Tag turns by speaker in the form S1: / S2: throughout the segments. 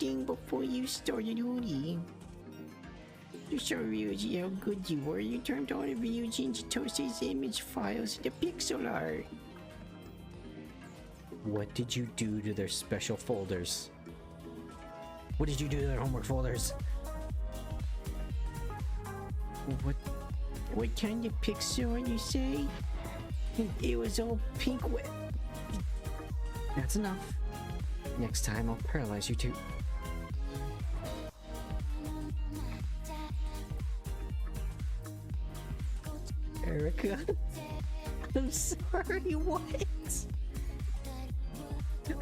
S1: thing before you started holding. To show Ryuji how good you were, you turned all of Ryuji and Chitose's image files into pixel art.
S2: What did you do to their special folders? What did you do to their homework folders?
S1: What kind of pixel art, you say? It was all pink wet.
S2: That's enough. Next time I'll paralyze you two.
S1: Erica? I'm sorry, what?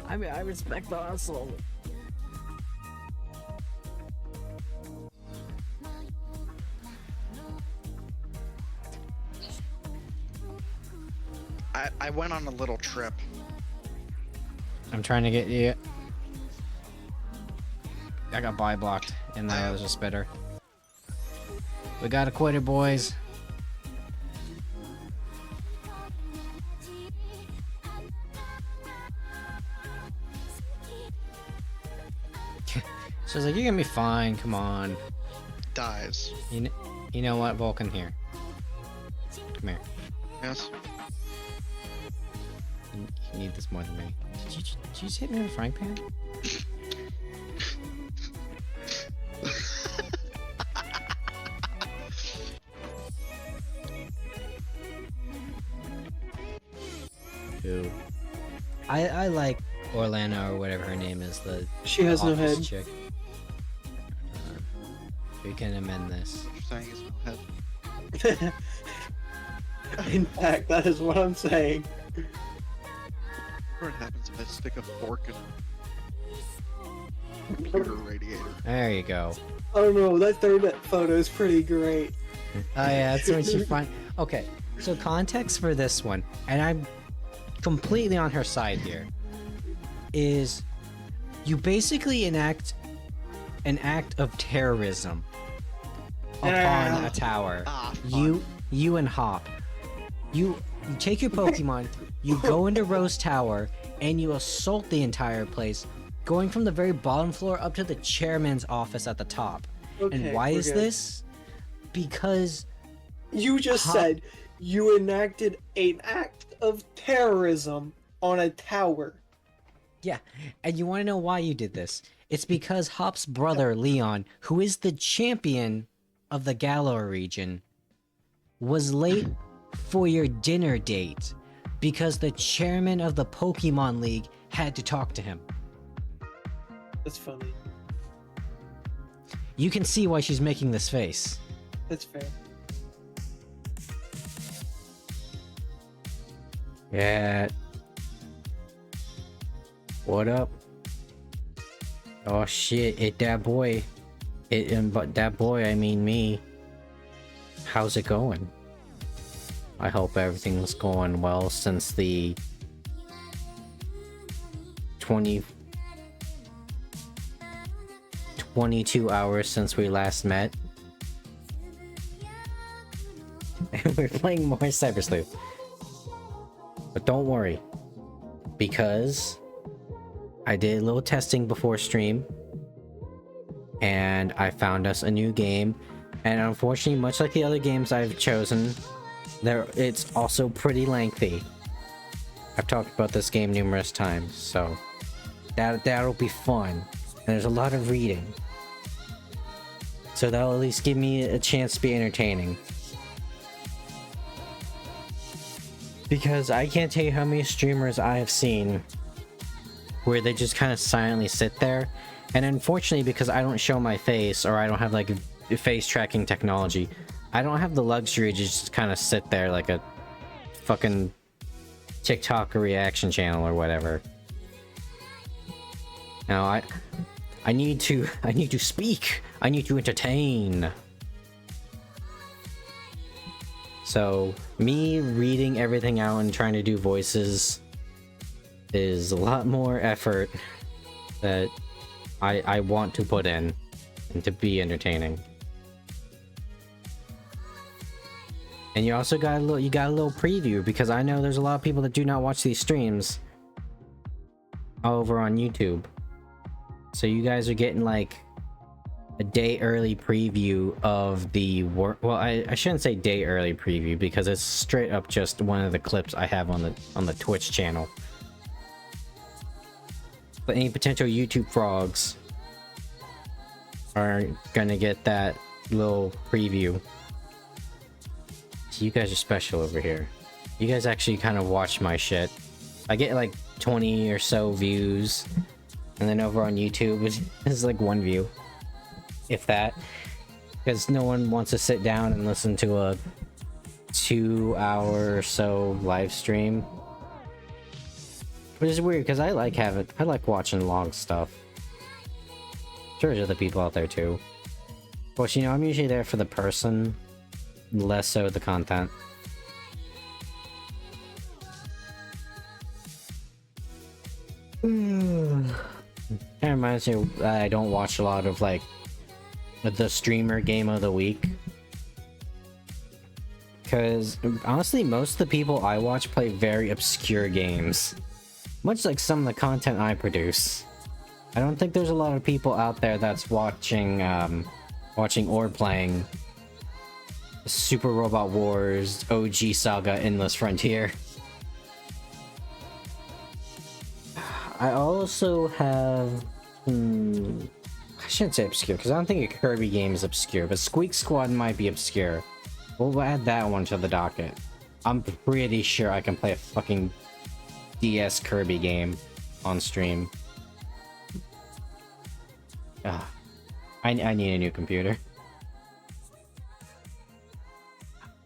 S2: I mean, I respect the hustle.
S3: I went on a little trip.
S2: I'm trying to get you. I got buy blocked, and there was a spitter. We got a quitter, boys. So I was like, you're gonna be fine, come on.
S3: Dies.
S2: You know what, Vulcan, here. Come here.
S3: Yes.
S2: You need this more than me. Did you just hit me with a frying pan? Who? I like Orlando or whatever her name is.
S4: She has no
S2: office
S4: head.
S2: Chick. We can amend this.
S3: What you're saying is no head.
S4: In fact, that is what I'm saying.
S3: What happens if I stick a fork in a computer radiator?
S2: There you go.
S4: I don't know, that third photo is pretty great.
S2: Oh yeah, that's when she find. Okay, so context for this one, and I'm completely on her side here, is you basically enact an act of terrorism upon a tower. You and Hop. You take your Pokemon, you go into Rose Tower, and you assault the entire place, going from the very bottom floor up to the chairman's office at the top.
S4: Okay,
S2: and why
S4: we're
S2: is
S4: good.
S2: this? Because
S4: You just said you enacted an act of terrorism on a tower.
S2: yeah, and you want to know why you did this? It's because Hop's brother Leon, who is the champion of the Galar region, was late for your dinner date because the chairman of the Pokemon League had to talk to him.
S4: That's funny.
S2: You can see why she's making this face.
S4: That's fair.
S2: Yeah. What up? Oh shit, that boy. But that boy, I mean me. How's it going? I hope everything's going well since the 22 hours since we last met. And we're playing more Cyber Sleuth. But don't worry, because I did a little testing before stream, and I found us a new game, and unfortunately, much like the other games I've chosen, it's also pretty lengthy. I've talked about this game numerous times, so that'll be fun. And there's a lot of reading, so that'll at least give me a chance to be entertaining. Because I can't tell you how many streamers I have seen where they just kind of silently sit there, and unfortunately, because I don't show my face, or I don't have like face tracking technology, I don't have the luxury to just kind of sit there like a fucking TikTok reaction channel or whatever. Now I need to speak. I need to entertain. So me reading everything out and trying to do voices is a lot more effort that I want to put in and to be entertaining. And you also got a little preview, because I know there's a lot of people that do not watch these streams over on YouTube. So you guys are getting like a day early preview of the work. Well, I shouldn't say day early preview because it's straight up just one of the clips I have on the Twitch channel. But any potential YouTube frogs are gonna get that little preview. So you guys are special over here. You guys actually kind of watch my shit. I get like 20 or so views, and then over on YouTube it's like 1 view, if that, because no one wants to sit down and listen to a 2-hour or so live stream, which is weird because I like watching long stuff. Sure, there's other people out there too, but you know, I'm usually there for the person, less so the content. Kind of reminds me I don't watch a lot of like the streamer game of the week, because honestly most of the people I watch play very obscure games, much like some of the content I produce. I don't think there's a lot of people out there that's watching or playing Super Robot Wars, OG Saga, Endless Frontier. I also have... I shouldn't say obscure, because I don't think a Kirby game is obscure, but Squeak Squad might be obscure. We'll add that one to the docket. I'm pretty sure I can play a fucking DS Kirby game on stream. I need a new computer.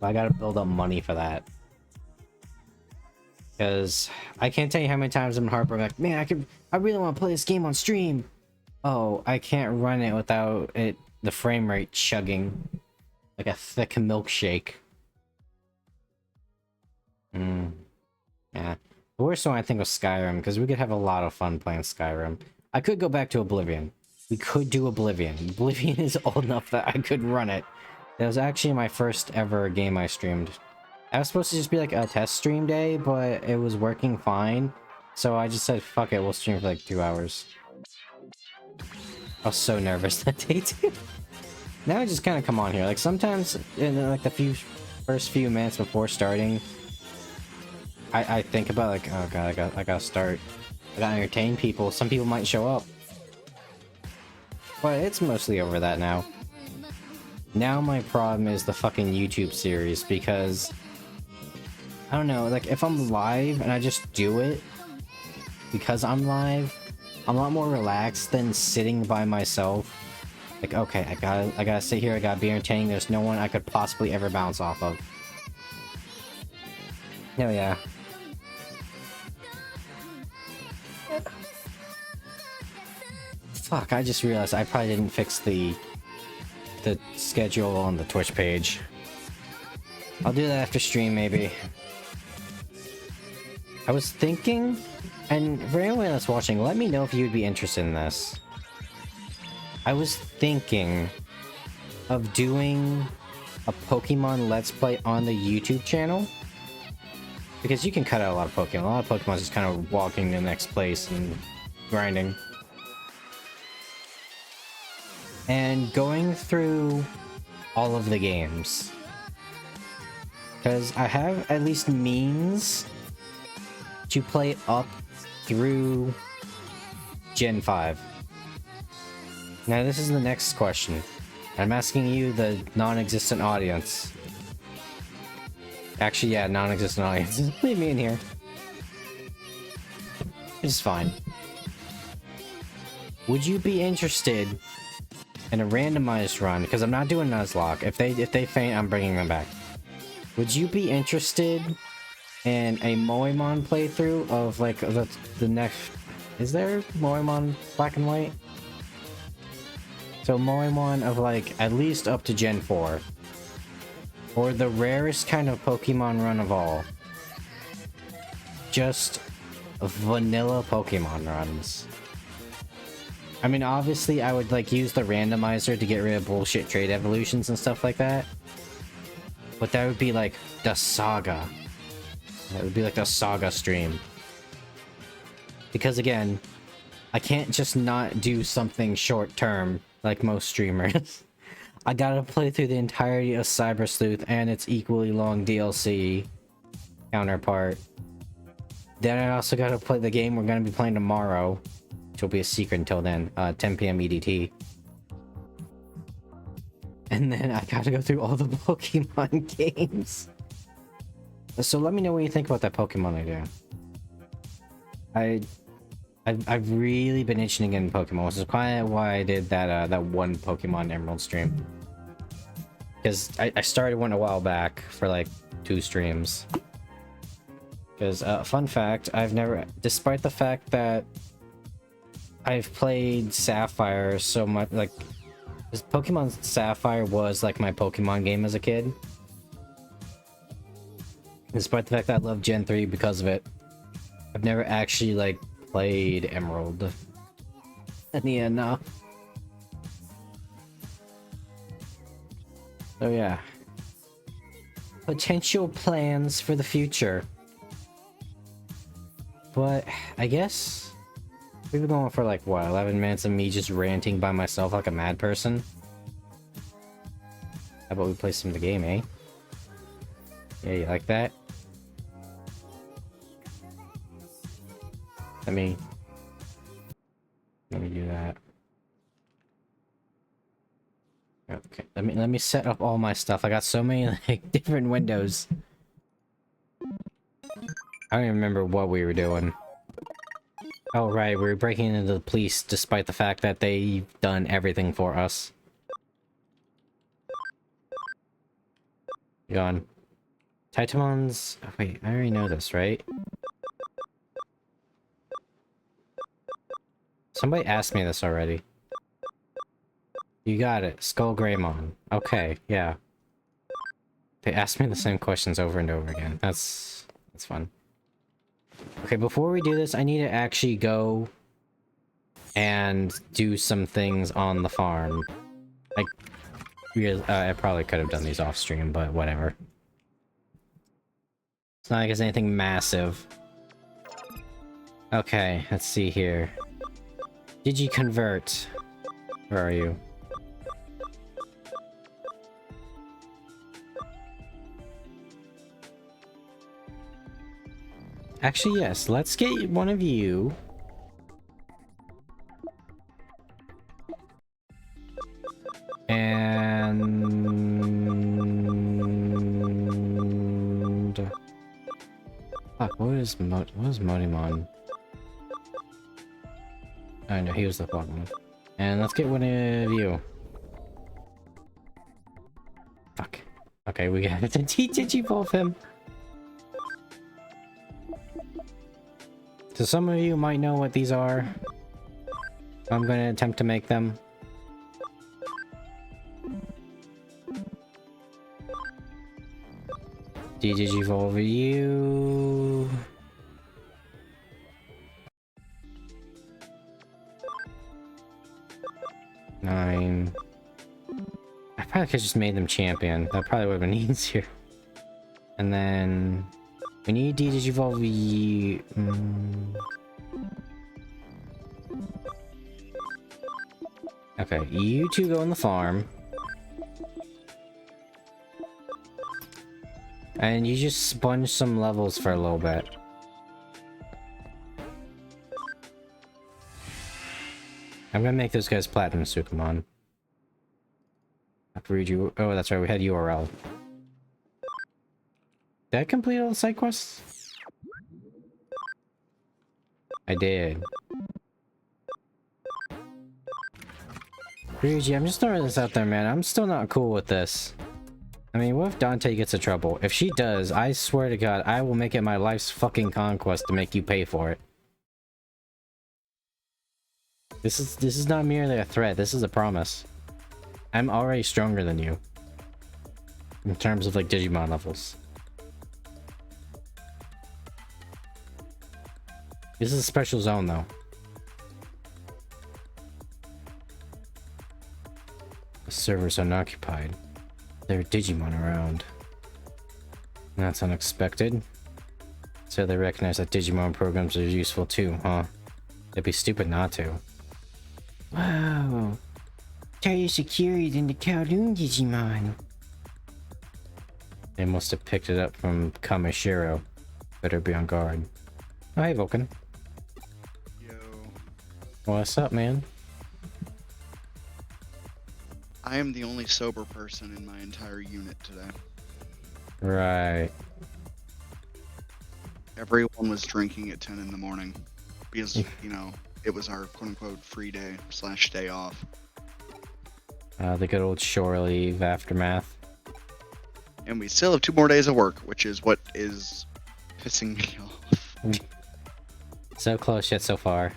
S2: But I gotta build up money for that. Because I can't tell you how many times I'm heartbroken, like, man, I really want to play this game on stream. Oh, I can't run it without the frame rate chugging like a thick milkshake. Yeah. The worst one I think was Skyrim, because we could have a lot of fun playing Skyrim. I could go back to Oblivion. We could do Oblivion. Oblivion is old enough that I could run it. That was actually my first ever game I streamed. I was supposed to just be like a test stream day, but it was working fine. So I just said, fuck it, we'll stream for like 2 hours. I was so nervous that day too. Now I just kind of come on here. Like sometimes in like the first few minutes before starting, I think about like, oh god, I gotta start. I gotta entertain people. Some people might show up. But it's mostly over that now. Now my problem is the fucking YouTube series, because I don't know, like if I'm live and I just do it because I'm live, I'm a lot more relaxed than sitting by myself. Like, okay, I gotta sit here, I gotta be entertaining, there's no one I could possibly ever bounce off of. Oh yeah. Fuck, I just realized I probably didn't fix the schedule on the Twitch page. I'll do that after stream, maybe. I was thinking, and for anyone that's watching, let me know if you'd be interested in this. I was thinking of doing a Pokemon Let's Play on the YouTube channel. Because you can cut out a lot of Pokemon. A lot of Pokemon just kind of walking to the next place and grinding. And going through all of the games. Because I have at least means to play up through Gen 5. Now this is the next question. I'm asking you, the non-existent audience. Actually, yeah, non-existent audience. Leave me in here. It's fine. Would you be interested in a randomized run? Because I'm not doing Nuzlocke. If they faint, I'm bringing them back. Would you be interested in a Moemon playthrough of like the next? Is there Moemon Black and White? So Moemon of like at least up to Gen 4. Or the rarest kind of Pokemon run of all. Just vanilla Pokemon runs. I mean, obviously I would like use the randomizer to get rid of bullshit trade evolutions and stuff like that. But that would be like the saga. That would be like the saga stream. Because again, I can't just not do something short term like most streamers. I gotta play through the entirety of Cyber Sleuth and its equally long DLC counterpart. Then I also gotta play the game we're gonna be playing tomorrow, which will be a secret until then, 10 p.m. EDT. And then I gotta go through all the Pokemon games. So let me know what you think about that Pokemon idea. I've really been itching to get in Pokemon, which is quite why I did that that one Pokemon Emerald stream. Because I started one a while back for like 2 streams. Because fun fact, I've never, despite the fact that I've played Sapphire so much, like, because Pokemon Sapphire was like my Pokemon game as a kid. Despite the fact that I love Gen 3 because of it, I've never actually like played Emerald. And yeah, no. So yeah. Potential plans for the future. But I guess we've been going for like what, 11 minutes of me just ranting by myself like a mad person. How about we play some of the game, eh? Yeah, you like that? Let me do that. Okay, let me set up all my stuff. I got so many like different windows. I don't even remember what we were doing. Oh right, we were breaking into the police despite the fact that they've done everything for us. Gone. Titanmon's... Oh, wait, I already know this, right? Somebody asked me this already. You got it. Skull Greymon. Okay, yeah. They asked me the same questions over and over again. That's fun. Okay, before we do this, I need to actually go and do some things on the farm. Like, I probably could have done these off stream, but whatever. It's not like it's anything massive. Okay, let's see here. Digi-convert. Where are you? Actually, yes. Let's get one of you. And... Fuck, what is Modimon? Oh no, he was the Pokemon. And let's get one of you. Fuck. Okay, we got to Digivolve him. So some of you might know what these are. I'm gonna attempt to make them. Digivolve you. Nine. I probably could just made them champion. That probably would have been easier. And then we need Digivolve you. Okay, you two go on the farm. And you just sponge some levels for a little bit. I'm gonna make those guys Platinum Sukamon. I have to read you. Oh, that's right, we had URL. Did I complete all the side quests? I did. Ryuji, I'm just throwing this out there, man. I'm still not cool with this. I mean, what if Dante gets in trouble? If she does, I swear to God, I will make it my life's fucking conquest to make you pay for it. This is not merely a threat, this is a promise. I'm already stronger than you. In terms of, like, Digimon levels. This is a special zone, though. The server's unoccupied. There are Digimon around. That's unexpected. So they recognize that Digimon programs are useful too, huh? It'd be stupid not to.
S1: Wow. Tighter security than the Kowloon Digimon.
S2: They must have picked it up from Kamishiro. Better be on guard. Oh, hey, Vulcan.
S3: Yo.
S2: What's up, man?
S3: I am the only sober person in my entire unit today.
S2: Right.
S3: Everyone was drinking at 10 in the morning because, you know, it was our quote-unquote free day / day off.
S2: The good old shore leave aftermath.
S3: And we still have 2 more days of work, which is what is pissing me off.
S2: So close yet so far.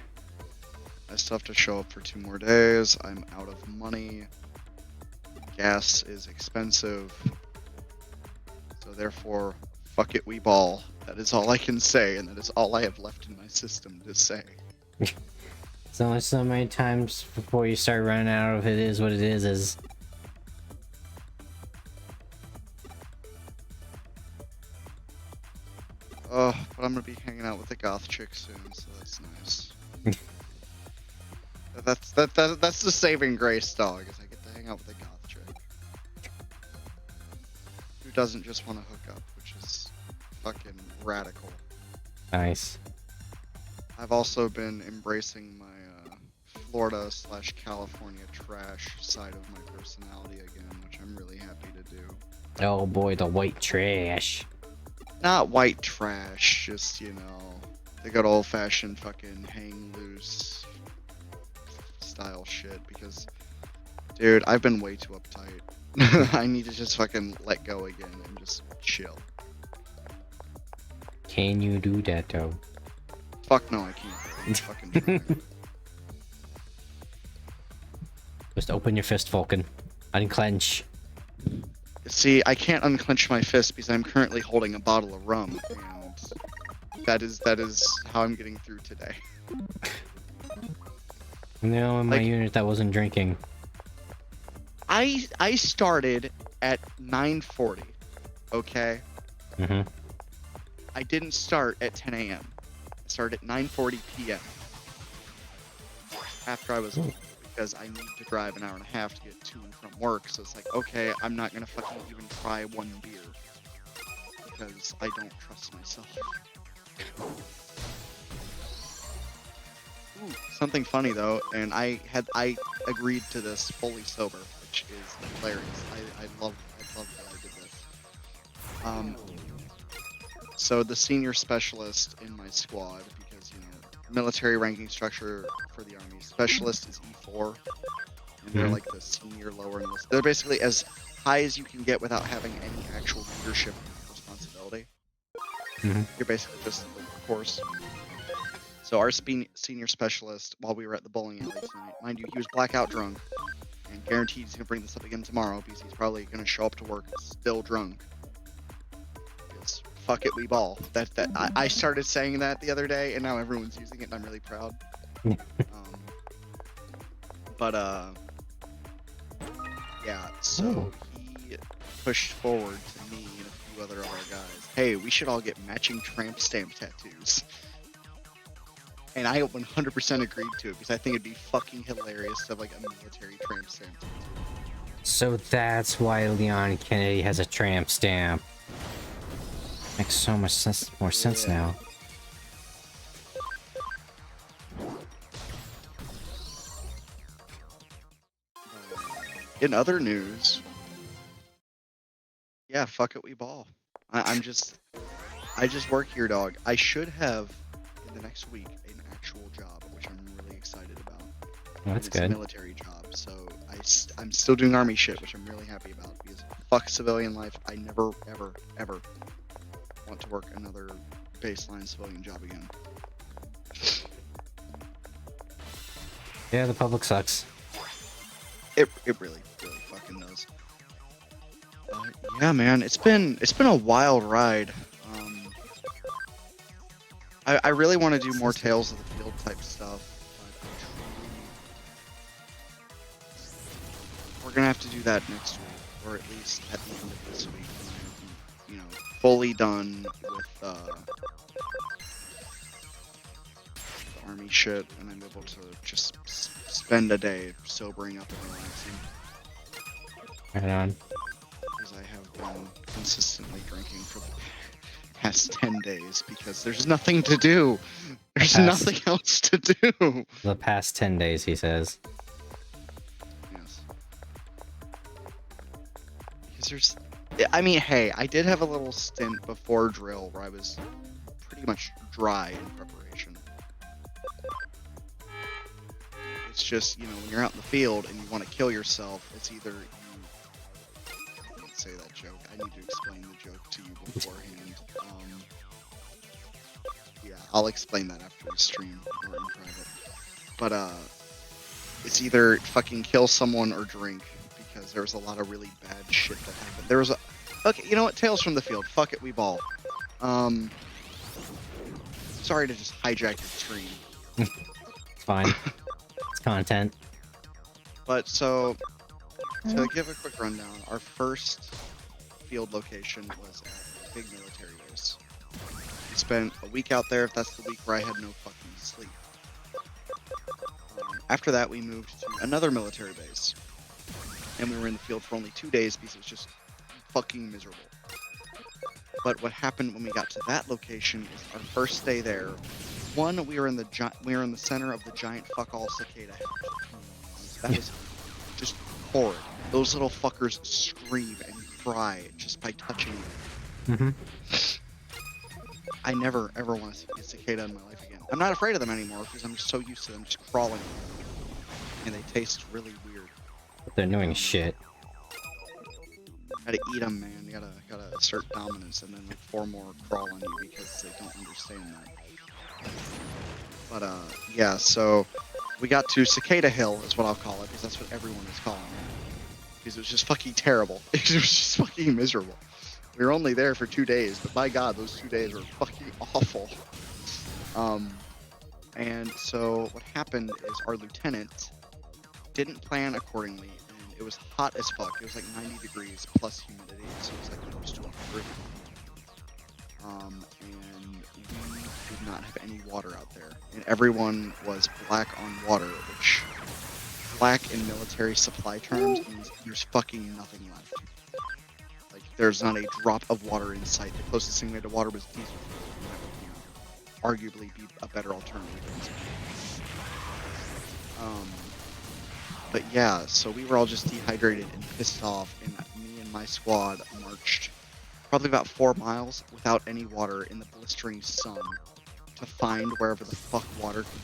S3: I still have to show up for 2 more days. I'm out of money. Gas is expensive. So therefore, fuck it, we ball. That is all I can say, and that is all I have left in my system to say.
S2: It's only so many times before you start running out of it is what it is.
S3: Oh, but I'm gonna be hanging out with the goth chick soon, so that's nice. That's the saving grace, dog, is I get to hang out with a goth chick. Who doesn't just want to hook up, which is fucking radical.
S2: Nice.
S3: I've also been embracing my Florida / California trash side of my personality again, which I'm really happy to do.
S2: Oh boy, the white trash.
S3: Not white trash, just, you know, the good old fashioned fucking hang loose style shit, because, dude, I've been way too uptight. I need to just fucking let go again and just chill.
S2: Can you do that though?
S3: Fuck no, I can't. I'm fucking trying.
S2: Just open your fist, Vulcan. Unclench.
S3: See, I can't unclench my fist because I'm currently holding a bottle of rum, and that is how I'm getting through today.
S2: No, in my
S3: Like-
S2: unit that wasn't drinking.
S3: I started at 9:40, okay?
S2: Mm-hmm.
S3: I didn't start at 10 a.m. I started at 9:40 p.m. after I was because I need to drive an hour and a half to get to and from work. So it's like, okay, I'm not gonna fucking even try one beer because I don't trust myself. Ooh, something funny though, and I agreed to this fully sober, which is hilarious. I love that I did this. So the senior specialist in my squad, because, you know, military ranking structure for the army, specialist is E4, and they're like the senior lower enlisted. They're basically as high as you can get without having any actual leadership responsibility.
S2: Mhm.
S3: You're basically just the course. So our senior specialist, while we were at the bowling alley tonight, mind you, he was blackout drunk, and guaranteed he's gonna bring this up again tomorrow because he's probably gonna show up to work still drunk. Because fuck it, we ball. I started saying that the other day, and now everyone's using it, and I'm really proud. Yeah. So he pushed forward to me and a few other of our guys. Hey, we should all get matching tramp stamp tattoos. And I 100% agreed to it because I think it'd be fucking hilarious to have like a military tramp stamp tattoo.
S2: So that's why Leon Kennedy has a tramp stamp. Makes so much sense, more sense now.
S3: In other news, yeah, fuck it, we ball. I just work here, dog. I should have in the next week an actual job, which I'm really excited about.
S2: Well, that's
S3: It's a
S2: good.
S3: military job, so I'm still doing army shit, which I'm really happy about because fuck civilian life. I never ever want to work another baseline civilian job again.
S2: Yeah, the public sucks.
S3: It really fucking does. Yeah, man, it's been a wild ride. I really want to do more Tales of the Field type stuff, but we're gonna have to do that next week, or at least at the end of this week, when I'm, you know, fully done with the army shit, and I'm able to just spend a day sobering up and relaxing.
S2: Right on.
S3: Because I have been consistently drinking for the past 10 days because there's nothing to do. There's nothing else to do.
S2: The past 10 days, he says.
S3: Yes. Because I mean, hey, I did have a little stint before drill where I was pretty much dry in preparation. It's just, when you're out in the field and you want to kill yourself, it's either I can't say that joke. I need to explain the joke to you beforehand. Yeah, I'll explain that after the stream or in private. But it's either fucking kill someone or drink, because there was a lot of really bad shit that happened. There was okay, you know what? Tales from the field. Fuck it, we ball. Sorry to just hijack your stream.
S2: It's fine. It's content.
S3: But so, to give a quick rundown, our first field location was at a big military base. We spent a week out there. That's the week where I had no fucking sleep. After that, we moved to another military base, and we were in the field for only 2 days because it was just fucking miserable. But what happened when we got to that location is our first day there. One, we were in the center of the giant fuck all cicada hatch. That was just horrid. Those little fuckers scream and cry just by touching you.
S2: Mm-hmm.
S3: I never ever want to see a cicada in my life again. I'm not afraid of them anymore because I'm just so used to them just crawling, and they taste really weird.
S2: But they're doing shit.
S3: Gotta eat them, man. You gotta assert dominance, and then like 4 more crawl on you because they don't understand that. But yeah. So we got to Cicada Hill, is what I'll call it, because that's what everyone is calling it. Because it was just fucking terrible. It was just fucking miserable. We were only there for 2 days, but my god, those 2 days were fucking awful. And so what happened is our lieutenant didn't plan accordingly, and it was hot as fuck. It was like 90 degrees plus humidity, so it was like close to 100. And we did not have any water out there, and everyone was black on water, which black in military supply terms means there's fucking nothing left. Like, there's not a drop of water in sight. The closest thing we had to water was diesel fuel, and that would, arguably be a better alternative. But yeah, so we were all just dehydrated and pissed off, and me and my squad marched probably about 4 miles without any water in the blistering sun to find wherever the fuck water could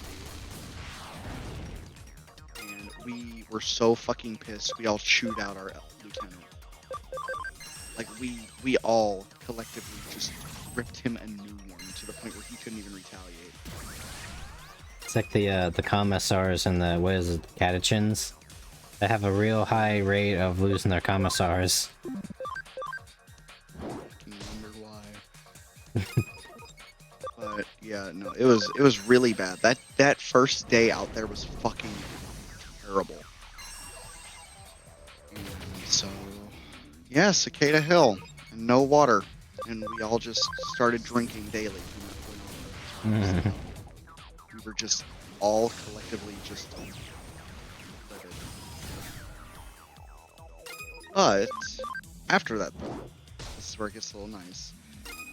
S3: be. And we were so fucking pissed, we all chewed out our lieutenant. Like, we all collectively just ripped him a new one to the point where he couldn't even retaliate.
S2: It's like the commissars and the, what is it, catechins? They have a real high rate of losing their commissars.
S3: Wondered why. But yeah, no, it was really bad. That first day out there was fucking terrible. And so yeah, Cicada Hill and no water, and we all just started drinking daily from that point on. We were just all collectively just livid. But after that, though, this is where it gets a little nice.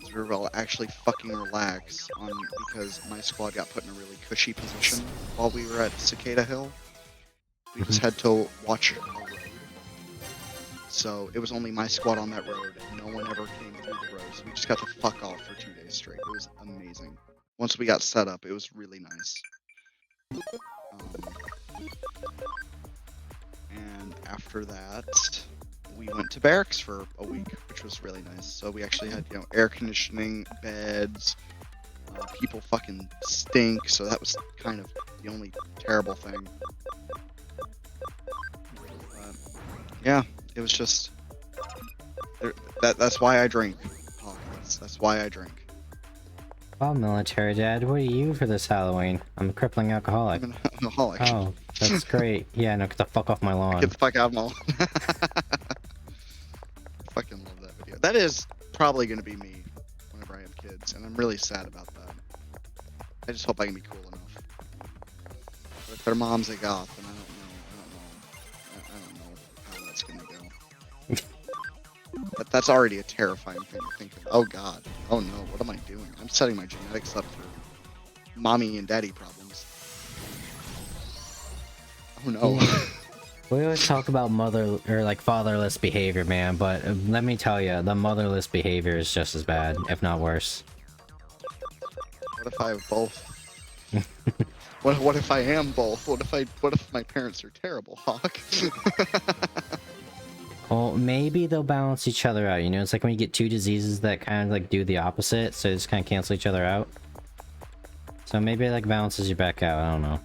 S3: We were able to actually fucking relax because my squad got put in a really cushy position while we were at Cicada Hill. We just had to watch a road. So it was only my squad on that road, and no one ever came through the road. So we just got to fuck off for 2 days straight. It was amazing. Once we got set up, it was really nice. And after that, we went to barracks for a week, which was really nice. So we actually had, air conditioning, beds. People fucking stink, so that was kind of the only terrible thing. Yeah, it was just that's why I drink. Oh, that's why I drink.
S2: Well, military dad, what are you for this Halloween? I'm a crippling alcoholic.
S3: I'm an alcoholic.
S2: Oh, that's great. Yeah, no, get the fuck off my lawn.
S3: Get the fuck out of my lawn. Fucking love that video. That is probably gonna be me whenever I have kids, and I'm really sad about that. I just hope I can be cool enough. their mom's a goth, and I don't know how that's gonna go. That's already a terrifying thing to think of. Oh god. Oh no, what am I doing? I'm setting my genetics up for mommy and daddy problems. Oh no.
S2: We always talk about fatherless behavior, man, but let me tell you, the motherless behavior is just as bad, if not worse.
S3: What if I have both? What if I am both? What if my parents are terrible, Hawk?
S2: Well, maybe they'll balance each other out, you know? It's like when you get two diseases that kind of like do the opposite, so they just kind of cancel each other out. So maybe it like balances you back out, I don't know.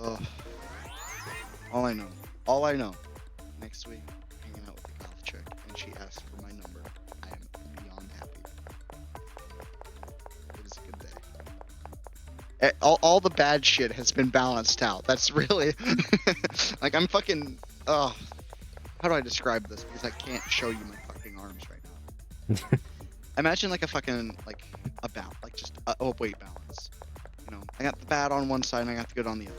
S3: Ugh. All I know, next week, hanging out with the goth chick, and she asked for my number. I am beyond happy. It is a good day. All the bad shit has been balanced out. That's really... like, I'm fucking... Ugh. How do I describe this? Because I can't show you my fucking arms right now. Imagine like a fucking, like, a balance. Like, just a weight balance. You know, I got the bad on one side and I got the good on the other.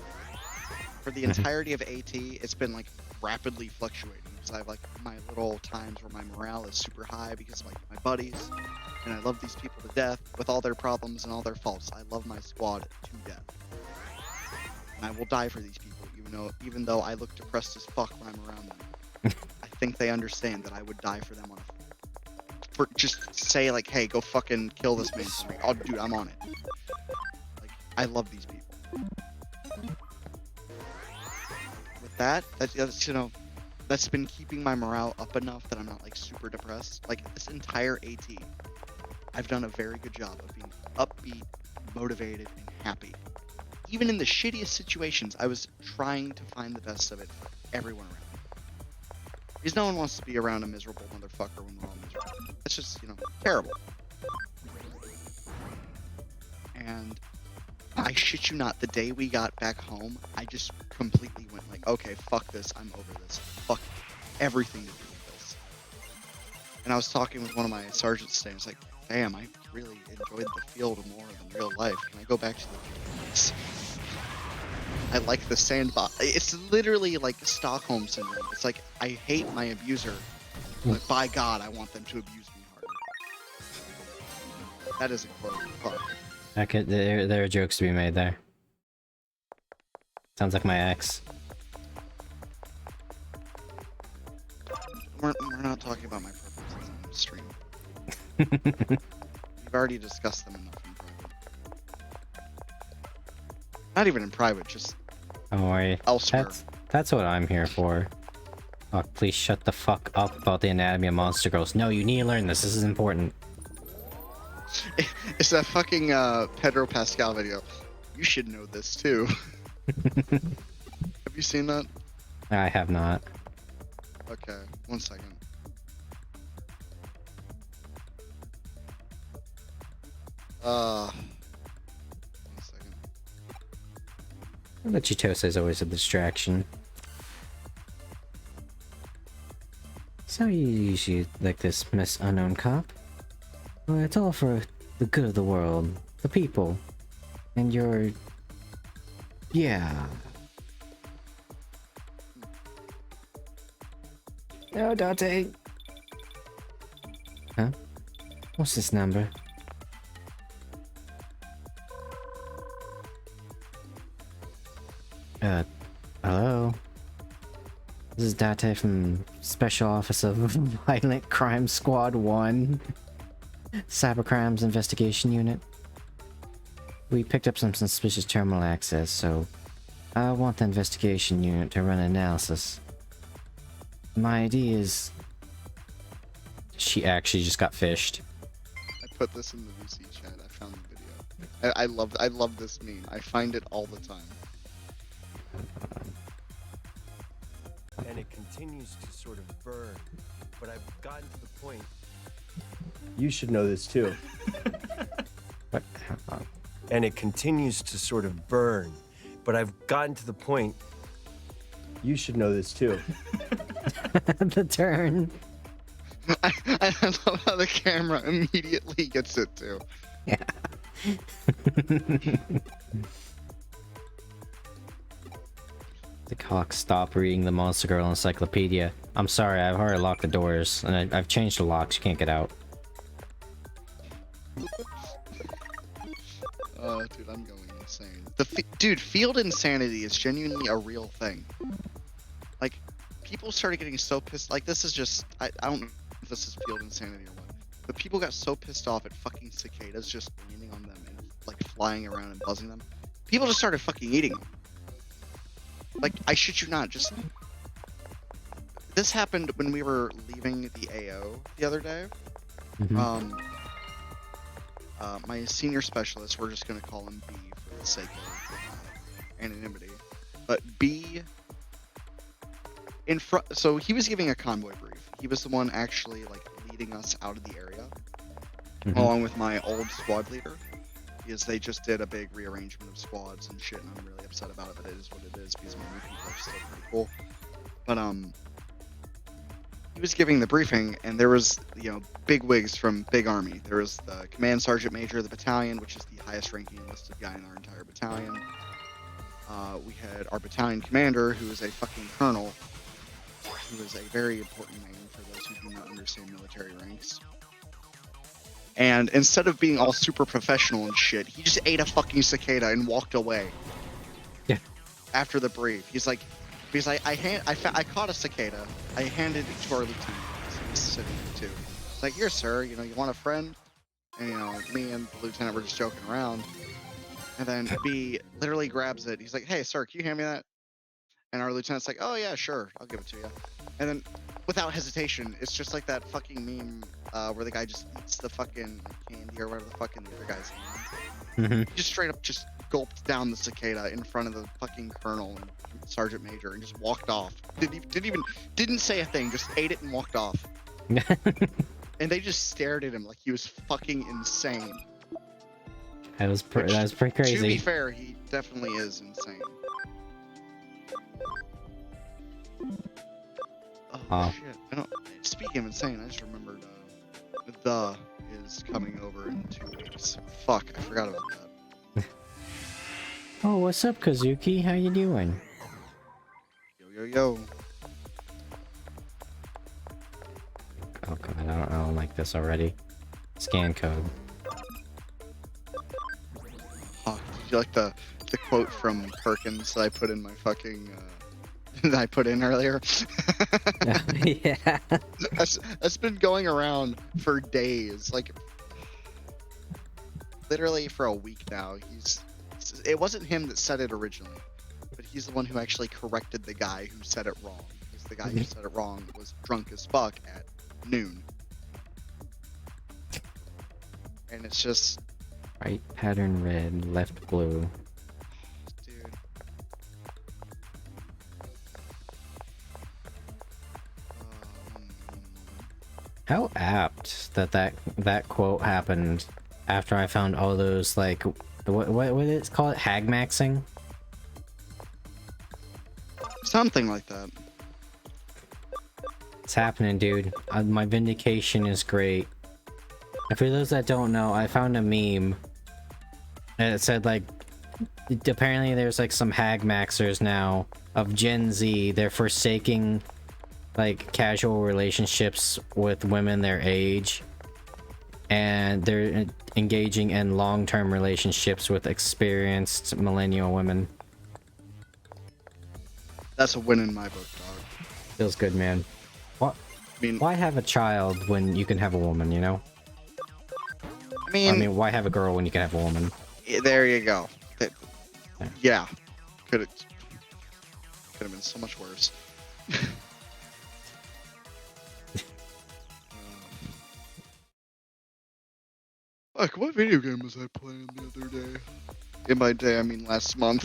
S3: For the entirety of AT, it's been like rapidly fluctuating because I have like my little times where my morale is super high because of like my buddies, and I love these people to death with all their problems and all their faults. I love my squad to death, and I will die for these people, even though I look depressed as fuck when I'm around them. I think they understand that I would die for them for just say like, hey, go fucking kill this man for me. Oh, dude, I'm on it. Like, I love these people. That's been keeping my morale up enough that I'm not like super depressed. Like this entire AT, I've done a very good job of being upbeat, motivated, and happy. Even in the shittiest situations, I was trying to find the best of it for everyone around me. Because no one wants to be around a miserable motherfucker when we're all miserable. That's just, terrible. And I shit you not, the day we got back home, I just completely went like, okay, fuck this, I'm over this. Fuck everything to do with this. And I was talking with one of my sergeants today, and I was like, damn, I really enjoyed the field more than real life. Can I go back to the... I like the sandbox. It's literally like Stockholm Syndrome. It's like, I hate my abuser, but by God, I want them to abuse me harder. That is a quote. Fuck.
S2: There are jokes to be made there. Sounds like my ex.
S3: We're not talking about my preferences on the stream. We've already discussed them enough in private. Not even in private, just
S2: Don't worry.
S3: elsewhere.
S2: That's what I'm here for. Oh, please shut the fuck up about the anatomy of monster girls. No, you need to learn this. This is important.
S3: It's that fucking Pedro Pascal video. You should know this too. Have you seen that?
S2: I have not.
S3: Okay, 1 second. One second.
S2: The Chitose is always a distraction. So you usually like this, Miss Unknown Cop? Well, it's all for the good of the world, the people, and your... yeah. No, Dante. Huh? What's this number? Hello? This is Date from Special Office of Violent Crime Squad 1. Cybercrimes Investigation Unit. We picked up some suspicious terminal access, so I want the investigation unit to run an analysis. My ID is... She actually just got fished.
S3: I put this in the VC chat. I found the video. I love this meme. I find it all the time.
S5: And it continues to sort of burn, but I've gotten to the point.
S6: You should know this too.
S2: What?
S5: And it continues to sort of burn, but I've gotten to the point.
S6: You should know this too.
S2: The turn.
S3: I love how the camera immediately gets it too.
S2: The cock, stop reading the Monster Girl encyclopedia. I'm sorry, I've already locked the doors, and I've changed the locks. You can't get out.
S3: Oh, dude, I'm going insane. Dude, field insanity is genuinely a real thing. Like, people started getting so pissed. Like, this is just, I don't know if this is field insanity or what, but people got so pissed off at fucking cicadas just landing on them and like flying around and buzzing them. People just started fucking eating them. Like, I shit you not, just... This happened when we were leaving the AO the other day.
S2: Mhm.
S3: My senior specialist, we're just gonna call him B for the sake of anonymity. But B... So he was giving a convoy brief. He was the one actually, like, leading us out of the area.
S2: Mhm.
S3: Along with my old squad leader. Because they just did a big rearrangement of squads and shit, and I'm really upset about it, but it is what it is, because my new people are still pretty cool. But, he was giving the briefing, and there was, you know, big wigs from Big Army. There was the Command Sergeant Major of the battalion, which is the highest ranking enlisted guy in our entire battalion. We had our battalion commander, who is a fucking colonel, who is a very important name for those who do not understand military ranks. And instead of being all super professional and shit, he just ate a fucking cicada and walked away.
S2: Yeah.
S3: After the brief, he's like, because I caught a cicada. I handed it to our lieutenant. He was sitting there too. It's like, here, sir. You know, you want a friend? And you know, me and the lieutenant were just joking around. And then B literally grabs it. He's like, hey, sir, can you hand me that? And our lieutenant's like, oh yeah, sure, I'll give it to you. And then, without hesitation, it's just like that fucking meme where the guy just eats the fucking candy or whatever the fuck in the other guy's hand.
S2: Mhm.
S3: He just straight up just gulped down the cicada in front of the fucking colonel and sergeant major and just walked off. Didn't say a thing, just ate it and walked off. And they just stared at him like he was fucking insane.
S2: That was pretty
S3: To be
S2: crazy.
S3: fair, he definitely is insane. Oh shit! I don't. Speaking of insane, I just remembered the is coming over in 2 weeks. Fuck, I forgot about that.
S2: Oh, what's up, Kazuki? How you doing?
S3: Yo yo yo.
S2: Oh god, I don't like this already. Scan code.
S3: Oh, did you like the quote from Perkins that I put in my fucking that I put in earlier?
S2: Yeah.
S3: That's been going around for days, like literally for a week now. It wasn't him that said it originally, but he's the one who actually corrected the guy who said it wrong. Because the guy who said it wrong was drunk as fuck at noon. And it's just,
S2: Right pattern red, left blue.
S3: dude.
S2: How apt that quote happened after I found all those, like, what is it called? Hag maxing?
S3: Something like that.
S2: It's happening, dude. My vindication is great. And for those that don't know, I found a meme and it said, like, apparently there's like some hag maxers now of Gen Z. They're forsaking like casual relationships with women their age, and they're engaging in long-term relationships with experienced millennial women.
S3: That's a win in my book, dog.
S2: Feels good, man. What?
S3: I mean,
S2: Why have a child when you can have a woman, you know? I mean, why have a girl when you can have a woman?
S3: there you go. Yeah, could have been so much worse. Fuck, what video game was I playing the other day? In my day, I mean last month.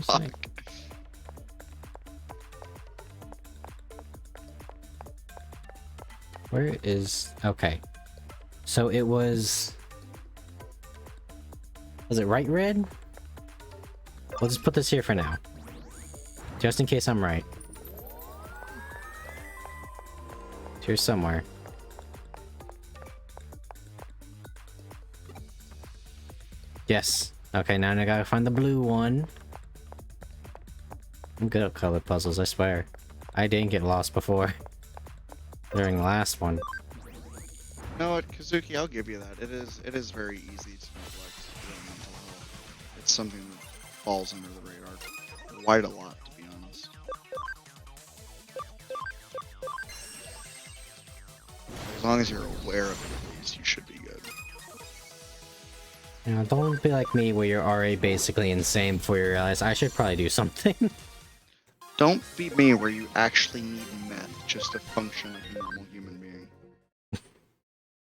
S3: Fuck.
S2: Where is... Okay. So it was... Was it right red? We'll just put this here for now. Just in case I'm right. Here somewhere. Yes. Okay, now I gotta find the blue one. I'm good at color puzzles, I swear. I didn't get lost before. During the last one.
S3: You know what, Kazuki, I'll give you that. It is very easy to neglect your mental health. It's something that falls under the radar quite a lot, to be honest. As long as you're aware of it, at least, you should be good.
S2: You know, don't be like me where you're already basically insane before you realize I should probably do something.
S3: Don't be me where you actually need meth just to function like a normal human being.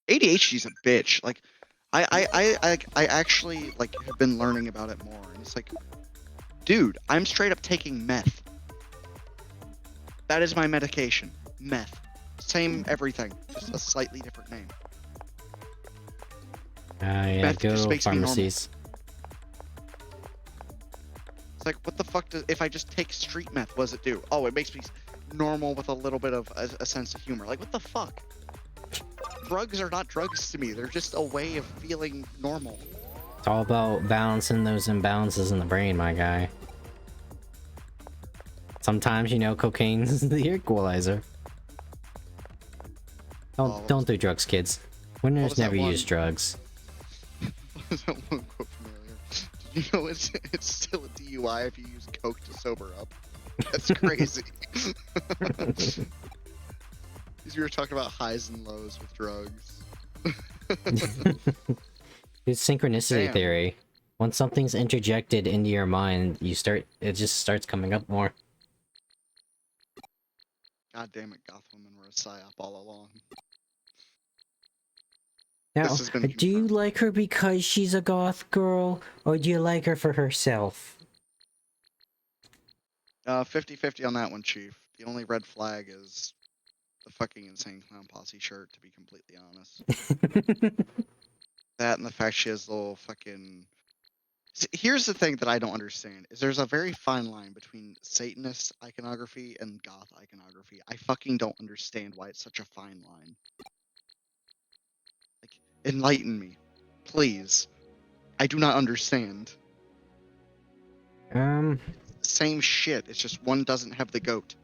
S3: ADHD's a bitch. Like, I actually like have been learning about it more, and it's like, dude, I'm straight up taking meth. That is my medication. Meth. Same everything, just a slightly different name.
S2: Yeah,
S3: Meth
S2: go
S3: just
S2: to
S3: makes me normal.
S2: pharmacies.
S3: It's like, what the fuck does, if I just take street meth, what does it do? Oh, it makes me normal with a little bit of a sense of humor. Like, what the fuck? Drugs are not drugs to me. They're just a way of feeling normal.
S2: It's all about balancing those imbalances in the brain, my guy. Sometimes, you know, cocaine's the equalizer. Don't do drugs, kids. Winners never use drugs.
S3: What was that one quote from earlier? Did you know it's still a DUI if you use coke to sober up? That's crazy. Because we were talking about highs and lows with drugs.
S2: It's synchronicity
S3: Damn.
S2: theory. Once something's interjected into your mind, it just starts coming up more.
S3: God damn it, goth women were a psyop all along.
S2: Now,
S3: This has been
S2: do you
S3: confirmed.
S2: like her because she's a goth girl, or do you like her for herself?
S3: 50-50 on that one, Chief. The only red flag is the fucking Insane Clown Posse shirt, to be completely honest. That and the fact she has little fucking... See, here's the thing that I don't understand, is there's a very fine line between Satanist iconography and goth iconography. I fucking don't understand why it's such a fine line. Like, enlighten me. Please. I do not understand. Same shit, it's just one doesn't have the goat.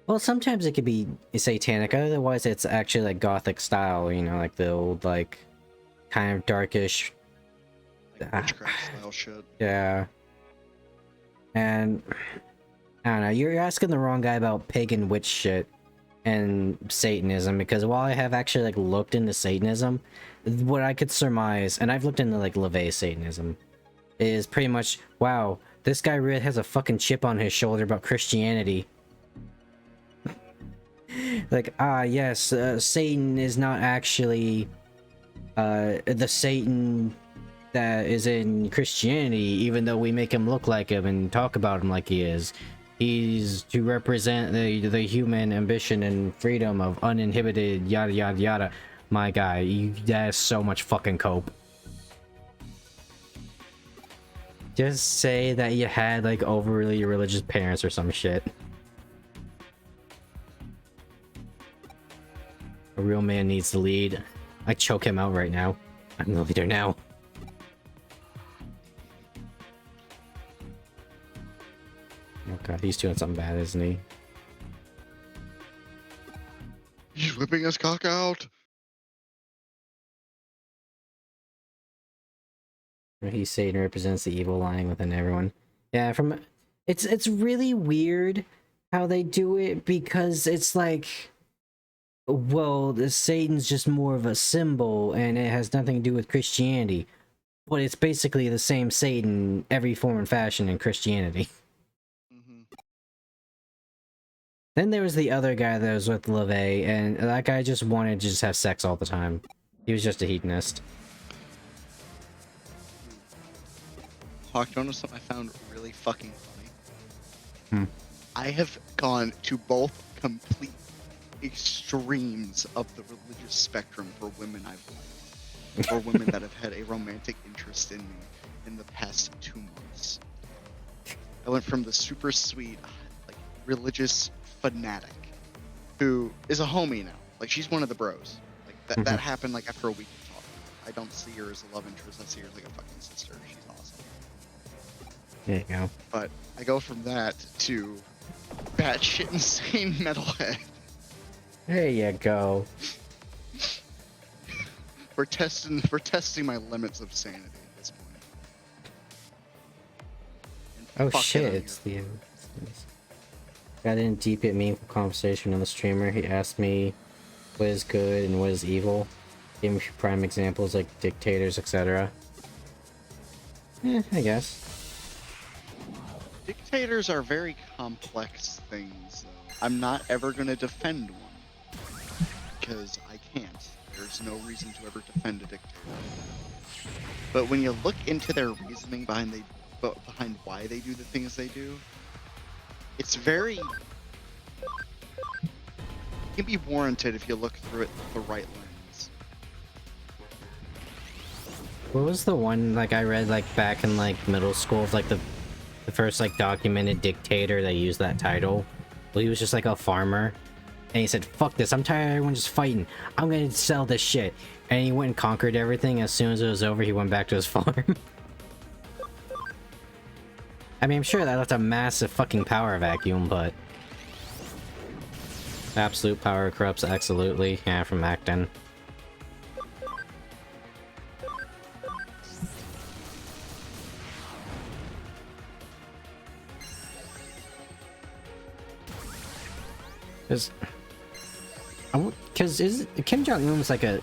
S2: Well, sometimes it could be satanic, otherwise it's actually like gothic style, you know, like the old, like, kind of darkish...
S3: Like witchcraft style shit.
S2: Yeah. And... I don't know, you're asking the wrong guy about pagan witch shit and Satanism, because while I have actually, like, looked into Satanism, what I could surmise, and I've looked into, like, LaVey Satanism, is pretty much, wow, this guy really has a fucking chip on his shoulder about Christianity. Like, yes, Satan is not actually the Satan that is in Christianity, even though we make him look like him and talk about him like he is. He's to represent the human ambition and freedom of uninhibited yada yada yada. My guy, that is so much fucking cope. Just say that you had, like, overly religious parents or some shit. A real man needs to lead. I choke him out right now. I'm the leader now. Oh god, he's doing something bad, isn't he?
S3: He's whipping his cock out!
S2: He's Satan represents the evil lying within everyone. Yeah, it's really weird how they do it, because it's like, well, Satan's just more of a symbol and it has nothing to do with Christianity. But it's basically the same Satan every form and fashion in Christianity. Then there was the other guy that was with LaVey, and that guy just wanted to just have sex all the time. He was just a hedonist.
S3: Hawk, you notice something I found really fucking funny? I have gone to both complete extremes of the religious spectrum for women I've liked. Or women that have had a romantic interest in me in the past 2 months. I went from the super sweet, like, religious fanatic who is a homie now. Like she's one of the bros. Like that
S2: Mhm.
S3: happened like after a week of talking. I don't see her as a love interest. I see her as like a fucking sister. She's awesome.
S2: There you go.
S3: But I go from that to batshit insane metalhead.
S2: There you go.
S3: We're testing my limits of sanity at this point. And
S2: Oh
S3: fuck it,
S2: shit,
S3: I'm
S2: it's the got in deep yet meaningful conversation on the streamer. He asked me what is good and what is evil. Gave me a few prime examples like dictators, etc. I guess.
S3: Dictators are very complex things, though. I'm not ever going to defend one. Because I can't. There's no reason to ever defend a dictator. But when you look into their reasoning behind why they do the things they do, it's very... It can be warranted if you look through it the right lens.
S2: What was the one like I read like back in like middle school of like the first like documented dictator that used that title? Well, he was just like a farmer, and he said, "Fuck this! I'm tired of everyone just fighting. I'm gonna sell this shit." And he went and conquered everything. As soon as it was over, he went back to his farm. I mean, I'm sure that left a massive fucking power vacuum, but absolute power corrupts absolutely. Yeah, from Acton. Because is Kim Jong-un's like a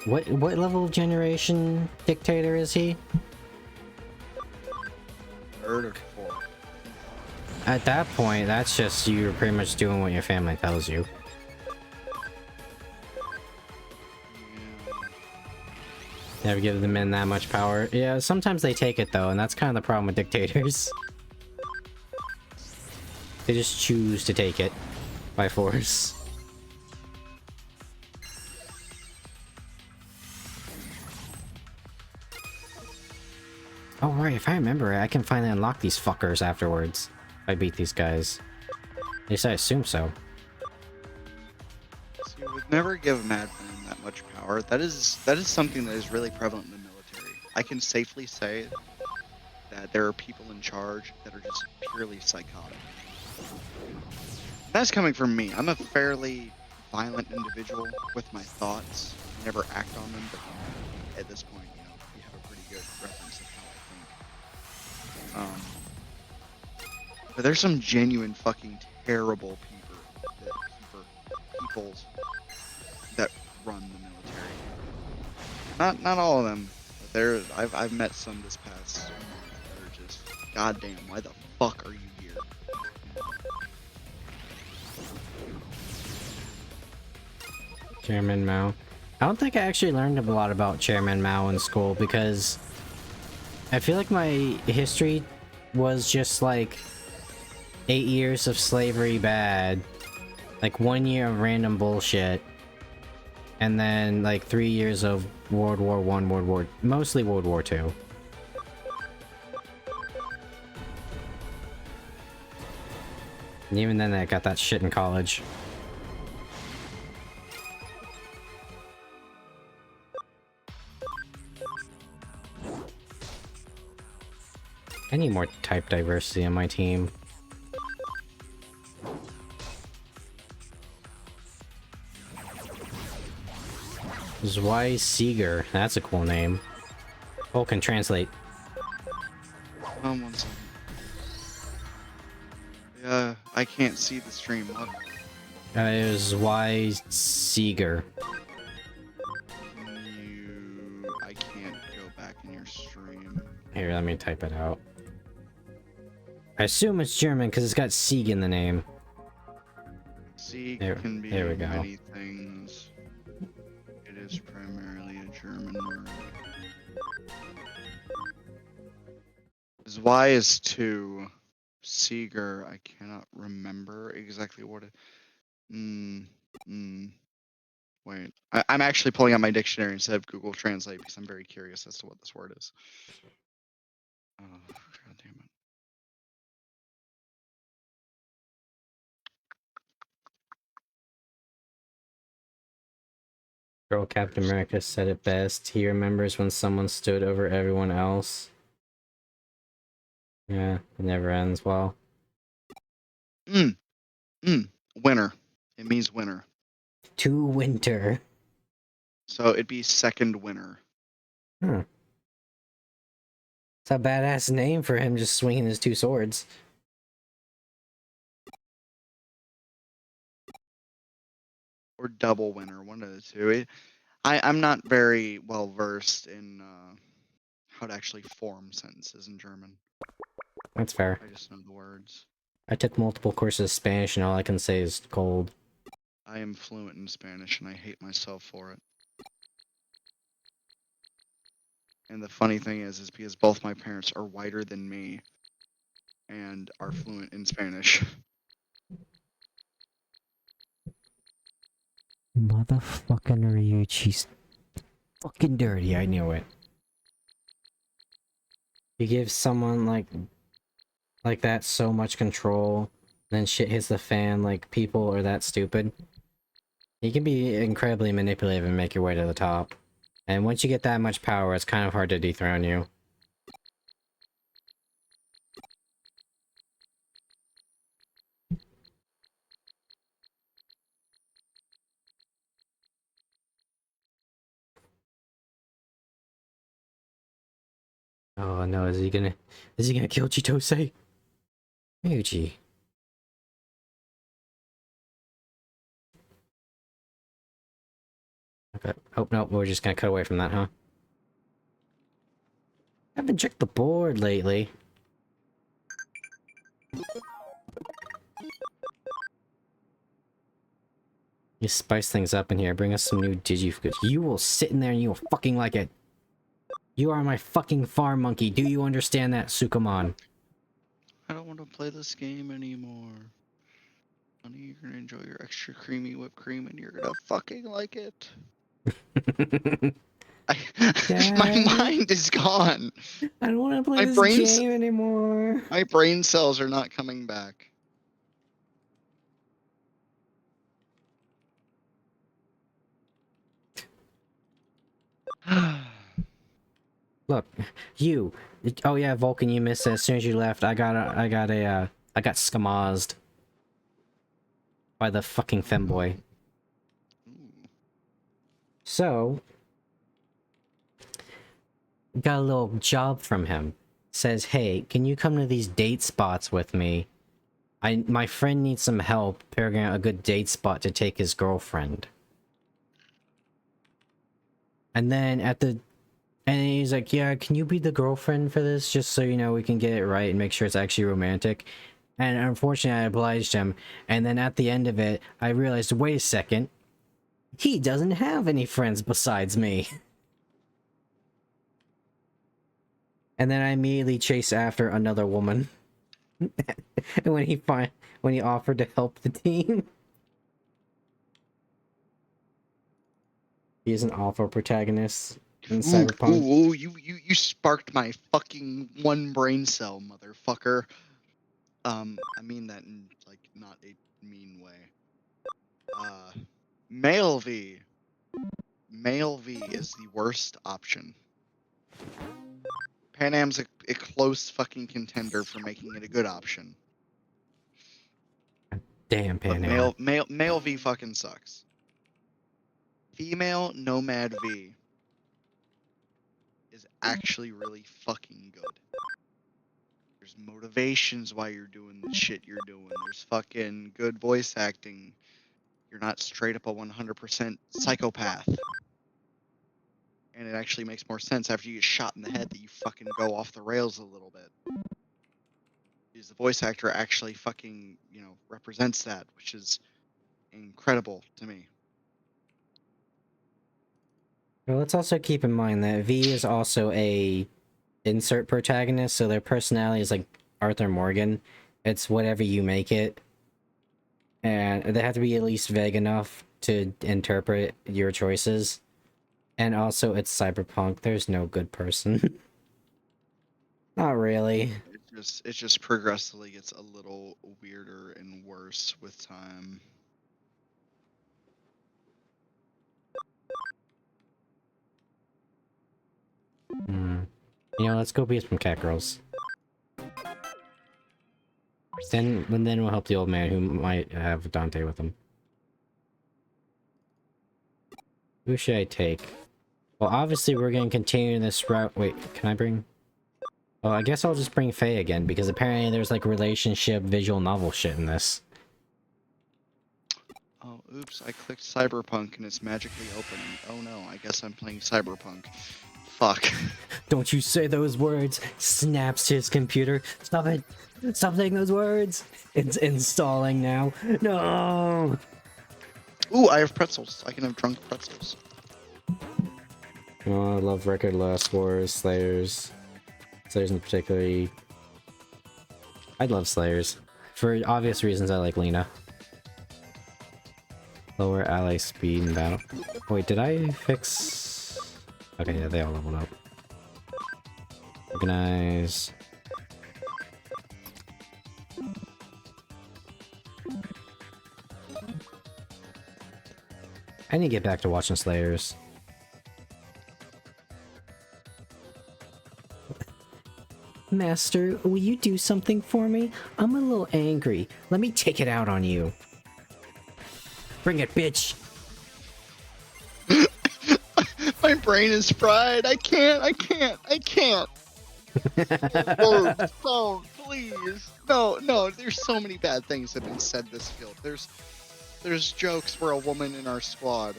S2: what level of generation dictator is he?
S3: Third or fourth.
S2: At that point, that's just you're pretty much doing what your family tells you. Never give the men that much power. Yeah, sometimes they take it though, and that's kind of the problem with dictators. They just choose to take it by force. Oh right, if I remember it, I can finally unlock these fuckers afterwards. If I beat these guys. At least I assume so.
S3: See, we would never give madmen that much power. That is something that is really prevalent in the military. I can safely say that there are people in charge that are just purely psychotic. That's coming from me. I'm a fairly violent individual with my thoughts. I never act on them, but at this point, we have a pretty good reference of how I think. But there's some genuine fucking terrible people that run the military. Not all of them, but I've met some this past month that are just, goddamn, why the fuck are you here?
S2: Chairman Mao. I don't think I actually learned a lot about Chairman Mao in school because I feel like my history was just like 8 years of slavery bad, like 1 year of random bullshit, and then like 3 years of World War I, mostly World War II. And even then I got that shit in college. I need more type diversity on my team. Zwei Seeger, that's a cool name. Oh, can translate.
S3: 1 second. Yeah, I can't see the stream. What?
S2: It was Zwei Seeger.
S3: I can't go back in your stream.
S2: Here, let me type it out. I assume it's German because it's got Sieg in the name.
S3: Sieg
S2: There-
S3: can be
S2: there we go.
S3: many things. It is primarily a German word. Y is 2. Seeger, I cannot remember exactly what it... Wait, I'm actually pulling out my dictionary instead of Google Translate because I'm very curious as to what this word is. Oh, God damn it.
S2: Girl Captain America said it best. He remembers when someone stood over everyone else. Yeah, it never ends well.
S3: Winter. It means winter.
S2: To winter.
S3: So it'd be second winter.
S2: Huh. It's a badass name for him just swinging his two swords.
S3: Or double winter, one of the two. I'm not very well versed in how to actually form sentences in German.
S2: That's fair.
S3: I just know the words.
S2: I took multiple courses of Spanish and all I can say is cold.
S3: I am fluent in Spanish and I hate myself for it. And the funny thing is because both my parents are whiter than me and are fluent in Spanish.
S2: Motherfucking Ryuichi's fucking dirty, I knew it. You give someone like that so much control, then shit hits the fan like people are that stupid. You can be incredibly manipulative and make your way to the top. And once you get that much power, it's kind of hard to dethrone you. Oh no, is he gonna kill Chitose? Ryuji. Okay. Oh no, we're just gonna cut away from that, huh? I haven't checked the board lately. You spice things up in here. Bring us some new Digifoods. You will sit in there and you will fucking like it. You are my fucking farm monkey. Do you understand that, Sukamon?
S3: I don't want to play this game anymore. Honey, you're gonna enjoy your extra creamy whipped cream and you're gonna fucking like it. My mind is gone.
S2: I don't want to play
S3: My
S2: this
S3: brain's-
S2: game anymore.
S3: My brain cells are not coming back.
S2: Look, you. Oh yeah, Vulcan, you missed it. As soon as you left, I got skamazed by the fucking femboy. So, got a little job from him. Says, hey, can you come to these date spots with me? My friend needs some help figuring out a good date spot to take his girlfriend. And then and he's like, yeah, can you be the girlfriend for this? Just so, you know, we can get it right and make sure it's actually romantic. And unfortunately, I obliged him. And then at the end of it, I realized, wait a second. He doesn't have any friends besides me. And then I immediately chase after another woman. And when he offered to help the team. He's an awful protagonist in Cyberpunk.
S3: Ooh, you sparked my fucking one brain cell, motherfucker. I mean that in like not a mean way. Male V. Male V is the worst option. Pan Am's a close fucking contender for making it a good option.
S2: Damn,
S3: But
S2: Pan Am.
S3: male V fucking sucks. Female Nomad V is actually really fucking good. There's motivations why you're doing the shit you're doing. There's fucking good voice acting. You're not straight up a 100% psychopath. And it actually makes more sense after you get shot in the head that you fucking go off the rails a little bit. Because the voice actor actually fucking, you know, represents that, which is incredible to me.
S2: Well, let's also keep in mind that V is also a insert protagonist, so their personality is like Arthur Morgan. It's whatever you make it. And they have to be at least vague enough to interpret your choices. And also, it's Cyberpunk. There's no good person. Not really.
S3: It just progressively gets a little weirder and worse with time.
S2: Hmm. You know, let's go beat some cat girls. Then we'll help the old man who might have Dante with him. Who should I take? Well, obviously we're gonna continue this route. Wait, can I bring? Oh, I guess I'll just bring Faye again, because apparently there's like relationship visual novel shit in this.
S3: Oh, oops, I clicked Cyberpunk and it's magically opening. Oh no, I guess I'm playing Cyberpunk. Fuck.
S2: Don't you say those words! Snaps to his computer. Stop it! Stop saying those words! It's installing now. No!
S3: Ooh, I have pretzels. I can have drunk pretzels.
S2: Oh, I love Record Last Wars, Slayers. Slayers in particular. I love Slayers. For obvious reasons, I like Lena. Lower ally speed in battle. Wait, did I fix... Okay, yeah, they all leveled up. Organize... I need to get back to watching Slayers. Master, will you do something for me? I'm a little angry. Let me take it out on you. Bring it, bitch!
S3: My brain is fried. I can't. Oh, don't, please. No, there's so many bad things that have been said this field. There's jokes where a woman in our squad,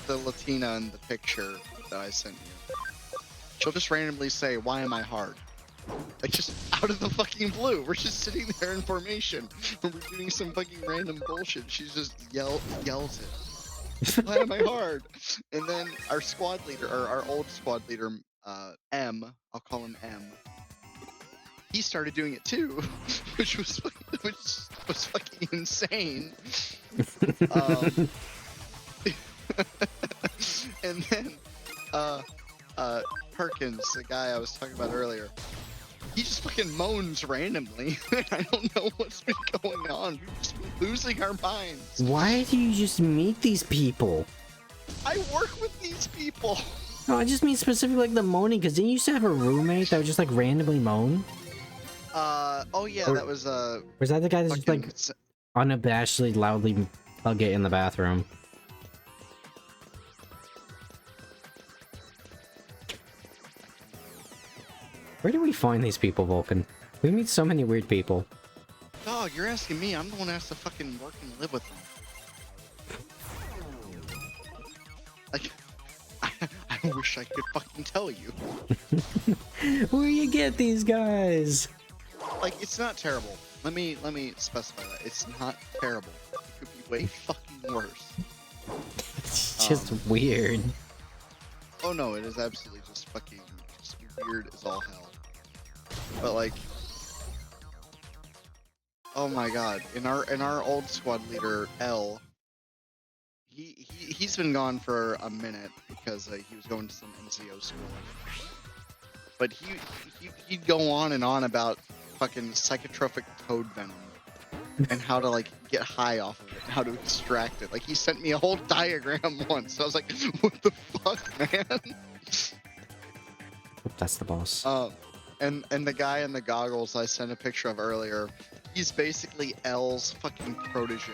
S3: the Latina in the picture that I sent you, she'll just randomly say, "Why am I hard?" Like, just out of the fucking blue. We're just sitting there in formation. And we're doing some fucking random bullshit. She's just yells it. Why am I hard? And then our squad leader, or our old squad leader, M, I'll call him M, he started doing it too, which was fucking insane. And then, Perkins, the guy I was talking about earlier, he just fucking moans randomly. I don't know what's been going on. We've just been losing our minds.
S2: Why do you just meet these people?
S3: I work with these people.
S2: No, I just mean specifically like the moaning, because didn't you used to have a roommate that would just like randomly moan?
S3: Oh yeah,
S2: Or-
S3: that was
S2: Was that the guy that's just like
S3: fucking
S2: unabashedly loudly hug it in the bathroom? Where do we find these people, Vulcan? We meet so many weird people.
S3: Dog, you're asking me. I'm the one that has to fucking work and live with them. Like, I wish I could fucking tell you.
S2: Where you get these guys?
S3: Like, it's not terrible. Let me specify that. It's not terrible. It could be way fucking worse.
S2: It's just weird.
S3: Oh no, it is absolutely just fucking just weird as all hell. But like, oh my god, in our old squad leader L, he's been gone for a minute because he was going to some NCO school. But he'd go on and on about fucking psychotropic toad venom and how to like get high off of it, how to extract it. Like, he sent me a whole diagram once. I was like, what the fuck, man?
S2: That's the boss.
S3: And the guy in the goggles I sent a picture of earlier, he's basically L's fucking protege.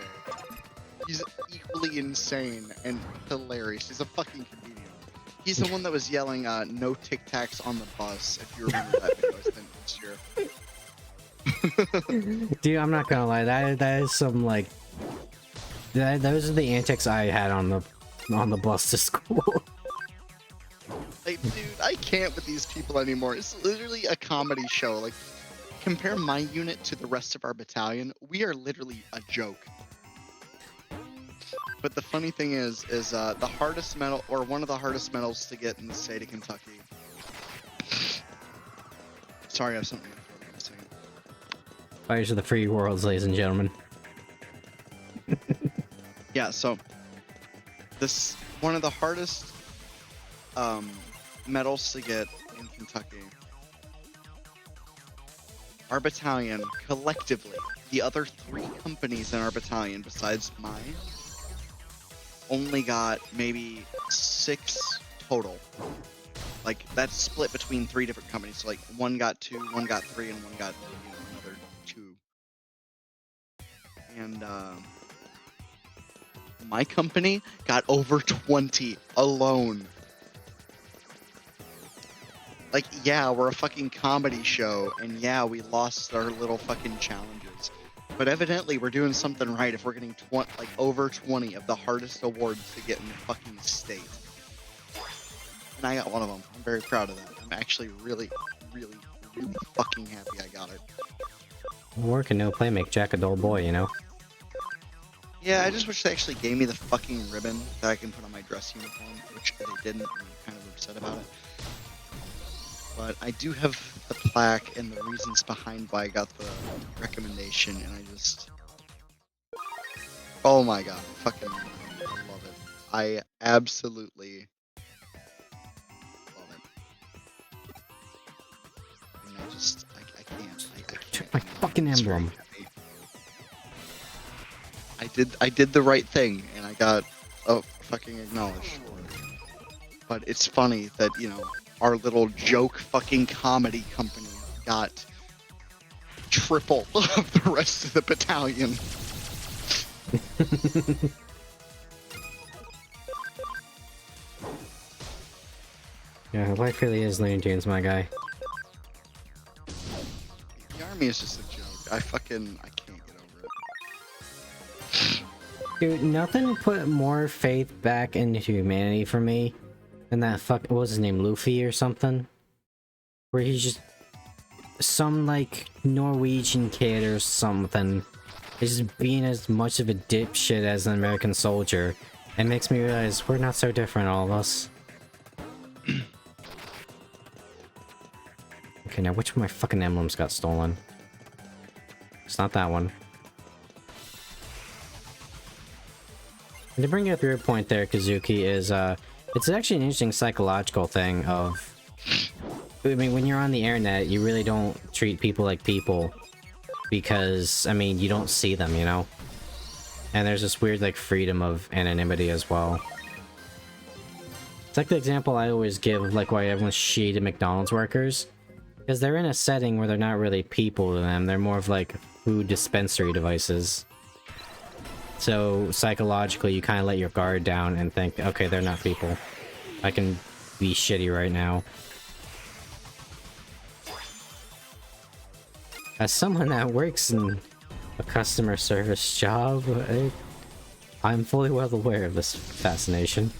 S3: He's equally insane and hilarious. He's a fucking comedian. He's the one that was yelling, "No Tic Tacs on the bus," if you remember that video I sent this year.
S2: Dude, I'm not gonna lie, that is some like those are the antics I had on the bus to school.
S3: Like, dude, I can't with these people anymore. It's literally a comedy show. Like, compare my unit to the rest of our battalion, we are literally a joke. But the funny thing is the hardest medal, or one of the hardest medals to get in the state of Kentucky. Sorry, I have something to say.
S2: Fighters of the free worlds, ladies and gentlemen.
S3: Yeah, so this one of the hardest medals to get in Kentucky. Our battalion, collectively, the other 3 companies in our battalion besides mine, only got maybe 6 total. Like that's split between 3 different companies. So like one got 2, one got 3, and one got another 2. And my company got over 20 alone. Like, yeah, we're a fucking comedy show, and yeah, we lost our little fucking challenges. But evidently, we're doing something right if we're getting over 20 of the hardest awards to get in the fucking state. And I got one of them. I'm very proud of that. I'm actually really, really, really fucking happy I got it.
S2: Work and no play make Jack a dull boy, you know?
S3: Yeah, I just wish they actually gave me the fucking ribbon that I can put on my dress uniform, which they didn't, and I'm kind of upset about it. But I do have the plaque and the reasons behind why I got the recommendation, and I just... Oh my god, I fucking love it. I absolutely love it. And I just, I can't. I
S2: Took
S3: can't.
S2: my fucking
S3: It's
S2: emblem.
S3: very happy. I did the right thing, and I got fucking acknowledged for it. But it's funny that, you know, our little joke fucking comedy company got triple of the rest of the battalion.
S2: Yeah, life really is Looney Tunes, my guy.
S3: The army is just a joke. I can't get over it.
S2: Dude, nothing put more faith back into humanity for me than that what was his name, Luffy or something? Where he's just some, like, Norwegian kid or something. He's just being as much of a dipshit as an American soldier. It makes me realize we're not so different, all of us. Okay, now which of my fucking emblems got stolen? It's not that one. And to bring up your point there, Kazuki, is it's actually an interesting psychological thing of... I mean, when you're on the internet, you really don't treat people like people. Because, I mean, you don't see them, you know? And there's this weird, like, freedom of anonymity as well. It's like the example I always give of, like, why everyone's shitty to McDonald's workers. Because they're in a setting where they're not really people to them, they're more of, like, food dispensary devices. So, psychologically, you kind of let your guard down and think, okay, they're not people. I can be shitty right now. As someone that works in a customer service job, I'm fully well aware of this fascination.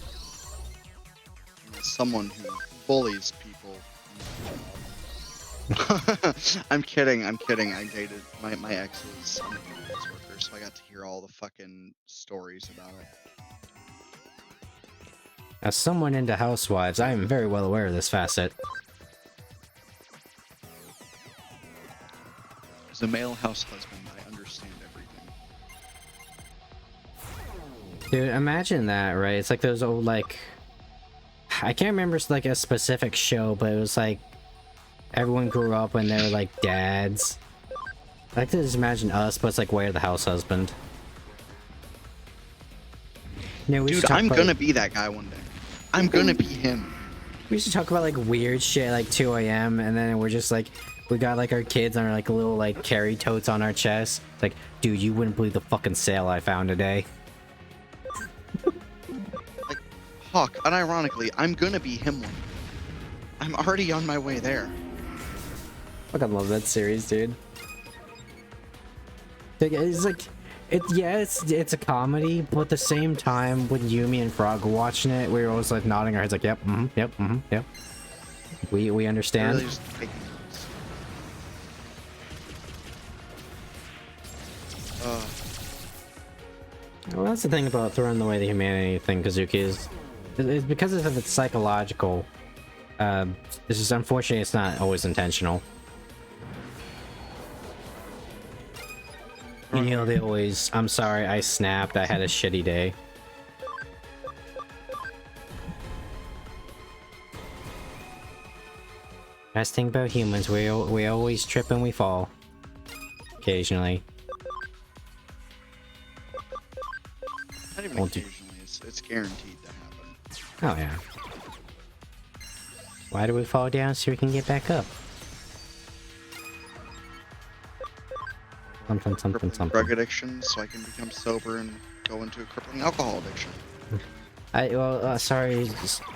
S3: As someone who bullies people. I'm kidding. I dated my ex was a McDonald's worker, so I got to hear all the fucking stories about it.
S2: As someone into housewives, I am very well aware of this facet.
S3: As a male house husband, I understand everything.
S2: Dude, imagine that, right? It's like those old, like... I can't remember it's like a specific show, but it was like... Everyone grew up when they were like dads. I like to just imagine us, but it's like Way of the House Husband. You know,
S3: Dude, I'm gonna be that guy one day. I'm gonna be him.
S2: We should talk about like weird shit like 2 a.m. and then we're just like... We got like our kids on our like little like carry totes on our chest. It's like, dude, you wouldn't believe the fucking sale I found today.
S3: Like, Hawk, unironically, I'm gonna be him one day. I'm already on my way there.
S2: Fucking love that series, dude. It's like, it's a comedy, but at the same time, when Yumi and Frog were watching it, we were always like nodding our heads, like, yep, yep. We understand.
S3: Really just taking notes.
S2: Well, that's the thing about throwing away the humanity thing, Kazuki, is because of its psychological. It's just unfortunately it's not always intentional. You know, they always, I'm sorry, I snapped, I had a shitty day. Best thing about humans, we always trip and we fall. Occasionally.
S3: Not even
S2: Won't do-
S3: occasionally, it's guaranteed to happen.
S2: Oh yeah. Why do we fall down so we can get back up? Something, something,
S3: Crippling
S2: something.
S3: drug addiction, so I can become sober and go into a crippling alcohol addiction.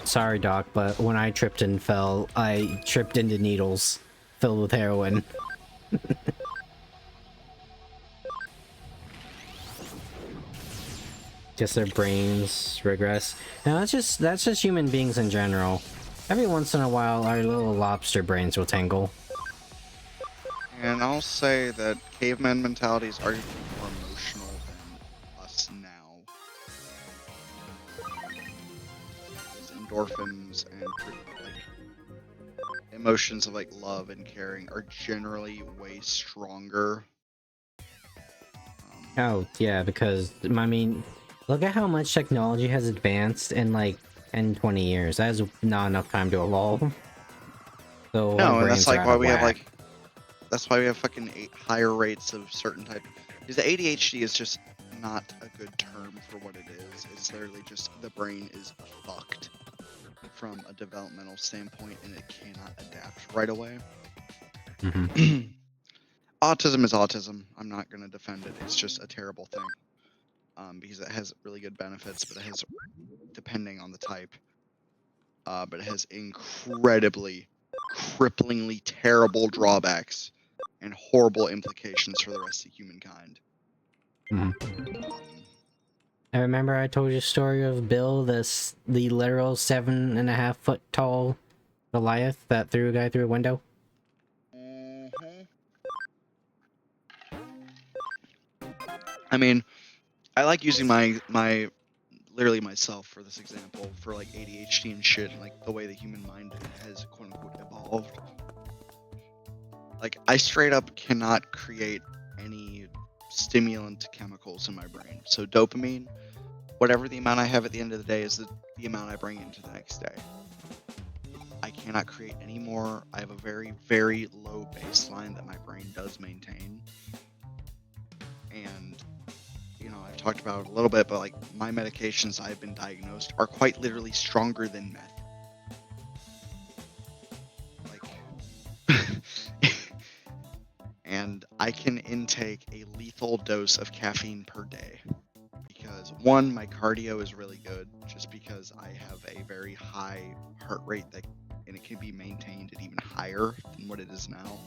S2: Sorry, Doc, but when I tripped and fell, I tripped into needles filled with heroin. Guess their brains regress. Now that's just human beings in general. Every once in a while, our little lobster brains will tangle.
S3: And I'll say that caveman mentalities are more emotional than us now. As endorphins and like emotions of like love and caring are generally way stronger.
S2: Oh, yeah, because, I mean, look at how much technology has advanced in, like, 10, 20 years. That is not enough time to evolve. So,
S3: No,
S2: our
S3: and that's
S2: brains are
S3: like
S2: out
S3: why
S2: of
S3: we have
S2: whack.
S3: like that's why we have fucking higher rates of certain type. Because the ADHD is just not a good term for what it is. It's literally just the brain is fucked from a developmental standpoint, and it cannot adapt right away.
S2: Mhm.
S3: Autism is autism. I'm not gonna defend it. It's just a terrible thing. Because it has really good benefits, but it has, depending on the type, but it has incredibly, cripplingly terrible drawbacks and horrible implications for the rest of humankind.
S2: Mhm.
S3: Um,
S2: I remember I told you a story of Bill, the literal 7.5 foot tall Goliath that threw a guy through a window.
S3: I mean, I like using my literally myself for this example for like ADHD and shit, and like the way the human mind has quote unquote evolved. Like I straight up cannot create any stimulant chemicals in my brain. So dopamine, whatever the amount I have at the end of the day is the amount I bring into the next day. I cannot create any more. I have a very, very low baseline that my brain does maintain. And, you know, I've talked about it a little bit, but like my medications I've been diagnosed are quite literally stronger than meth. Like, and I can intake a lethal dose of caffeine per day. Because one, my cardio is really good, just because I have a very high heart rate and it can be maintained at even higher than what it is now.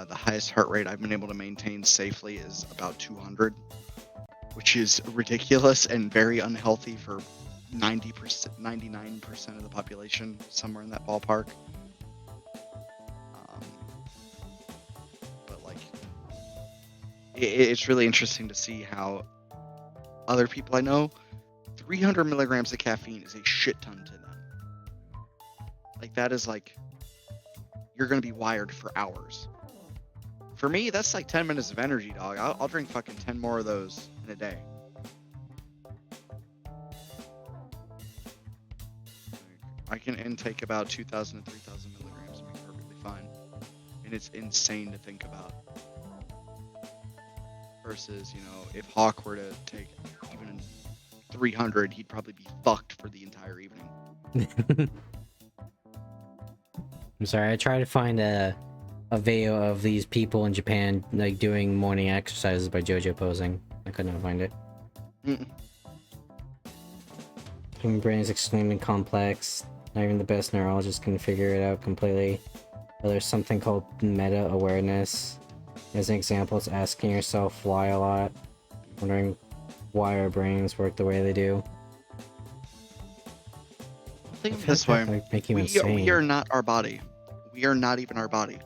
S3: The highest heart rate I've been able to maintain safely is about 200, which is ridiculous and very unhealthy for 90%, 99% of the population, somewhere in that ballpark. But like, it's really interesting to see how other people I know, 300 milligrams of caffeine is a shit ton to them. Like that is like, you're gonna be wired for hours. For me, that's like 10 minutes of energy, dog. I'll drink fucking 10 more of those in a day. I can intake about 2,000 to 3,000 milligrams and be perfectly fine. And it's insane to think about. Versus, you know, if Hawk were to take even 300, he'd probably be fucked for the entire evening.
S2: I'm sorry, I tried to find a video of these people in Japan like doing morning exercises by JoJo posing. I could not find it. Human brain is extremely complex. Not even the best neurologists can figure it out completely. But there's something called meta-awareness. As an example, it's asking yourself why a lot. Wondering why our brains work the way they do.
S3: Think of it this way. We are not our body. We are not even our body.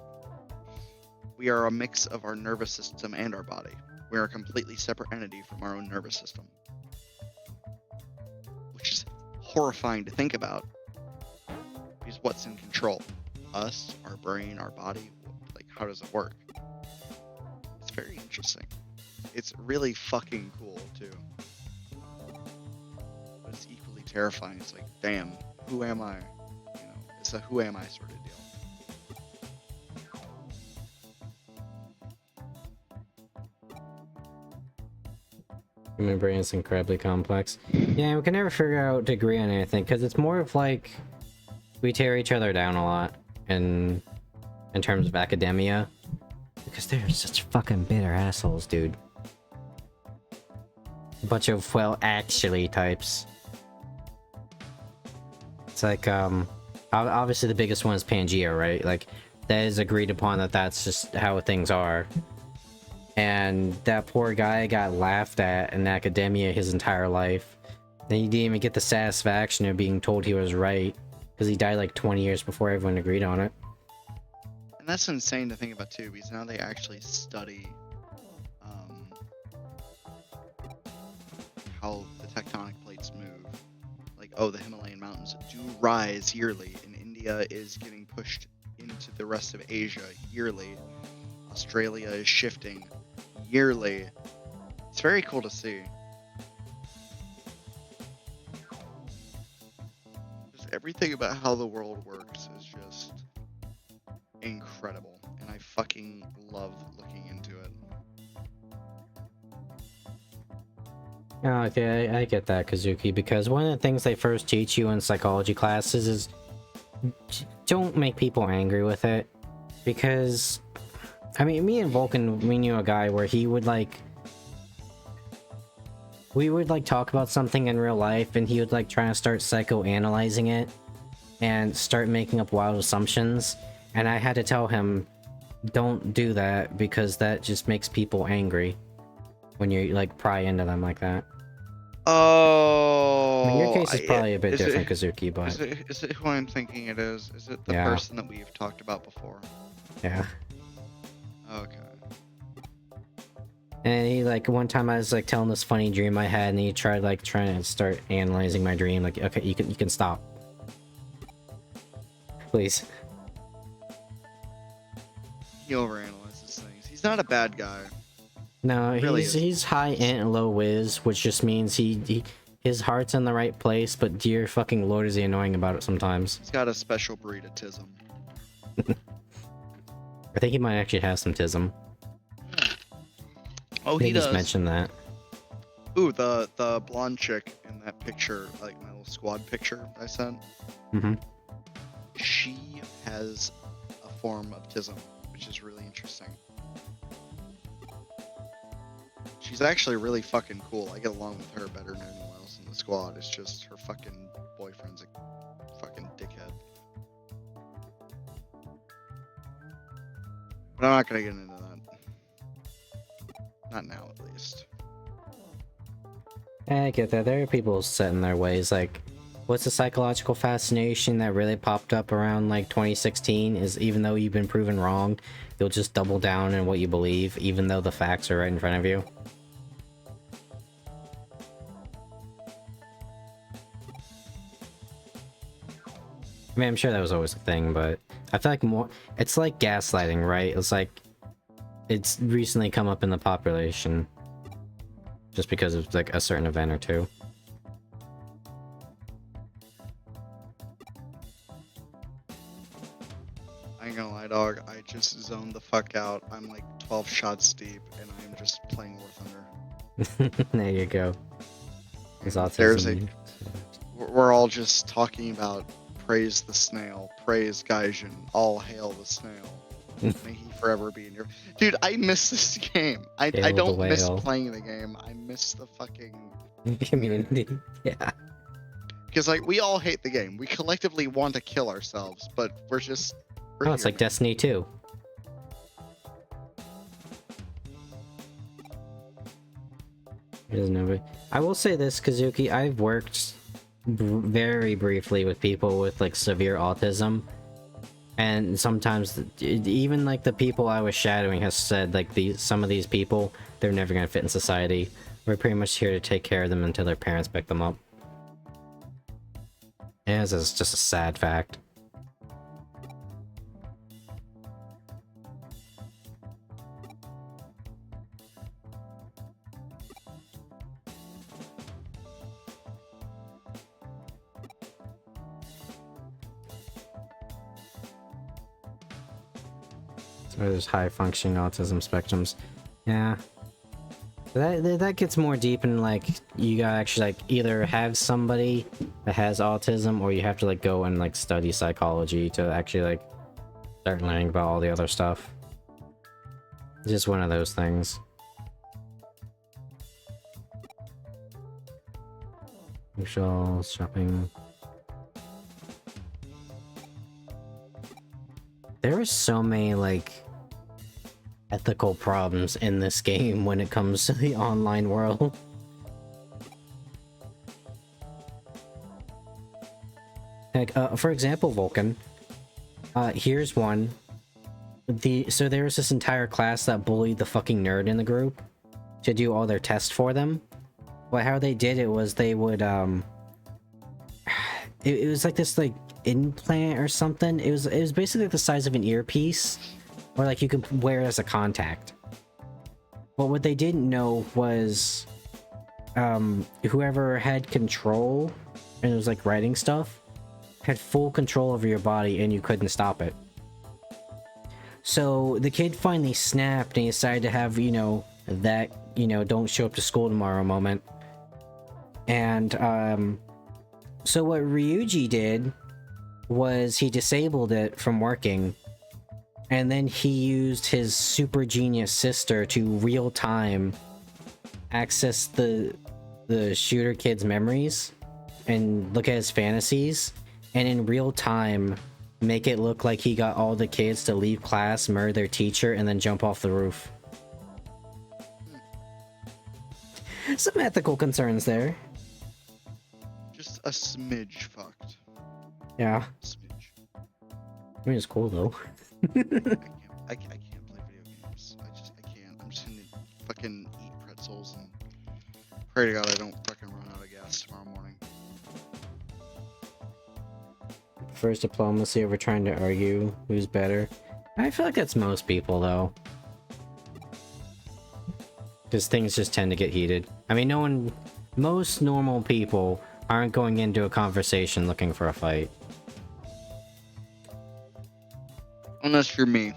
S3: We are a mix of our nervous system and our body. We are a completely separate entity from our own nervous system. Which is horrifying to think about. Because what's in control? Us, our brain, our body? Like, how does it work? It's very interesting. It's really fucking cool, too. But it's equally terrifying. It's like, damn, who am I? You know, it's a who am I sort of deal.
S2: Human brain is incredibly complex. Yeah, we can never figure out to agree on anything, because it's more of like we tear each other down a lot in terms of academia because they're such fucking bitter assholes, dude. A bunch of well, actually types. It's like obviously the biggest one is Pangea, right? Like that is agreed upon that that's just how things are. And that poor guy got laughed at in academia his entire life. Then he didn't even get the satisfaction of being told he was right, because he died like 20 years before everyone agreed on it.
S3: And that's insane to think about too, because now they actually study how the tectonic plates move. Like, oh, the Himalayan mountains do rise yearly, and India is getting pushed into the rest of Asia yearly. Australia is shifting yearly. It's very cool to see. Just everything about how the world works is just incredible, and I fucking love looking into it.
S2: Oh, okay, I get that, Kazuki, because one of the things they first teach you in psychology classes is don't make people angry with it, because I mean, me and Vulcan, we knew a guy where he would like... We would like talk about something in real life and he would like try to start psychoanalyzing it and start making up wild assumptions. And I had to tell him, don't do that because that just makes people angry when you like pry into them like that.
S3: Oh,
S2: I mean, your case is probably a bit different, Kazuki, but...
S3: Is it who I'm thinking it is? Is it the
S2: Yeah.
S3: person that we've talked about before?
S2: Yeah.
S3: Okay.
S2: And he like one time I was like telling this funny dream I had and he tried like trying to start analyzing my dream, like, okay, you can stop. Please.
S3: He overanalyzes things. He's not a bad guy.
S2: No,
S3: Really
S2: he's high int and low whiz, which just means his heart's in the right place, but dear fucking lord is he annoying about it sometimes.
S3: He's got a special breed of tism.
S2: I think he might actually have some tism.
S3: Oh,
S2: I think
S3: he
S2: he's
S3: does.
S2: mentioned that.
S3: Ooh, the blonde chick in that picture, like my little squad picture I sent.
S2: Mm-hmm.
S3: She has a form of tism, which is really interesting. She's actually really fucking cool. I get along with her better than anyone else in the squad. It's just her fucking boyfriend's a fucking dickhead. But I'm not gonna get into that. Not now, at least.
S2: I get that. There are people set in their ways. Like, what's the psychological fascination that really popped up around like 2016 is even though you've been proven wrong, you'll just double down in what you believe, even though the facts are right in front of you. I mean, I'm sure that was always a thing, but I feel like more, it's like gaslighting, right? It's like, it's recently come up in the population just because of like a certain event or two.
S3: I ain't gonna lie, dog. I just zoned the fuck out. I'm like 12 shots deep, and I'm just playing War Thunder.
S2: There you go. There's
S3: There's
S2: autism.
S3: We're all just talking about praise the snail, praise Gaijin, all hail the snail. May he forever be in your... Dude, I miss this game. I
S2: Hail the
S3: don't miss
S2: whale.
S3: playing the game. I miss the fucking...
S2: Community. Yeah.
S3: Because, like, we all hate the game. We collectively want to kill ourselves, but we're just... We're
S2: Oh, it's
S3: here,
S2: like
S3: man.
S2: Destiny 2. I will say this, Kazuki, I've worked very briefly with people with like severe autism, and sometimes even like the people I was shadowing has said like some of these people, they're never gonna fit in society. We're pretty much here to take care of them until their parents pick them up. Yeah, it's just a sad fact. Or there's high functioning autism spectrums. Yeah. That gets more deep in like you gotta actually like either have somebody that has autism or you have to like go and like study psychology to actually like start learning about all the other stuff. It's just one of those things. Social shopping. There are so many like ethical problems in this game when it comes to the online world. Like, for example, Vulcan. Here's one. So there was this entire class that bullied the fucking nerd in the group to do all their tests for them. Well, how they did it was they would it was like this like implant or something. It was basically the size of an earpiece, or like you could wear it as a contact. But what they didn't know was whoever had control and it was like writing stuff had full control over your body and you couldn't stop it. So the kid finally snapped and he decided to have, you know, that, you know, don't show up to school tomorrow moment. And so what Ryuji did was he disabled it from working, and then he used his super genius sister to real time access the shooter kid's memories and look at his fantasies, and in real time make it look like he got all the kids to leave class, murder their teacher, and then jump off the roof. Some ethical concerns there.
S3: Just a smidge fucked.
S2: Yeah.
S3: Smidge.
S2: I mean, it's cool though.
S3: I can't play video games. I can't. I'm just gonna fucking eat pretzels and pray to God I don't fucking run out of gas tomorrow morning.
S2: First diplomacy over trying to argue who's better. I feel like that's most people though. Because things just tend to get heated. I mean, most normal people aren't going into a conversation looking for a fight.
S3: Unless you're me.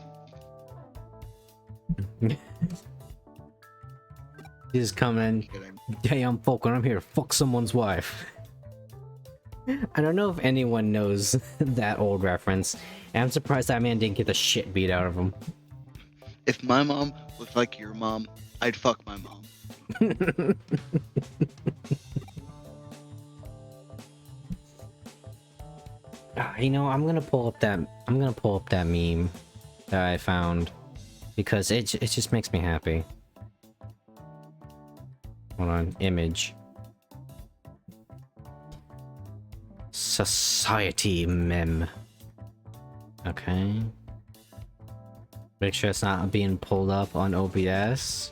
S2: He's coming
S3: Kidding.
S2: in. Hey, I'm Falcon. I'm here to fuck someone's wife. I don't know if anyone knows that old reference. And I'm surprised that man didn't get the shit beat out of him.
S3: If my mom looked like your mom, I'd fuck my mom.
S2: You know, I'm gonna pull up that meme that I found because it just makes me happy. Hold on, image. Society meme. Okay. Make sure it's not being pulled up on OBS.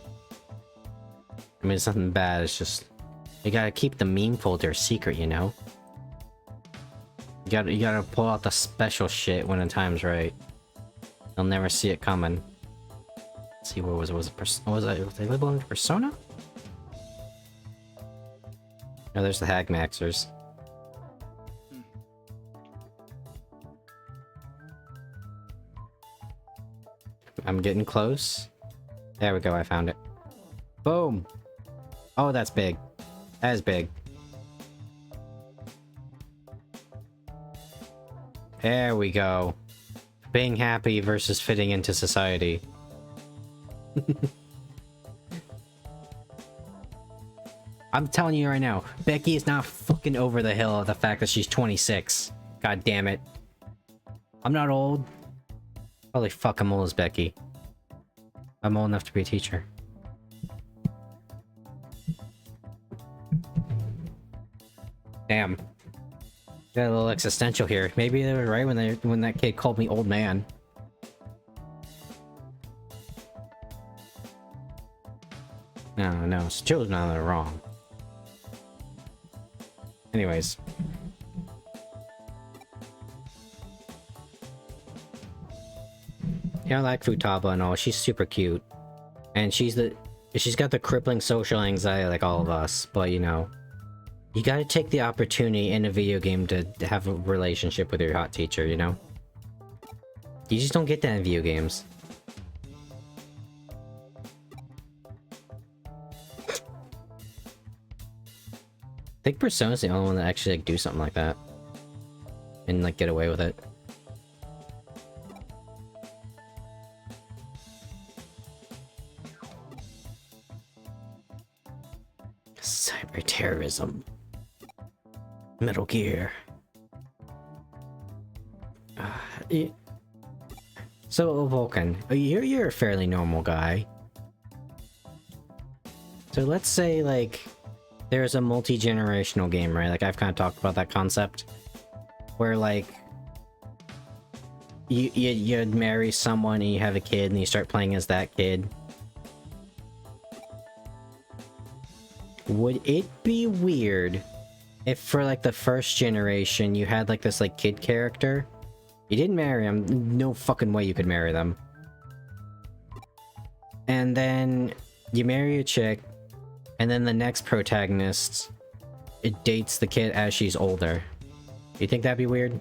S2: I mean, it's nothing bad, it's just... You gotta keep the meme folder secret, you know? You gotta pull out the special shit when the time's right. You'll never see it coming. Let's see, what was it? Was they labeled Persona? No, there's the Hagmaxers. I'm getting close. There we go, I found it. Boom! Oh, that's big. That is big. There we go. Being happy versus fitting into society. I'm telling you right now, Becky is not fucking over the hill of the fact that she's 26. God damn it. I'm not old. Holy fuck, I'm old as Becky. I'm old enough to be a teacher. Damn. Got a little existential here. Maybe they were right when that kid called me old man. No, children are wrong. Anyways. Yeah, I like Futaba and all. She's super cute. And she's got the crippling social anxiety like all of us, but you know. You gotta take the opportunity in a video game to have a relationship with your hot teacher, you know? You just don't get that in video games. think Persona's the only one that actually like do something like that. And like get away with it. Cyber terrorism. Metal Gear. So Vulcan, you're a fairly normal guy. So let's say like there's a multi-generational game, right? Like I've kind of talked about that concept, where like you'd marry someone and you have a kid and you start playing as that kid. Would it be weird if for like the first generation you had like this like kid character? You didn't marry them, no fucking way you could marry them. And then you marry a chick, and then the next protagonist, it dates the kid as she's older. You think that'd be weird?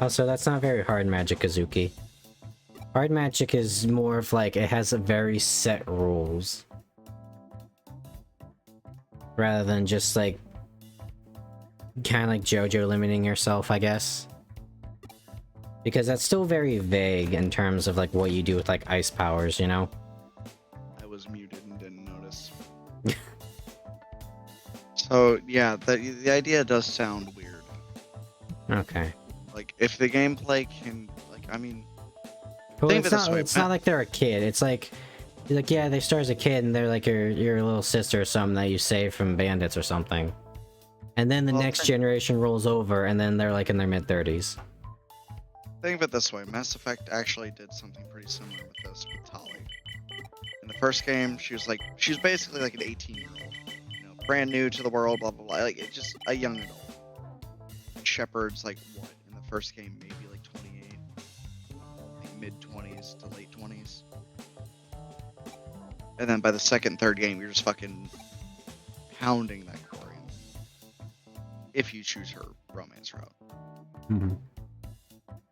S2: Also, that's not very hard magic, Kazuki. Hard magic is more of like, it has a very set rules. Rather than just like, kind of like JoJo limiting yourself, I guess. Because that's still very vague in terms of like what you do with like ice powers, you know?
S3: I was muted and didn't notice. So yeah, the idea does sound weird.
S2: Okay.
S3: Like if the gameplay can, like, I mean,
S2: Well,
S3: think of it this way,
S2: it's not like they're a kid. It's like yeah, they start as a kid and they're like your little sister or something that you saved from bandits or something. And then the next generation rolls over and then they're like in their mid-30s.
S3: think of it this way: Mass Effect actually did something pretty similar with this with Tali. In the first game, she was basically like an 18-year-old, you know, brand new to the world, blah blah blah. Like it's just a young adult. And Shepard's like what in the first game, maybe like 28, like mid-20s to late 20s. And then by the second, third game, you're just fucking pounding that Corian. If you choose her romance route.
S2: Mm-hmm.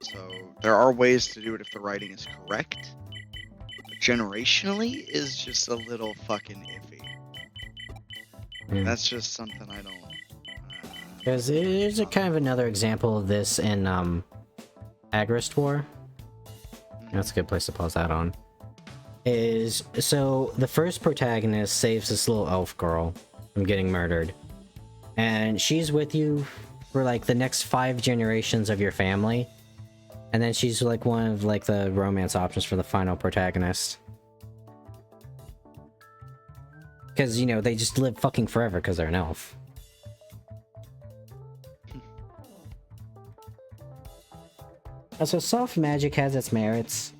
S3: So there are ways to do it if the writing is correct. But generationally is just a little fucking iffy.
S2: Mm.
S3: That's just something I don't.
S2: Because there's a kind of another example of this in Agrest War. That's a good place to pause that on. Is so the first protagonist saves this little elf girl from getting murdered, and she's with you for like the next 5 generations of your family, and then she's like one of like the romance options for the final protagonist, because you know they just live fucking forever because they're an elf. Also, soft magic has its merits.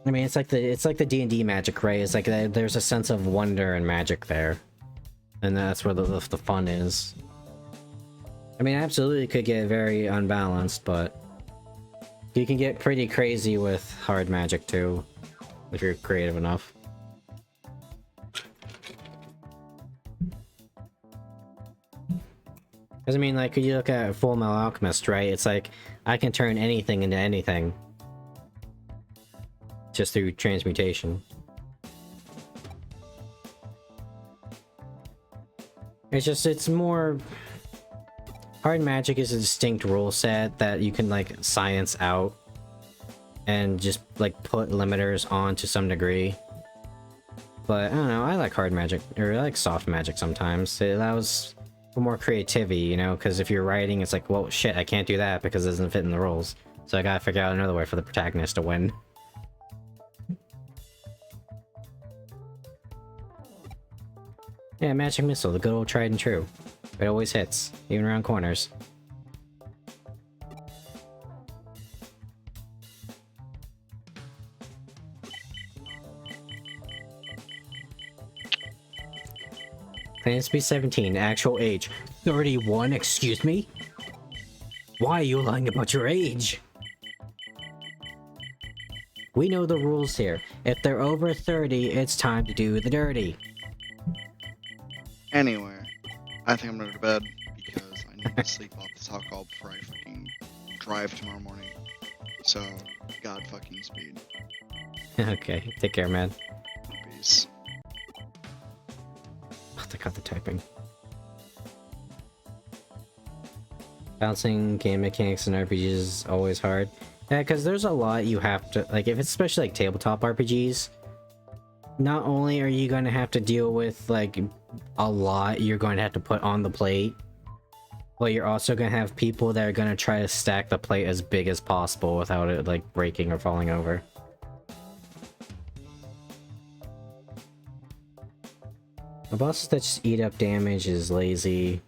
S2: I mean, it's like the D&D magic, right? It's like there's a sense of wonder and magic there, and that's where the fun is. I mean, absolutely could get very unbalanced, but you can get pretty crazy with hard magic too, if you're creative enough. Because I mean, like you look at Full Metal Alchemist, right? It's like I can turn anything into anything. Just through transmutation. It's more... Hard magic is a distinct rule set that you can, like, science out. And just, like, put limiters on to some degree. But, I don't know, I like hard magic, or I like soft magic sometimes. It allows for more creativity, you know? Because if you're writing, it's like, well, shit, I can't do that because it doesn't fit in the rules. So I gotta figure out another way for the protagonist to win. Yeah, magic missile, the good old tried and true. It always hits, even around corners. Claims to be 17, actual age 31, excuse me? Why are you lying about your age? We know the rules here. If they're over 30, it's time to do the dirty.
S3: Anyway, I think I'm gonna go to bed because I need to sleep off this alcohol before I fucking drive tomorrow morning. So, God fucking speed.
S2: Okay, take care, man.
S3: Peace.
S2: Oh, they got the typing. Balancing game mechanics and RPGs is always hard. Yeah, because there's a lot you have to, like, if it's especially like tabletop RPGs, not only are you going to have to deal with, like, a lot you're going to have to put on the plate, but you're also going to have people that are going to try to stack the plate as big as possible without it, like, breaking or falling over. The bosses that just eat up damage is lazy.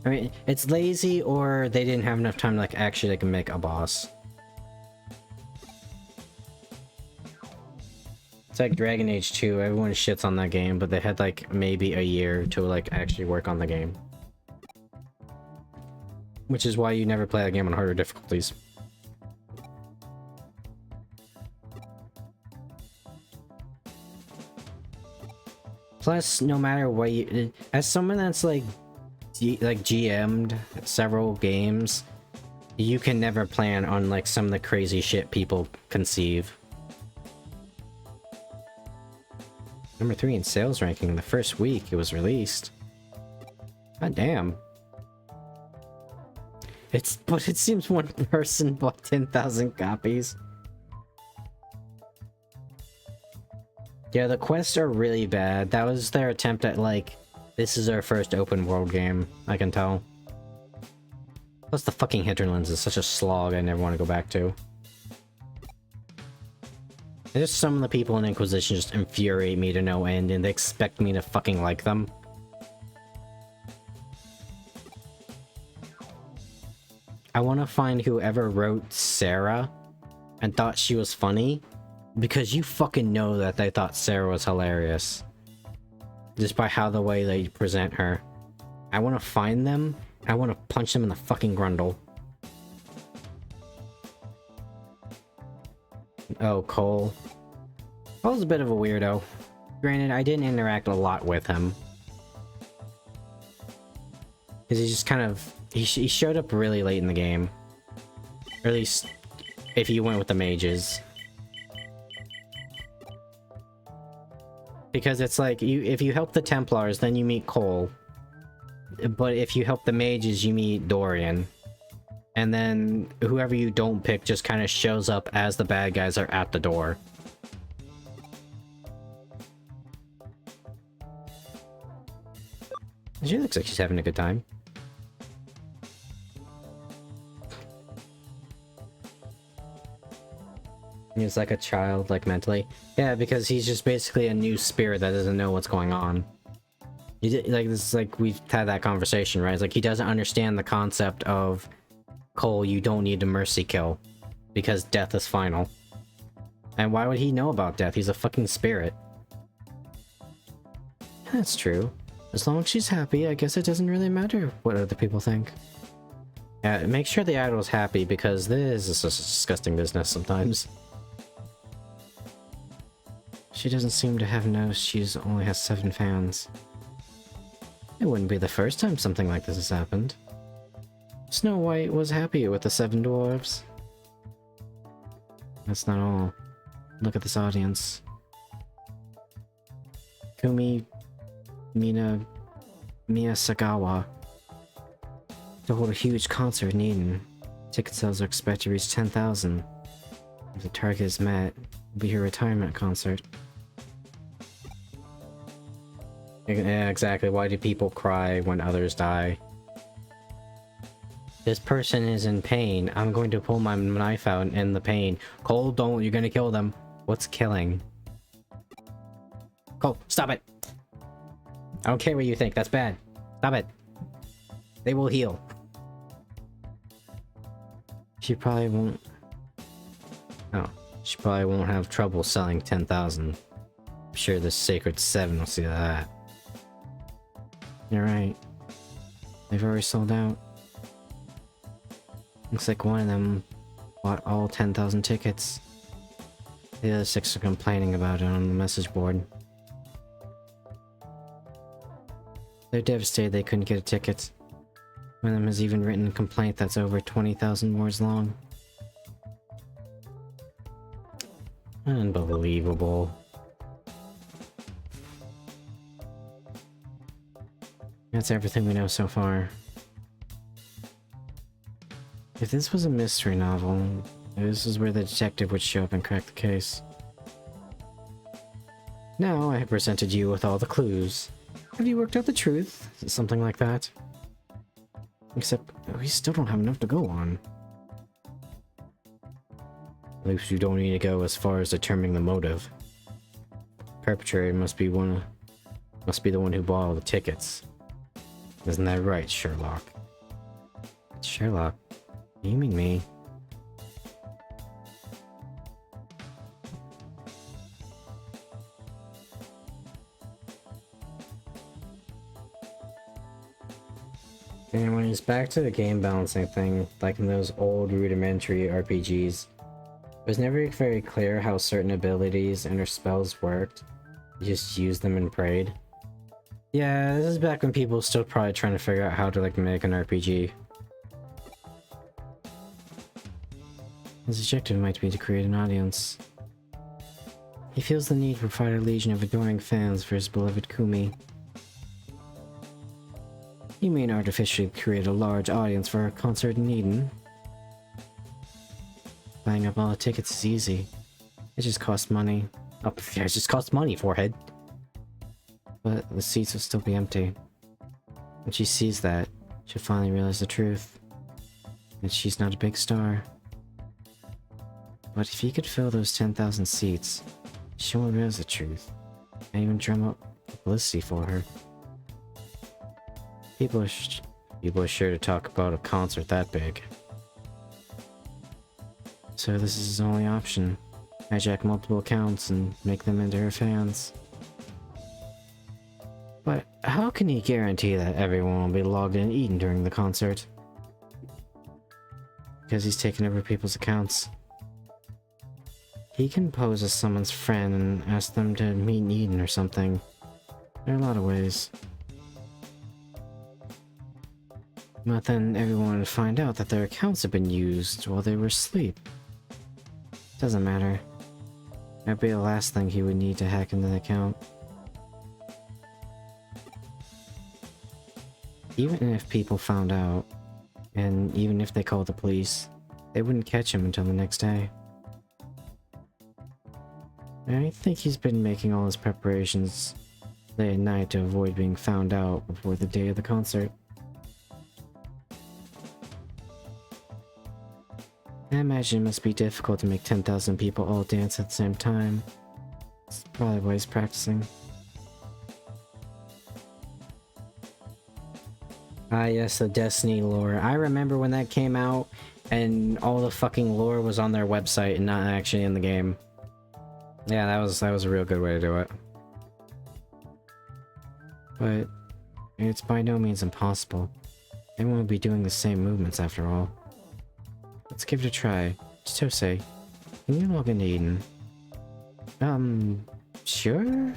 S2: I mean, it's lazy, or they didn't have enough time to, like, actually, like, make a boss. It's like Dragon Age 2, everyone shits on that game, but they had, like, maybe a year to, like, actually work on the game. Which is why you never play that game on harder difficulties. Plus, no matter what you... As someone that's, like GM'd several games, you can never plan on, like, some of the crazy shit people conceive. Number 3 in sales ranking the first week it was released. God damn. But it seems one person bought 10,000 copies. Yeah, the quests are really bad. That was their attempt at, like, this is our first open world game, I can tell. Plus the fucking hinterlands is such a slog I never want to go back to. And just some of the people in Inquisition just infuriate me to no end, and they expect me to fucking like them. I want to find whoever wrote Sarah and thought she was funny, because you fucking know that they thought Sarah was hilarious. Just by how the way they present her. I want to find them, I want to punch them in the fucking grundle. Oh, Cole. Cole's a bit of a weirdo. Granted, I didn't interact a lot with him. Because he just kind of... He showed up really late in the game. Or at least, if you went with the mages. Because it's like, if you help the Templars, then you meet Cole. But if you help the mages, you meet Dorian. And then whoever you don't pick just kind of shows up as the bad guys are at the door. She looks like she's having a good time. He's like a child, like, mentally. Yeah, because he's just basically a new spirit that doesn't know what's going on. Like, this is like, we've had that conversation, right? It's like, he doesn't understand the concept of, Cole, you don't need to mercy kill, because death is final. And why would he know about death? He's a fucking spirit. That's true. As long as she's happy, I guess it doesn't really matter what other people think. Yeah, make sure the idol's happy, because this is just a disgusting business sometimes. She doesn't seem to have noticed she only has 7 fans. It wouldn't be the first time something like this has happened. Snow White was happy with the 7 dwarves. That's not all. Look at this audience. Kumi Miyasagawa to hold a huge concert in Eden. Ticket sales are expected to reach 10,000. If the target is met, it'll be her retirement concert. Yeah, exactly. Why do people cry when others die? This person is in pain. I'm going to pull my knife out and end the pain. Cole, don't. You're gonna kill them. What's killing? Cole, stop it! I don't care what you think. That's bad. Stop it. They will heal. She probably won't... Oh. She probably won't have trouble selling 10,000. I'm sure the Sacred 7 will see that. You're right. They've already sold out. Looks like one of them bought all 10,000 tickets. The other 6 are complaining about it on the message board. They're devastated they couldn't get a ticket. One of them has even written a complaint that's over 20,000 words long. Unbelievable. That's everything we know so far. If this was a mystery novel, this is where the detective would show up and crack the case. Now I have presented you with all the clues. Have you worked out the truth? Something like that. Except, we still don't have enough to go on. At least you don't need to go as far as determining the motive. Perpetrator must be the one who bought all the tickets. Isn't that right, Sherlock? Sherlock? You mean me? Anyways, back to the game balancing thing, like in those old rudimentary RPGs. It was never very clear how certain abilities and or spells worked. You just used them and prayed. Yeah, this is back when people were still probably trying to figure out how to like make an RPG. His objective might be to create an audience. He feels the need to provide a legion of adoring fans for his beloved Kumi. You mean artificially create a large audience for a concert in Eden? Buying up all the tickets is easy. It just costs money. Oh, yeah, it just costs money, forehead. But the seats will still be empty. When she sees that, she'll finally realize the truth. That she's not a big star. But if he could fill those 10,000 seats, she won't realize the truth. And even drum up publicity for her. People are sure to talk about a concert that big. So this is his only option. Hijack multiple accounts and make them into her fans. But how can he guarantee that everyone will be logged in Eden during the concert? Because he's taken over people's accounts. He can pose as someone's friend and ask them to meet in Eden or something. There are a lot of ways. But then everyone would find out that their accounts have been used while they were asleep. Doesn't matter. That'd be the last thing he would need to hack into the account. Even if people found out, and even if they called the police, they wouldn't catch him until the next day. I think he's been making all his preparations late at night to avoid being found out before the day of the concert. I imagine it must be difficult to make 10,000 people all dance at the same time. It's probably why he's practicing. Ah yes, the Destiny lore. I remember when that came out and all the fucking lore was on their website and not actually in the game. Yeah, that was a real good way to do it. But it's by no means impossible. Everyone will be doing the same movements after all. Let's give it a try. Chitose, can you log into Eden? Sure?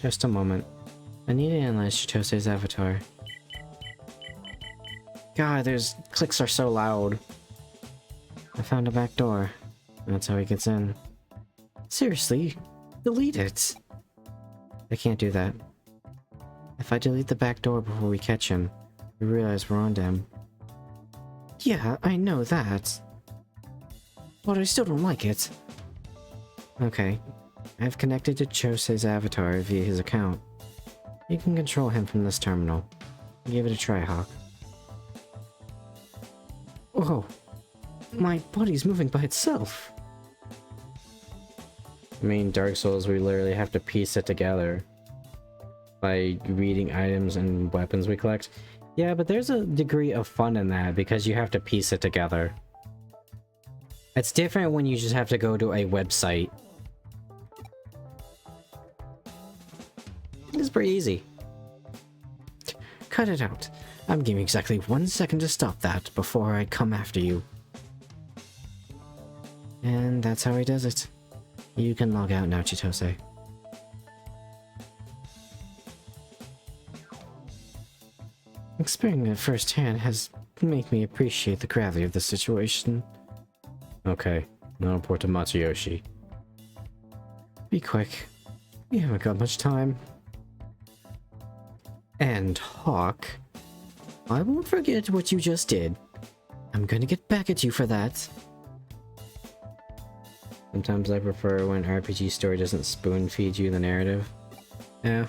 S2: Just a moment. I need to analyze Chitose's avatar. God, those clicks are so loud. I found a back door. That's how he gets in. Seriously? Delete it! I can't do that. If I delete the back door before we catch him, we realize we're on to him. Yeah, I know that. But I still don't like it. Okay. I've connected to Chose's avatar via his account. You can control him from this terminal. Give it a try, Hawk. Whoa! My body's moving by itself! I mean, Dark Souls, we literally have to piece it together by reading items and weapons we collect. Yeah, but there's a degree of fun in that because you have to piece it together. It's different when you just have to go to a website. It's pretty easy. Cut it out. I'm giving exactly 1 second to stop that before I come after you. And that's how he does it. You can log out now, Chitose. Experiencing it firsthand has made me appreciate the gravity of the situation. Okay, now report to Matsuyoshi. Be quick. We haven't got much time. And Hawk, I won't forget what you just did. I'm gonna get back at you for that. Sometimes I prefer when RPG story doesn't spoon feed you the narrative. Yeah.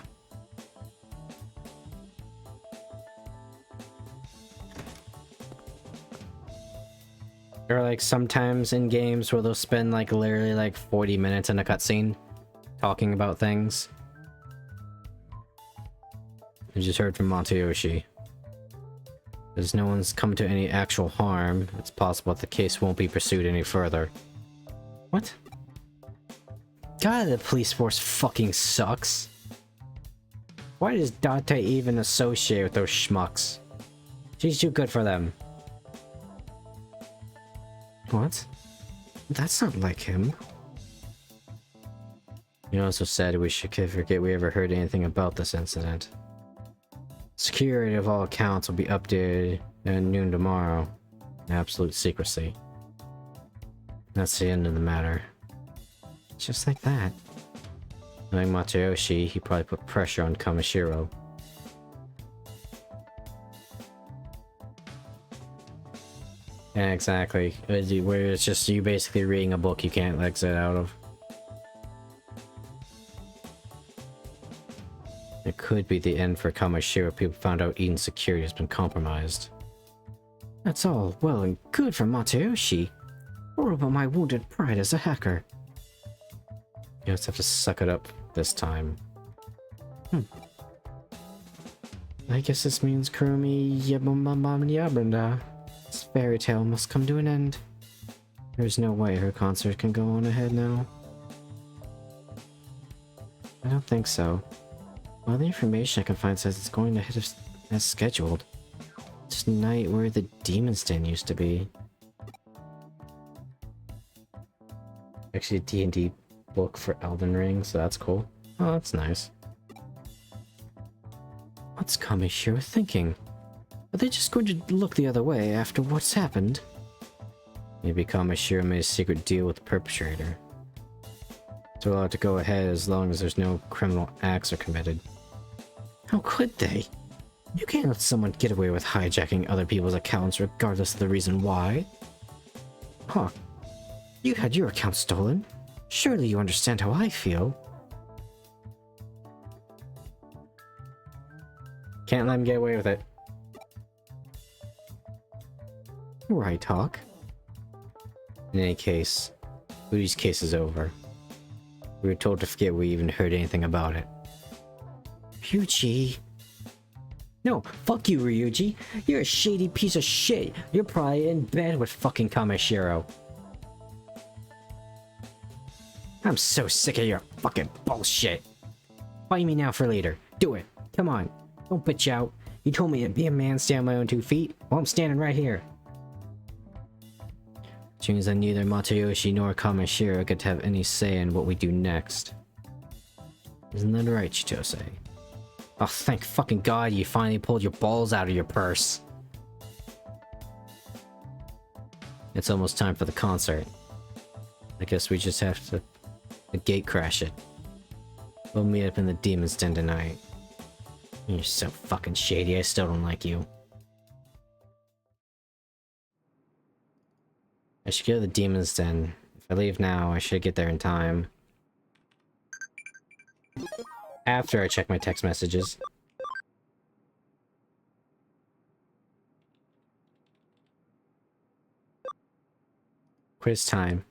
S2: Or like sometimes in games where they'll spend like literally like 40 minutes in a cutscene talking about things. I just heard from Matsuyoshi. As no one's come to any actual harm, it's possible that the case won't be pursued any further. What? God, the police force fucking sucks. Why does Date even associate with those schmucks? She's too good for them. What? That's not like him. He also said we should forget we ever heard anything about this incident. Security of all accounts will be updated at noon tomorrow. Absolute secrecy. That's the end of the matter. Just like that. Knowing Matsuyoshi, he probably put pressure on Kamishiro. Yeah, exactly. Where it's just you basically reading a book you can't exit out of. It could be the end for Kamishiro if people found out Eden's security has been compromised. That's all well and good for Matsuyoshi. What about my wounded pride as a hacker? You just have to suck it up this time. I guess this means Kurumi Yabunda. This fairy tale must come to an end. There's no way her concert can go on ahead now. I don't think so. All the information I can find says it's going ahead as scheduled. It's tonight where the Demon's Den used to be. Actually, a D&D book for Elden Ring, so that's cool. Oh, that's nice. What's Kamishiro thinking? Are they just going to look the other way after what's happened? Maybe Kamishiro made a secret deal with the perpetrator. They're allowed to go ahead as long as there's no criminal acts are committed. How could they? You can't let someone get away with hijacking other people's accounts regardless of the reason why. Huh. You had your account stolen. Surely you understand how I feel. Can't let him get away with it. Right, Hawk. In any case, Udi's case is over. We were told to forget we even heard anything about it. Ryuji. No, fuck you, Ryuji. You're a shady piece of shit. You're probably in bed with fucking Kamishiro. I'm so sick of your fucking bullshit. Fight me now for later. Do it. Come on. Don't bitch out. You told me to be a man, stand on my own 2 feet. Well, I'm standing right here. Which means that neither Matsuyoshi nor Kamishiro get to have any say in what we do next. Isn't that right, Chitose? Oh, thank fucking God you finally pulled your balls out of your purse. It's almost time for the concert. I guess we just have to gate crash it. We'll meet up in the Demon's Den tonight. You're so fucking shady, I still don't like you. I should go to the Demon's Den. If I leave now, I should get there in time. After I check my text messages. Quiz time.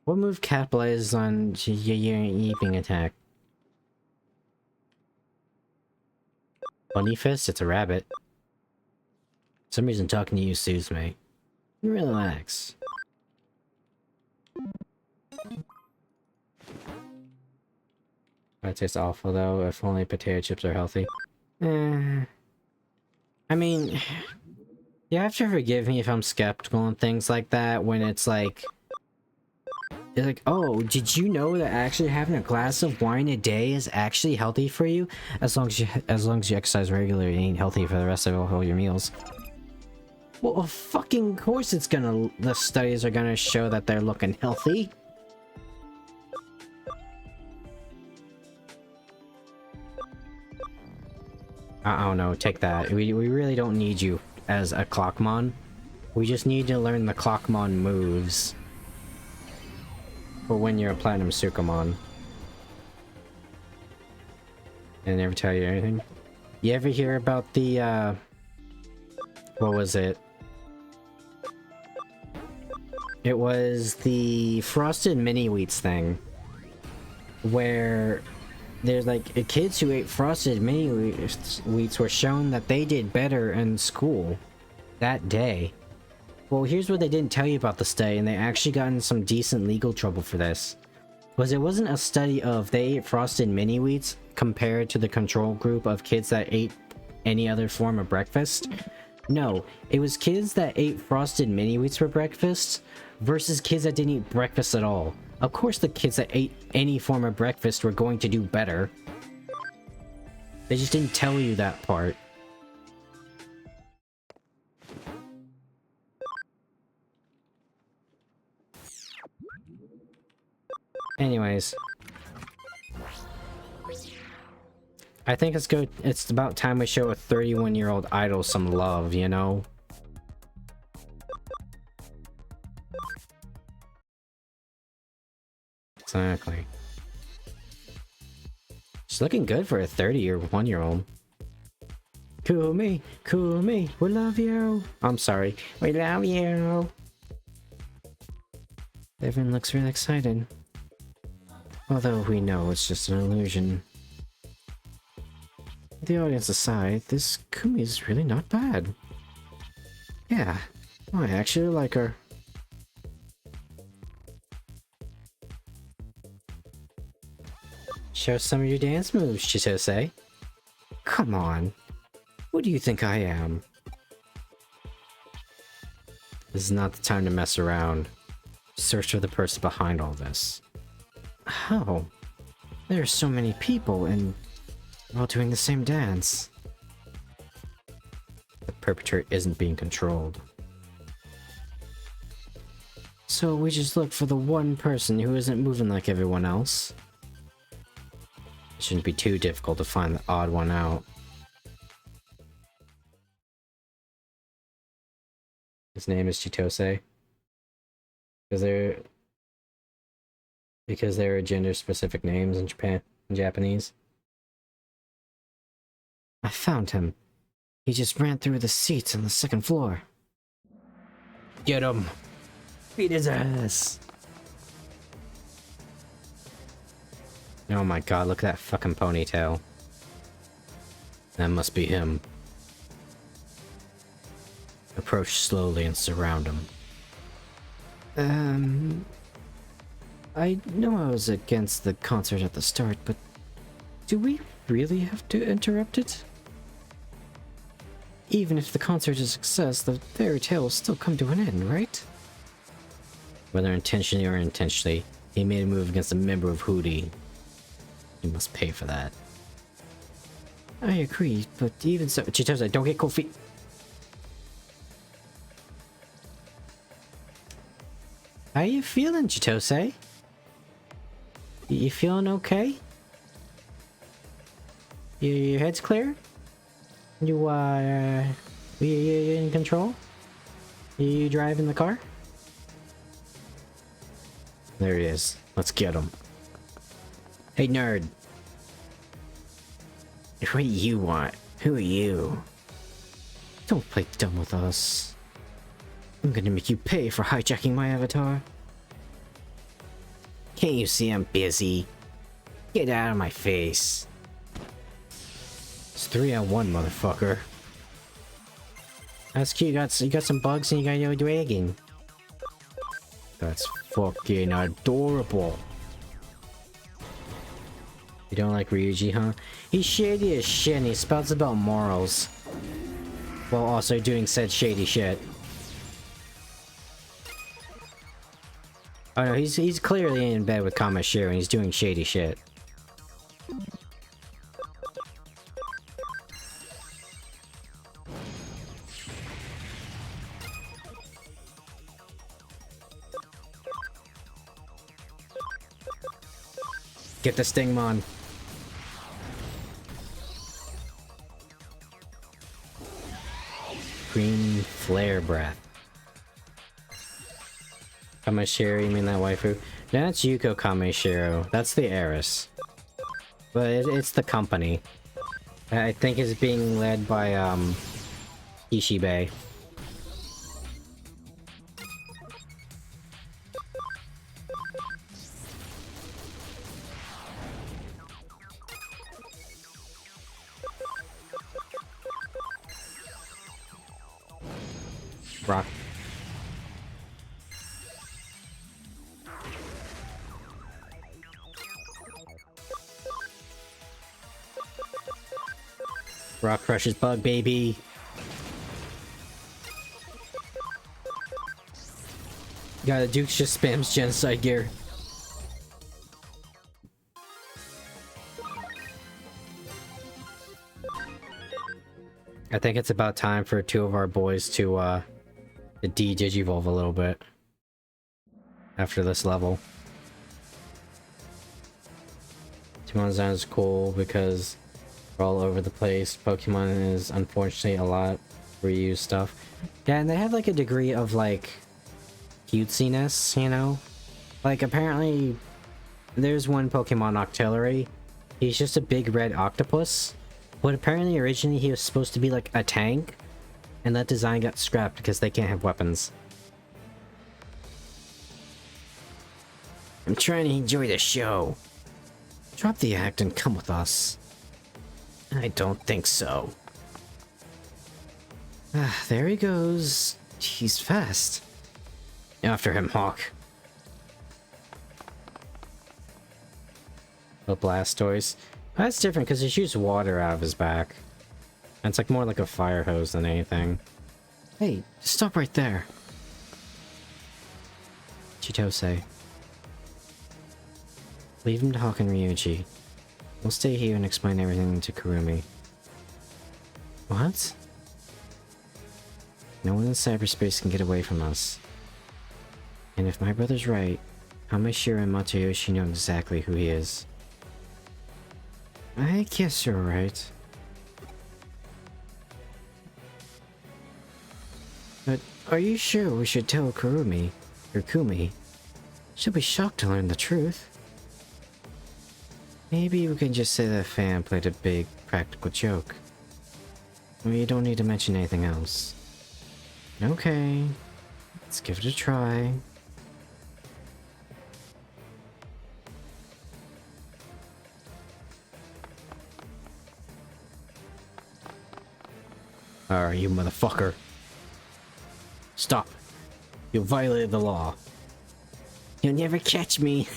S2: What move capitalizes on Yeeping attack? Bunny Fist? It's a rabbit. For some reason talking to you soothes me. Relax. That tastes awful though, if only potato chips are healthy. I mean, you have to forgive me if I'm skeptical on things like that when it's like It's like, oh, did you know that actually having a glass of wine a day is actually healthy for you? As long as you exercise regularly and eat healthy for the rest of all your meals. Well, of fucking course it's gonna. The studies are gonna show that they're looking healthy. I don't know. Take that. We really don't need you as a Clockmon. We just need to learn the Clockmon moves. For when you're a Platinum Sukamon. And never tell you anything. You ever hear about the, what was it? It was the Frosted Mini Wheats thing. Where there's like, kids who ate Frosted Mini Wheats were shown that they did better in school that day. Well, here's what they didn't tell you about the study, and they actually got in some decent legal trouble for this. It wasn't a study of they ate Frosted Mini Wheats compared to the control group of kids that ate any other form of breakfast. No, it was kids that ate Frosted Mini Wheats for breakfast versus kids that didn't eat breakfast at all. Of course the kids that ate any form of breakfast were going to do better. They just didn't tell you that part. Anyways. I think it's about time we show a 31-year-old idol some love, you know? Exactly. She's looking good for a 31-year-old. Cool me, we love you. I'm sorry, we love you. Everyone looks really excited. Although we know it's just an illusion. The audience aside, this Kumi is really not bad. Yeah, I actually like her. Show some of your dance moves, Chitose. Come on. Who do you think I am? This is not the time to mess around. Search for the person behind all this. How? There are so many people and we're all doing the same dance. The perpetrator isn't being controlled. So we just look for the one person who isn't moving like everyone else. It shouldn't be too difficult to find the odd one out. His name is Chitose. Because there are gender-specific names in Japanese. I found him. He just ran through the seats on the second floor. Get him! Beat his ass! Oh my god, look at that fucking ponytail. That must be him. Approach slowly and surround him. I know I was against the concert at the start, but do we really have to interrupt it? Even if the concert is a success, the fairy tale will still come to an end, right? Whether intentionally or unintentionally, he made a move against a member of Hootie. He must pay for that. I agree, but even so, Chitose, don't get cold feet. How you feeling, Chitose? You feeling okay? Your head's clear? You in control? You driving the car? There he is. Let's get him. Hey, nerd. What do you want? Who are you? Don't play dumb with us. I'm gonna make you pay for hijacking my avatar. Can't you see I'm busy? Get out of my face. It's 3-on-1, motherfucker. That's cute. You got some bugs and you got your dragon. That's fucking adorable. You don't like Ryuji, huh? He's shady as shit and he spouts about morals. While also doing said shady shit. Oh no, he's clearly in bed with Kamashiro and he's doing shady shit. Get the Stingmon. Green flare breath. Kamashiro, you mean that waifu? No, that's Yuko Kamashiro. That's the heiress. But it's the company. I think it's being led by, Ishibe. Rock. Rock crushes bug, baby. Yeah, the Duke just spams genocide gear. I think it's about time for two of our boys to de-digivolve a little bit after this level. Pokemon design is cool because we're all over the place. Pokemon is unfortunately a lot reused stuff. Yeah, and they have like a degree of like cutesiness, you know? Like apparently there's one Pokemon Octillery. He's just a big red octopus. But apparently originally he was supposed to be like a tank. And that design got scrapped because they can't have weapons. I'm trying to enjoy the show. Drop the act and come with us. I don't think so. Ah, there he goes. He's fast. After him, Hawk. The Blastoise. That's different because he shoots water out of his back. And it's like more like a fire hose than anything. Hey, stop right there. Chitose. Leave him to Hawk and Ryuji. We'll stay here and explain everything to Kurumi. What? No one in cyberspace can get away from us. And if my brother's right, Hamashiro and Matayoshi know exactly who he is. I guess you're right. But are you sure we should tell Kurumi, or Kumi? She'll be shocked to learn the truth. Maybe we can just say that fan played a big practical joke. We don't need to mention anything else. Okay, let's give it a try. Alright, you motherfucker. Stop. You violated the law. You'll never catch me.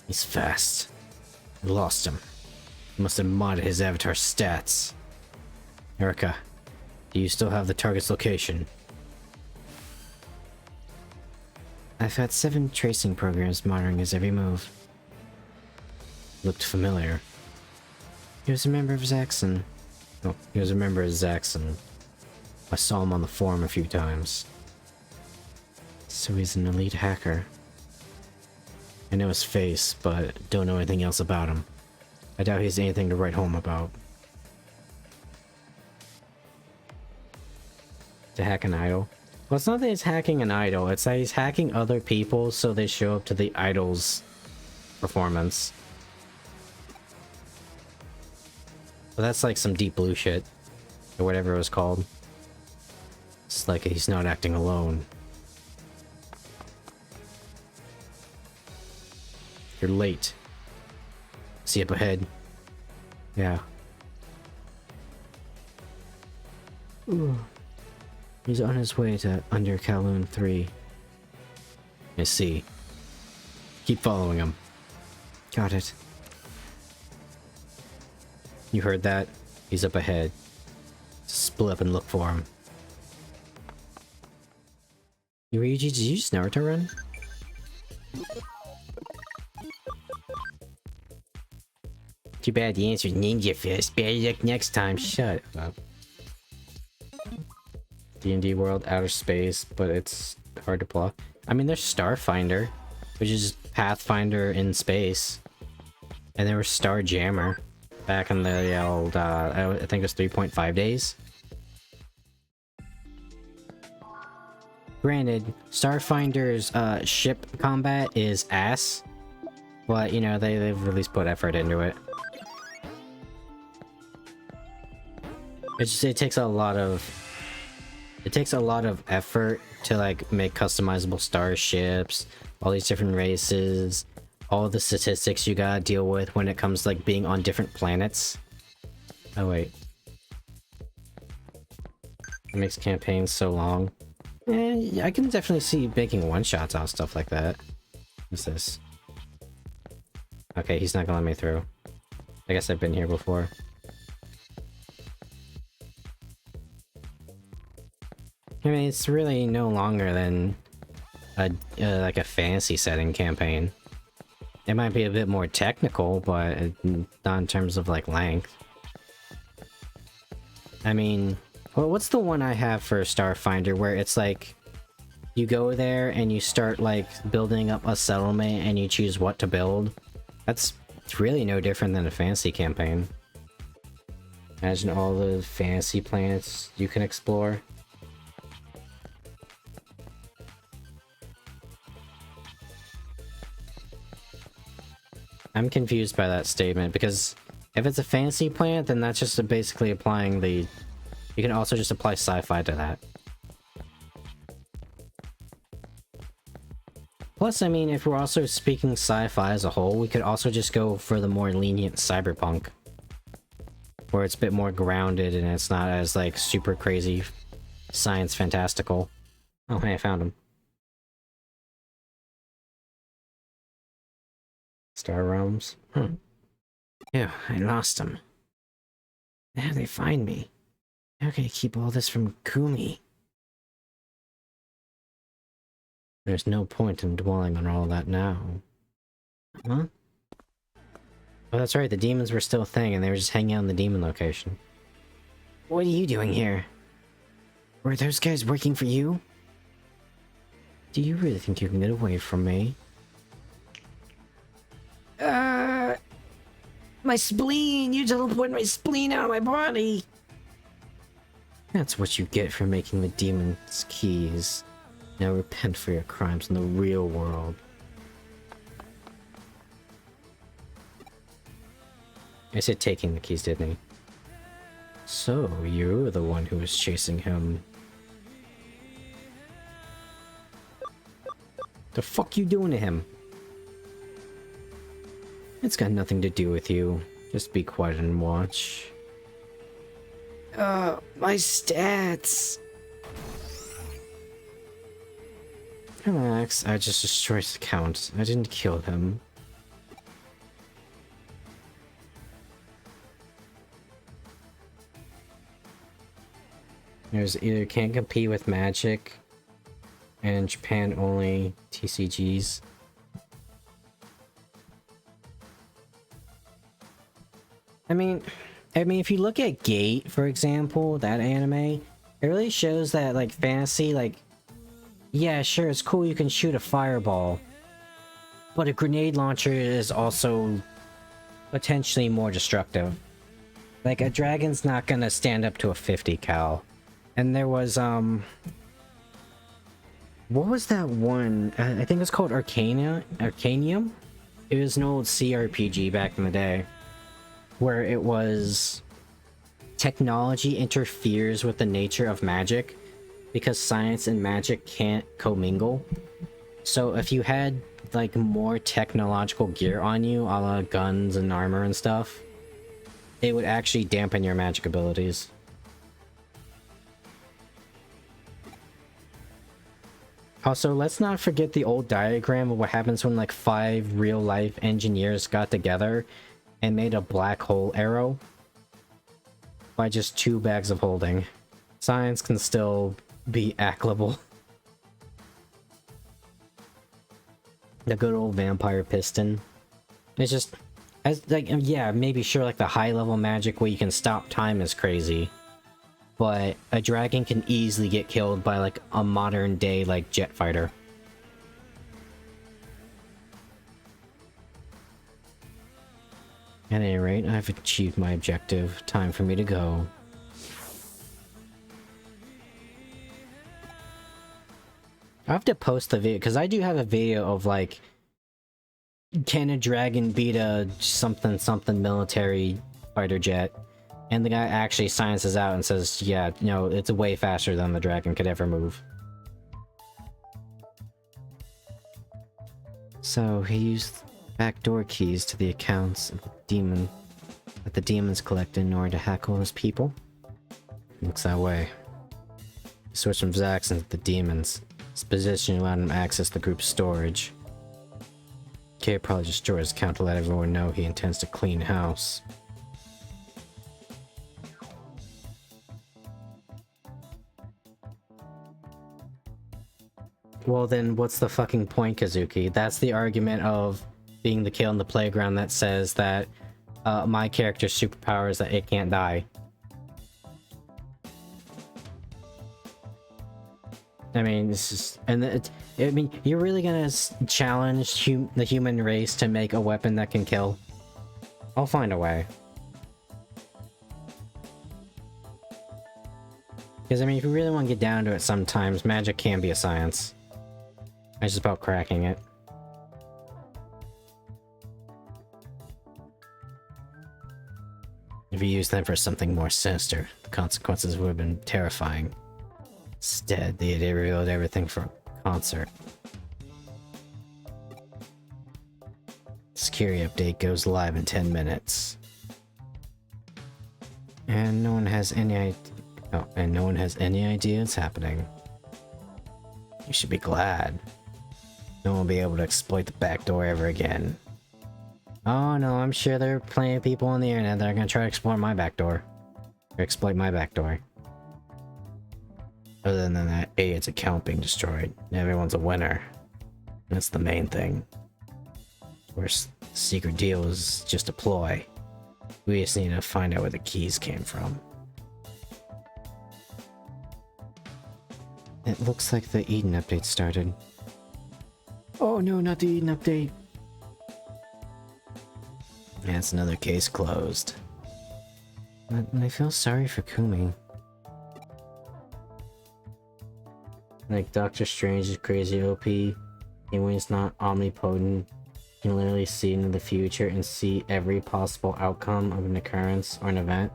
S2: He's fast. I lost him. You must have modded his avatar stats. Erica, do you still have the target's location? I've had 7 tracing programs monitoring his every move. Looked familiar. He was a member of Zaxxon. Oh, he was a member of Zaxxon. I saw him on the forum a few times. So he's an elite hacker. I know his face, but don't know anything else about him. I doubt he's anything to write home about. To hack an idol? Well, it's not that he's hacking an idol, it's that he's hacking other people so they show up to the idol's performance. Well, that's like some deep blue shit. Or whatever it was called. It's like he's not acting alone. You're late. See up ahead? Yeah. Ooh. He's on his way to Under Kowloon 3. I see. Keep following him. Got it. You heard that? He's up ahead. Split up and look for him. Ryuji, did you use Naruto run? Too bad the answer's Ninja Fist. Better luck next time. Shut up. D&D world, outer space, but it's hard to plot. I mean, there's Starfinder, which is Pathfinder in space. And there was Starjammer back in the old, I think it was 3.5 days. Granted, Starfinder's ship combat is ass, but you know, they've at least put effort into it. It takes a lot of effort to like make customizable starships, all these different races, all the statistics you gotta deal with when it comes to like being on different planets. Oh wait. It makes campaigns so long. I can definitely see making one-shots out of stuff like that. What's this? Okay, he's not gonna let me through. I guess I've been here before. I mean, it's really no longer than like a fantasy setting campaign. It might be a bit more technical, but not in terms of like length. I mean, well, what's the one I have for Starfinder where it's like you go there and you start like building up a settlement and you choose what to build? It's really no different than a fantasy campaign. Imagine all the fantasy planets you can explore. I'm confused by that statement because if it's a fantasy planet, then that's just basically applying the... You can also just apply sci-fi to that. Plus, I mean, if we're also speaking sci-fi as a whole, we could also just go for the more lenient cyberpunk. Where it's a bit more grounded and it's not as, like, super crazy science fantastical. Oh, hey, I found him. Star Realms. Yeah, I lost him. How'd they find me? How can I keep all this from Kumi? There's no point in dwelling on all that now. Huh? Oh, that's right, the demons were still a thing and they were just hanging out in the demon location. What are you doing here? Were those guys working for you? Do you really think you can get away from me? My spleen! You teleported my spleen out of my body! That's what you get for making the demon's keys. Now repent for your crimes in the real world. I said taking the keys, didn't he? So, you're the one who was chasing him. The fuck you doing to him? It's got nothing to do with you. Just be quiet and watch. My stats! Relax, I just destroyed the count. I didn't kill him. There's either can't compete with magic and Japan only TCGs. I mean, if you look at Gate, for example, that anime, it really shows that, like, fantasy, like, yeah, sure, it's cool you can shoot a fireball, but a grenade launcher is also potentially more destructive. Like, a dragon's not gonna stand up to a 50 cal. And there was, what was that one? I think it's called Arcanium? It was an old CRPG back in the day, where it was technology interferes with the nature of magic because science and magic can't commingle. So if you had like more technological gear on you, a la guns and armor and stuff, it would actually dampen your magic abilities. Also, let's not forget the old diagram of what happens when like 5 real-life engineers got together and made a black hole arrow by just 2 bags of holding. Science can still be actable. The good old vampire piston. It's just, as like, yeah, maybe sure, like the high level magic where you can stop time is crazy, but a dragon can easily get killed by like a modern day like jet fighter. At any rate, I've achieved my objective. Time for me to go. I have to post the video because I do have a video of like, can a dragon beat a something something military fighter jet? And the guy actually signs this out and says, yeah, no, it's way faster than the dragon could ever move. So he used backdoor keys to the accounts of the demon that the demons collected in order to hack all his people. Looks that way. He switched from Zax into the demons. His position allowed him access the group's storage. Kay probably destroyed his account to let everyone know he intends to clean house. Well then, what's the fucking point, Kazuki? That's the argument of being the kill in the playground that says that my character's superpower is that it can't die. I mean, this is, and I mean, you're really gonna challenge the human race to make a weapon that can kill? I'll find a way. Because I mean, if you really want to get down to it, sometimes magic can be a science. It's just about cracking it. If you use them for something more sinister, the consequences would have been terrifying. Instead, they had revealed everything for a concert. Security update goes live in 10 minutes. And no one has any idea it's happening. You should be glad. No one will be able to exploit the back door ever again. Oh no, I'm sure there are plenty of people on the internet that are gonna try to explore my back door. Or exploit my back door. Other than that idiot's account being destroyed, everyone's a winner. That's the main thing. Of course, the secret deal is just a ploy. We just need to find out where the keys came from. It looks like the Eden update started. Oh no, not the Eden update! That's another case closed. But I feel sorry for Kumi. Like, Doctor Strange is crazy OP, even when he's not omnipotent, he can literally see into the future and see every possible outcome of an occurrence or an event.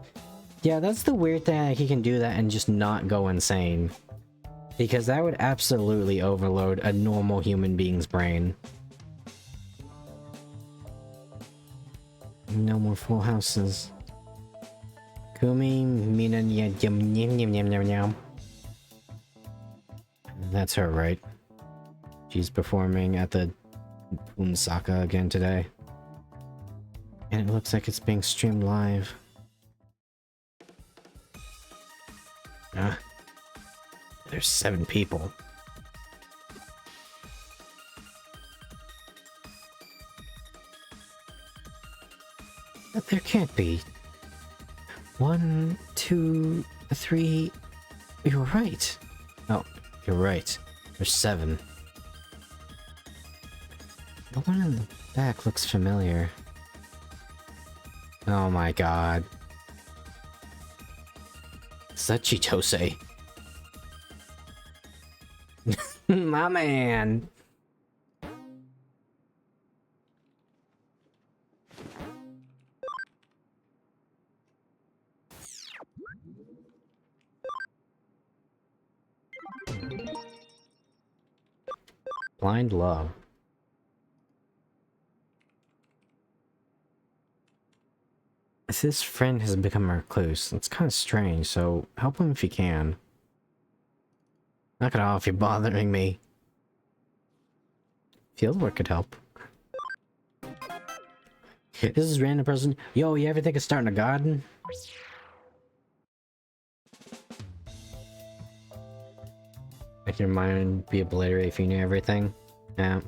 S2: Yeah, that's the weird thing, that he can do that and just not go insane. Because that would absolutely overload a normal human being's brain. No more full houses. Kumi, Mina, yum yum yum yum yum yum. That's her, right? She's performing at the Unsaka again today. And it looks like it's being streamed live. There's 7 people. But there can't be. 1, 2, 3. You're right. Oh, you're right. There's 7. The one in the back looks familiar. Oh my god. Is that Chitose? My man! Blind love. This friend has become a recluse. It's kind of strange, so help him if you can. Knock it off, you're bothering me. Fieldwork could help. This is random person. Yo, you ever think of starting a garden? Make your mind be obliterated if you knew everything. Yeah.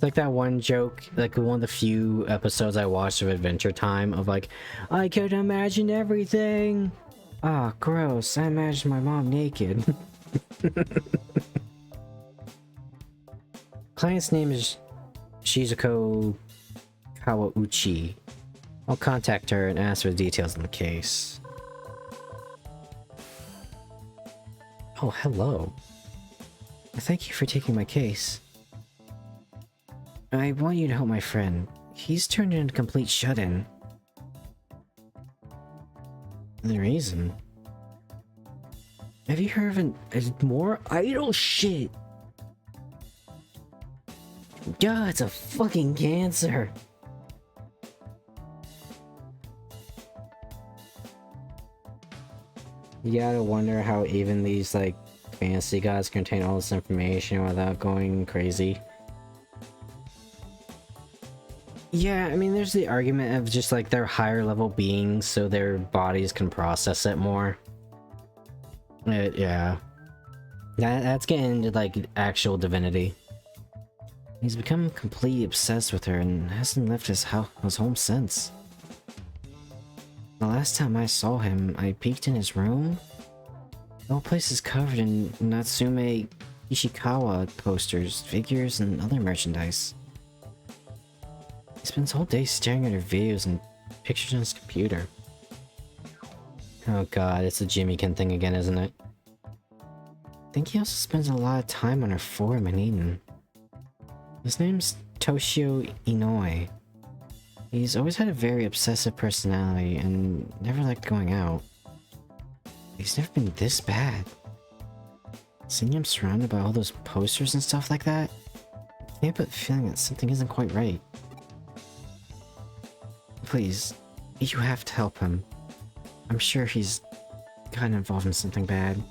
S2: It's like that one joke, like one of the few episodes I watched of Adventure Time of like, I could imagine everything. Ah, gross. I imagined my mom naked. Client's name is Shizuko Kawauchi. I'll contact her and ask for the details on the case. Oh, hello. Thank you for taking my case. I want you to help my friend. He's turned into a complete shut-in. The reason? Have you heard of more idle shit? God, it's a fucking cancer. You gotta wonder how even these, like, fantasy gods contain all this information without going crazy. Yeah, I mean, there's the argument of just, like, they're higher level beings, so their bodies can process it more. Yeah. That's getting into, like, actual divinity. He's become completely obsessed with her and hasn't left his home since. The last time I saw him, I peeked in his room. The whole place is covered in Natsume Ishikawa posters, figures, and other merchandise. He spends all day staring at her videos and pictures on his computer. Oh god, it's the Jimmykin thing again, isn't it? I think he also spends a lot of time on her forum in Eden. His name's Toshio Inoue. He's always had a very obsessive personality and never liked going out. He's never been this bad. Seeing him surrounded by all those posters and stuff like that, I can't but feeling that something isn't quite right. Please, you have to help him. I'm sure he's gotten involved in something bad.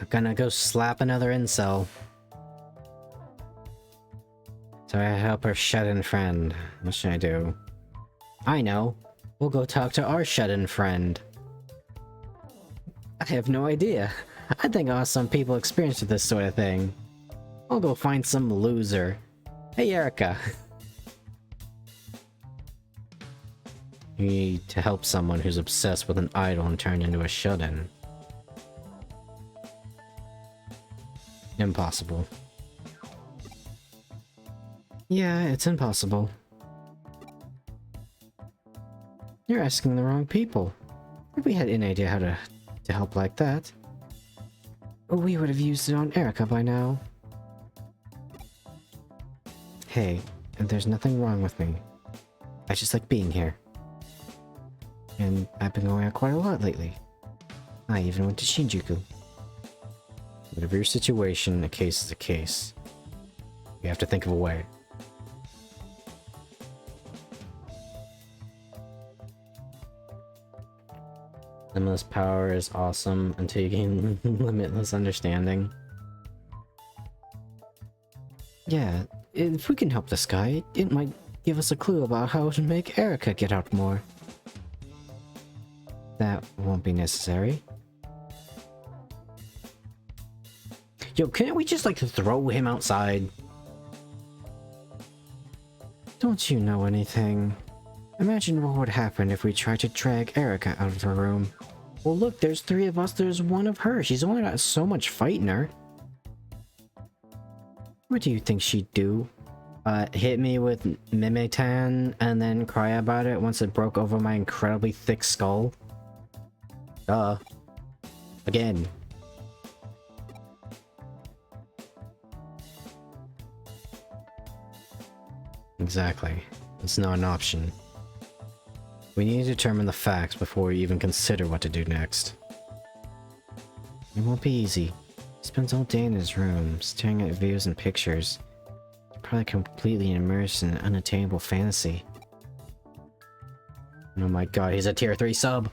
S2: Gonna go slap another incel. So I help her shut-in friend. What should I do? I know. We'll go talk to our shut-in friend. I have no idea. I think I'll have some people experience with this sort of thing. I'll go find some loser. Hey, Erica. You need to help someone who's obsessed with an idol and turned into a shut-in. Impossible. Yeah, it's impossible. You're asking the wrong people. If we had any idea how to help like that, we would have used it on Erica by now. Hey, there's nothing wrong with me. I just like being here. And I've been going out quite a lot lately. I even went to Shinjuku. Whatever your situation, a case is a case. You have to think of a way. Limitless power is awesome until you gain limitless understanding. Yeah, if we can help this guy, it might give us a clue about how to make Erica get out more. That won't be necessary. Yo, can't we just like throw him outside? Don't you know anything? Imagine what would happen if we tried to drag Erica out of her room. Well look, there's 3 of us, there's 1 of her. She's only got so much fight in her. What do you think she'd do? Hit me with Mimetan and then cry about it once it broke over my incredibly thick skull? Duh. Again. Exactly. It's not an option. We need to determine the facts before we even consider what to do next. It won't be easy. He spends all day in his room, staring at videos and pictures. He's probably completely immersed in an unattainable fantasy. Oh my god, he's a tier 3 sub!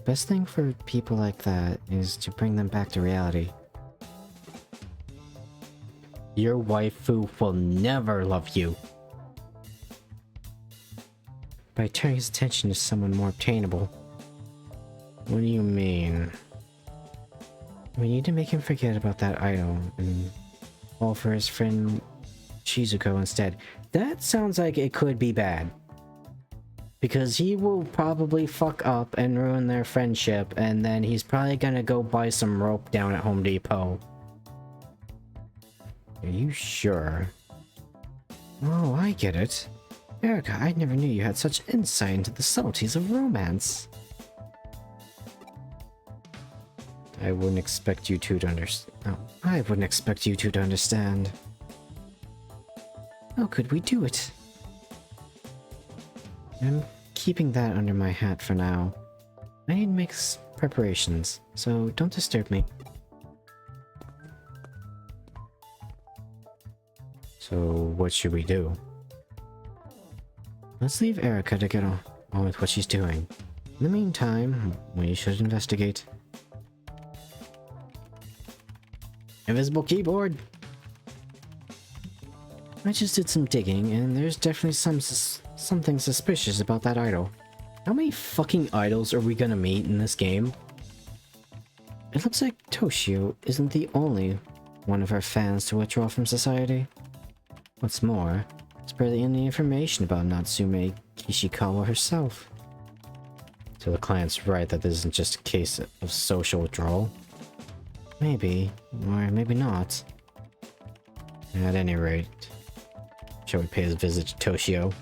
S2: Best thing for people like that is to bring them back to reality. Your waifu will never love you. By turning his attention to someone more obtainable. What do you mean? We need to make him forget about that idol and fall for his friend Shizuko instead. That sounds like it could be bad. Because he will probably fuck up and ruin their friendship, and then he's probably gonna go buy some rope down at Home Depot. Are you sure? Oh, I get it. Erica, I never knew you had such insight into the subtleties of romance. I wouldn't expect you two to understand. No, I wouldn't expect you two to understand. How could we do it? I'm keeping that under my hat for now. I need to make preparations, so don't disturb me. So, what should we do? Let's leave Erica to get on with what she's doing. In the meantime, we should investigate. Invisible keyboard! I just did some digging, and there's definitely something suspicious about that idol. How many fucking idols are we gonna meet in this game? It looks like Toshio isn't the only one of our fans to withdraw from society. What's more, there's barely any information about Natsume Kishikawa herself. So the client's right that this isn't just a case of social withdrawal. Maybe, or maybe not. At any rate, shall we pay a visit to Toshio?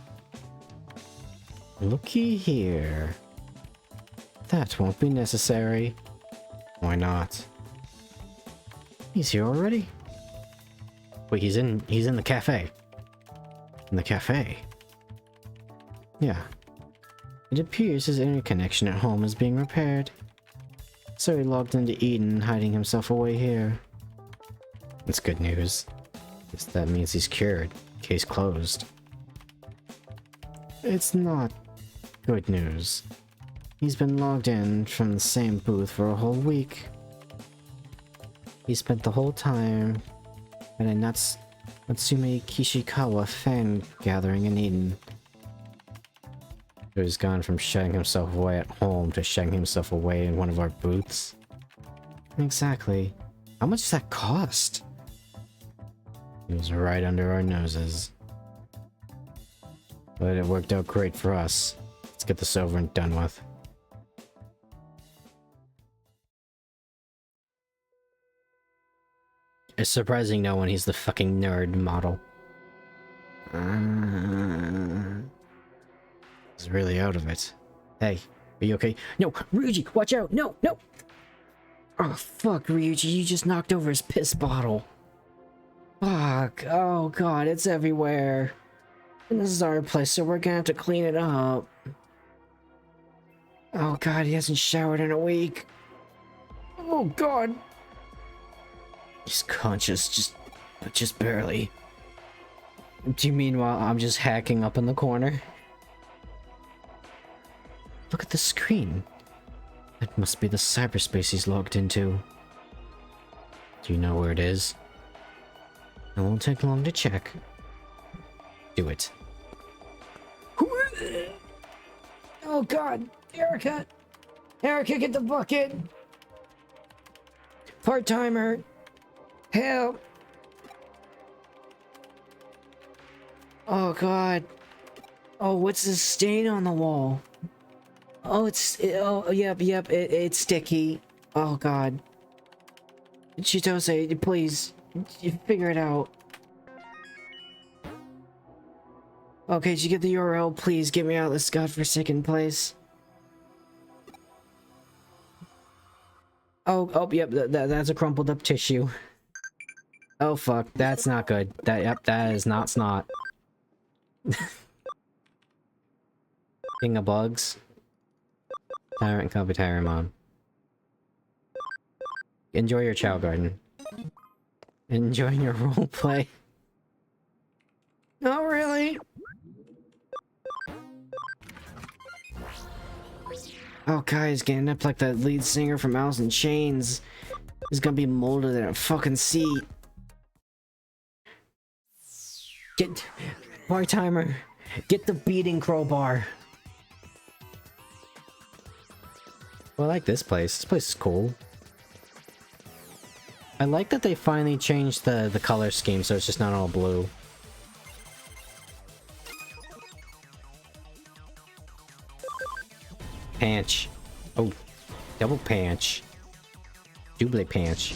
S2: Looky here. That won't be necessary. Why not? He's here already? Wait, he's in the cafe. In the cafe? Yeah. It appears his internet connection at home is being repaired. So he logged into Eden, hiding himself away here. That's good news. Guess that means he's cured. Case closed. It's not good news. He's been logged in from the same booth for a whole week. He spent the whole time at a Natsume Kishikawa fan gathering in Eden. So he's gone from shutting himself away at home to shutting himself away in one of our booths. Exactly. How much does that cost? It was right under our noses. But it worked out great for us. Let's get this over and done with. It's surprising no one he's the fucking nerd model. He's really out of it. Hey, are you okay? No, Ryuji, watch out! No, no! Oh, fuck, Ryuji, you just knocked over his piss bottle. Fuck, oh god, it's everywhere. And this is our place, so we're gonna have to clean it up. Oh god, he hasn't showered in a week. Oh god. He's conscious, just barely. Do you mean while I'm just hacking up in the corner? Look at the screen. That must be the cyberspace he's logged into. Do you know where it is? It won't take long to check. Do it. Oh god, Erica! Erica, get the bucket! Part-timer! Help! Oh god. Oh, what's this stain on the wall? Oh, it's sticky. Oh god. Chitose, please, you figure it out. Okay, did you get the URL? Please get me out of this godforsaken place. Oh, yep, that's a crumpled up tissue. Oh fuck, that's not good. That is not snot. King of bugs. Tyrant copy Tyramon. Enjoy your Chow Garden. Enjoying your roleplay. Oh really? Oh guys, getting up like that lead singer from Alice in Chains is gonna be molded in a fucking seat. Get bar timer. Get the beating crowbar. Well, I like this place. This place is cool. I like that they finally changed the color scheme so it's just not all blue. Panch. Oh, double panch. Double panch.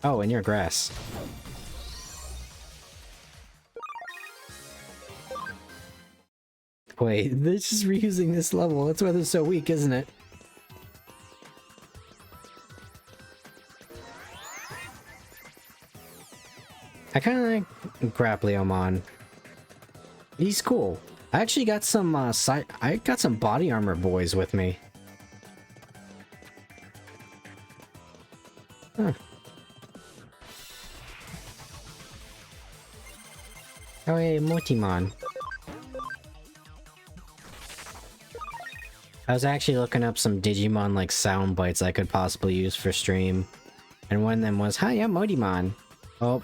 S2: Oh, and you're grass. Wait, they're just reusing this level. That's why they're so weak, isn't it? I kind of like Grappleomon. He's cool. I actually got some I got some body armor boys with me. Huh. Oh hey, Mortimon. I was actually looking up some Digimon like sound bites I could possibly use for stream. And one of them was, "Hi, I'm Mortimon." Oh.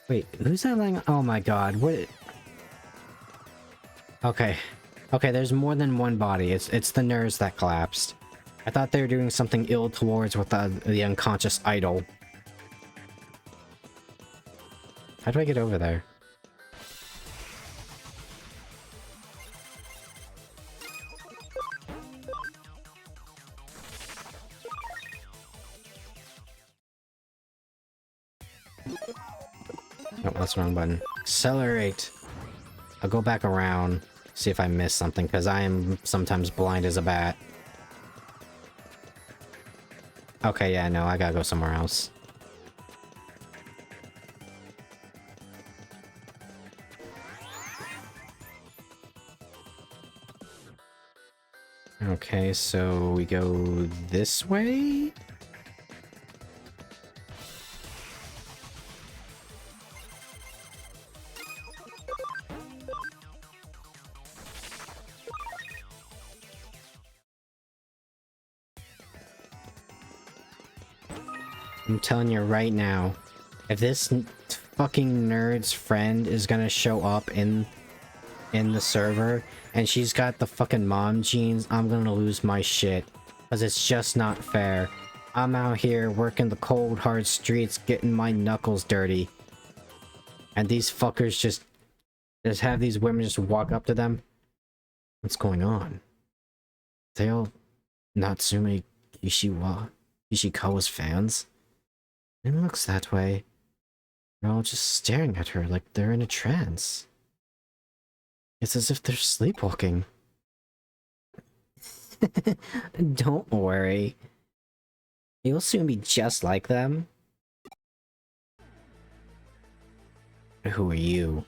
S2: Wait, who's that laying? Oh my god, what? Okay. Okay, there's more than one body. It's the nerves that collapsed. I thought they were doing something ill towards with the unconscious idol. How do I get over there? Oh, that's the wrong button. Accelerate! I'll go back around, see if I missed something, because I am sometimes blind as a bat. Okay, yeah, no, I gotta go somewhere else. Okay, so we go this way? I'm telling you right now, if this fucking nerd's friend is gonna show up in the server and she's got the fucking mom genes, I'm gonna lose my shit. Cause it's just not fair. I'm out here working the cold hard streets, getting my knuckles dirty. And these fuckers just have these women just walk up to them. What's going on? They all Natsume Ishikawa's fans? It looks that way. They're all just staring at her like they're in a trance. It's as if they're sleepwalking. Don't worry. You'll soon be just like them. Who are you?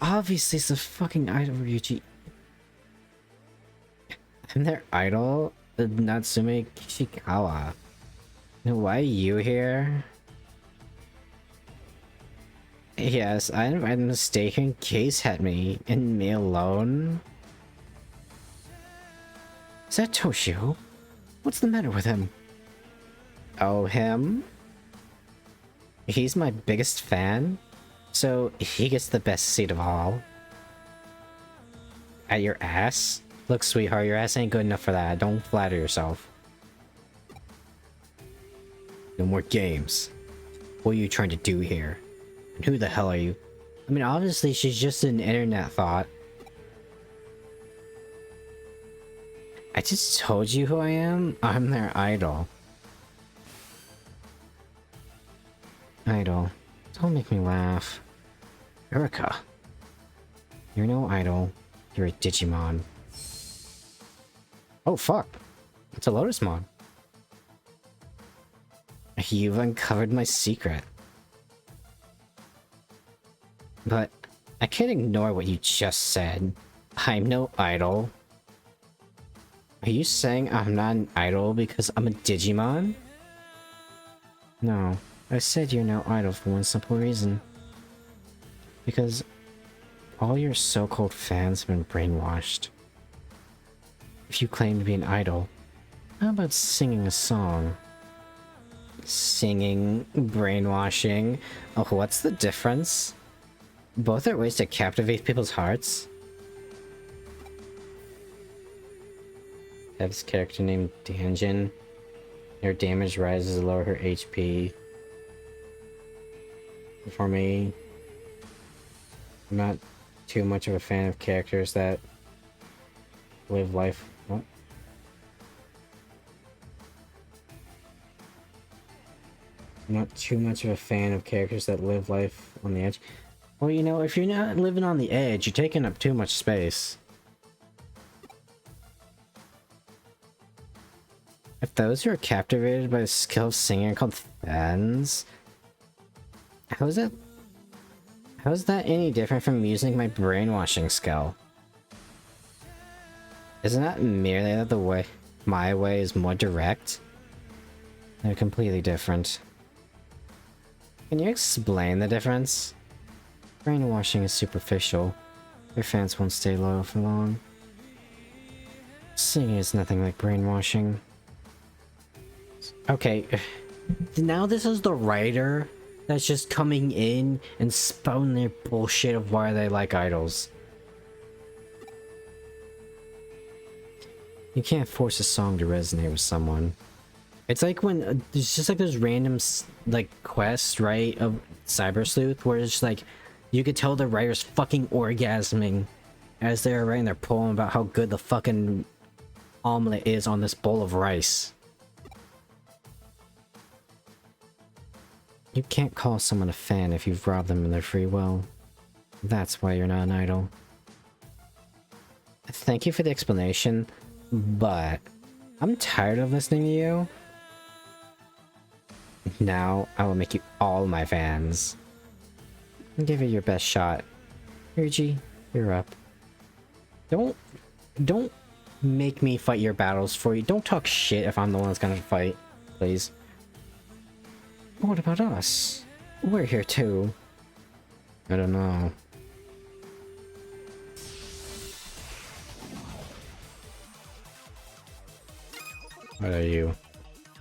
S2: Obviously it's a fucking idol, Ryuji. I'm their idol, the Natsume Kishikawa. Why are you here? Yes, I'm mistaken. Case had me, and me alone. Is that Toshio? What's the matter with him? Oh, him? He's my biggest fan, so he gets the best seat of all. At your ass? Look, sweetheart, your ass ain't good enough for that. Don't flatter yourself. No more games. What are you trying to do here? And who the hell are you? I mean, obviously she's just an internet thought. I just told you who I am. I'm their idol. Idol. Don't make me laugh. Erica. You're no idol. You're a Digimon. Oh fuck. It's a Lotusmon. You've uncovered my secret. But I can't ignore what you just said. I'm no idol. Are you saying I'm not an idol because I'm a Digimon? No, I said you're no idol for one simple reason. Because all your so-called fans have been brainwashed. If you claim to be an idol, how about singing a song? Singing, brainwashing. Oh, what's the difference? Both are ways to captivate people's hearts. have this character named Danjin. Her damage rises to lower her HP. For me, I'm not too much of a fan of characters that live life. What? I'm not too much of a fan of characters that live life on the edge. Well, you know, if you're not living on the edge, you're taking up too much space. If those who are captivated by the skill of singing are called fans, how is that any different from using my brainwashing skill? Isn't that merely that the way my way is more direct? They're completely different. Can you explain the difference? Brainwashing is superficial. Your fans won't stay loyal for long. Singing is nothing like brainwashing. Okay, now this is the writer that's just coming in and spouting their bullshit of why they like idols. You can't force a song to resonate with someone. It's like when there's just like those random like quests, right, of Cyber Sleuth, where it's just like you could tell the writer's fucking orgasming as they're writing their poem about how good the fucking omelet is on this bowl of rice. You can't call someone a fan if you've robbed them of their free will. That's why you're not an idol. Thank you for the explanation, but I'm tired of listening to you. Now I will make you all my fans. Give it your best shot. Ryuji, you're up. Don't make me fight your battles for you. Don't talk shit if I'm the one that's gonna fight, please. What about us? We're here too. I don't know. What are you?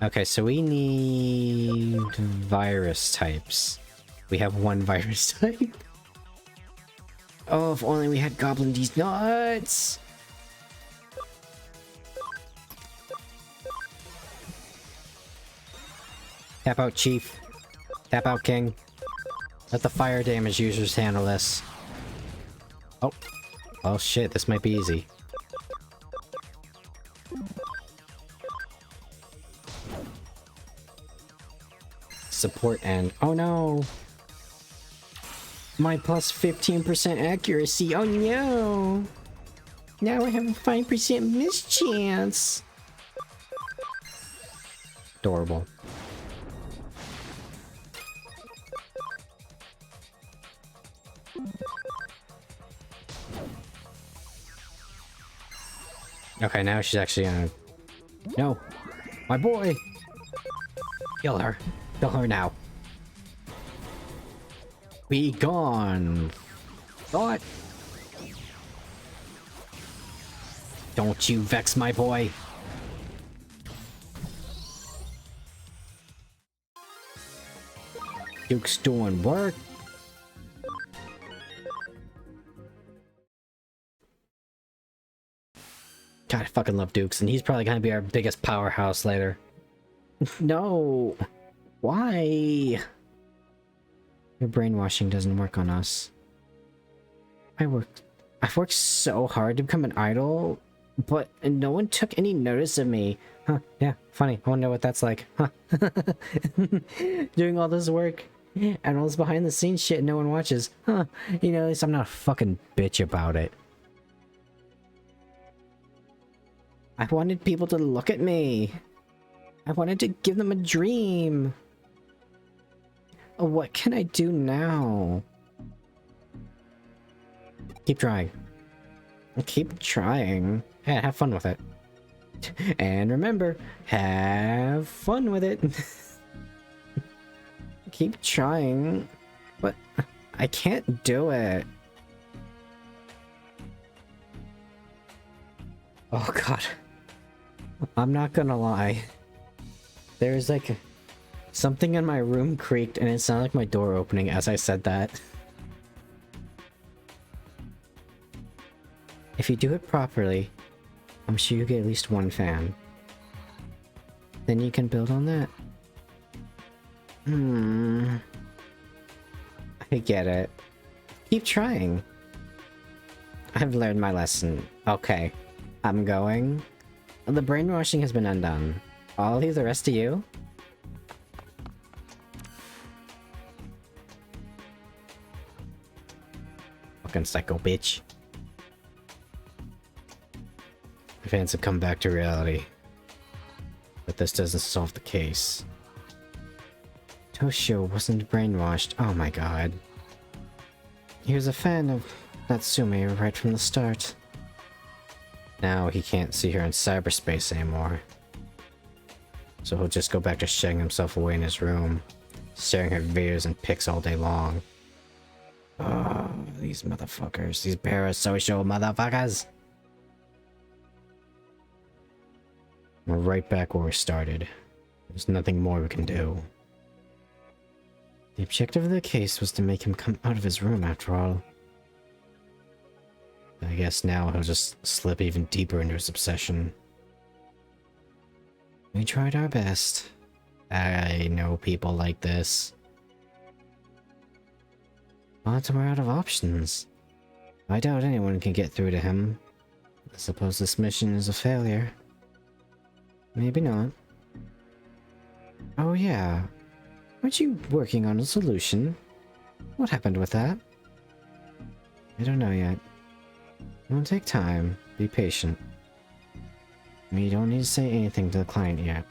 S2: Okay, so we need virus types. We have one virus type. Oh, if only we had Goblin D's nuts! Tap out Chief. Tap out King. Let the fire damage users handle this. Oh. Oh shit, this might be easy. Support and... oh no! My plus 15% accuracy, oh no! Now I have a 5% mischance! Adorable. Okay, now she's actually gonna... no! My boy! Kill her. Kill her now. Be gone! What? Don't you vex my boy! Duke's doing work. God, I fucking love Dukes, and he's probably gonna be our biggest powerhouse later. No! Why? Your brainwashing doesn't work on us. I've worked so hard to become an idol, but no one took any notice of me. Huh, yeah, funny. I wanna know what that's like. Huh. Doing all this work, and all this behind the scenes shit no one watches. Huh, you know, at least I'm not a fucking bitch about it. I wanted people to look at me. I wanted to give them a dream. What can I do now? Keep trying. Keep trying. Yeah, have fun with it. And remember, have fun with it. Keep trying. But I can't do it. Oh god. I'm not gonna lie. There's like something in my room creaked and it sounded like my door opening as I said that. If you do it properly, I'm sure you get at least one fan. Then you can build on that. I get it. Keep trying. I've learned my lesson. Okay. I'm going. The brainwashing has been undone. I'll leave the rest to you. Fucking psycho bitch. Fans have come back to reality. But this doesn't solve the case. Toshio wasn't brainwashed. Oh my god. He was a fan of Natsume right from the start. Now he can't see her in cyberspace anymore. So he'll just go back to shutting himself away in his room, staring at videos and pics all day long. Oh, these motherfuckers. These parasocial motherfuckers. We're right back where we started. There's nothing more we can do. The objective of the case was to make him come out of his room after all. I guess now he'll just slip even deeper into his obsession. We tried our best. I know people like this. But we're out of options. I doubt anyone can get through to him. I suppose this mission is a failure. Maybe not. Oh yeah. Aren't you working on a solution? What happened with that? I don't know yet. It will take time. Be patient. We don't need to say anything to the client yet.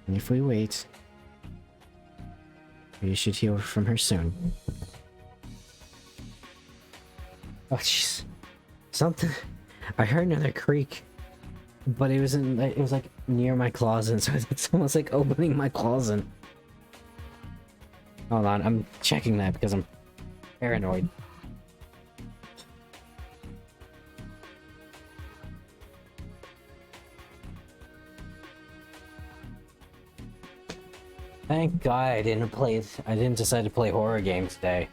S2: And if we wait, we should hear from her soon. Oh jeez. Something... I heard another creak. But it was like near my closet, so it's almost like opening my closet. Hold on, I'm checking that because I'm paranoid. Thank God I didn't decide to play horror games today.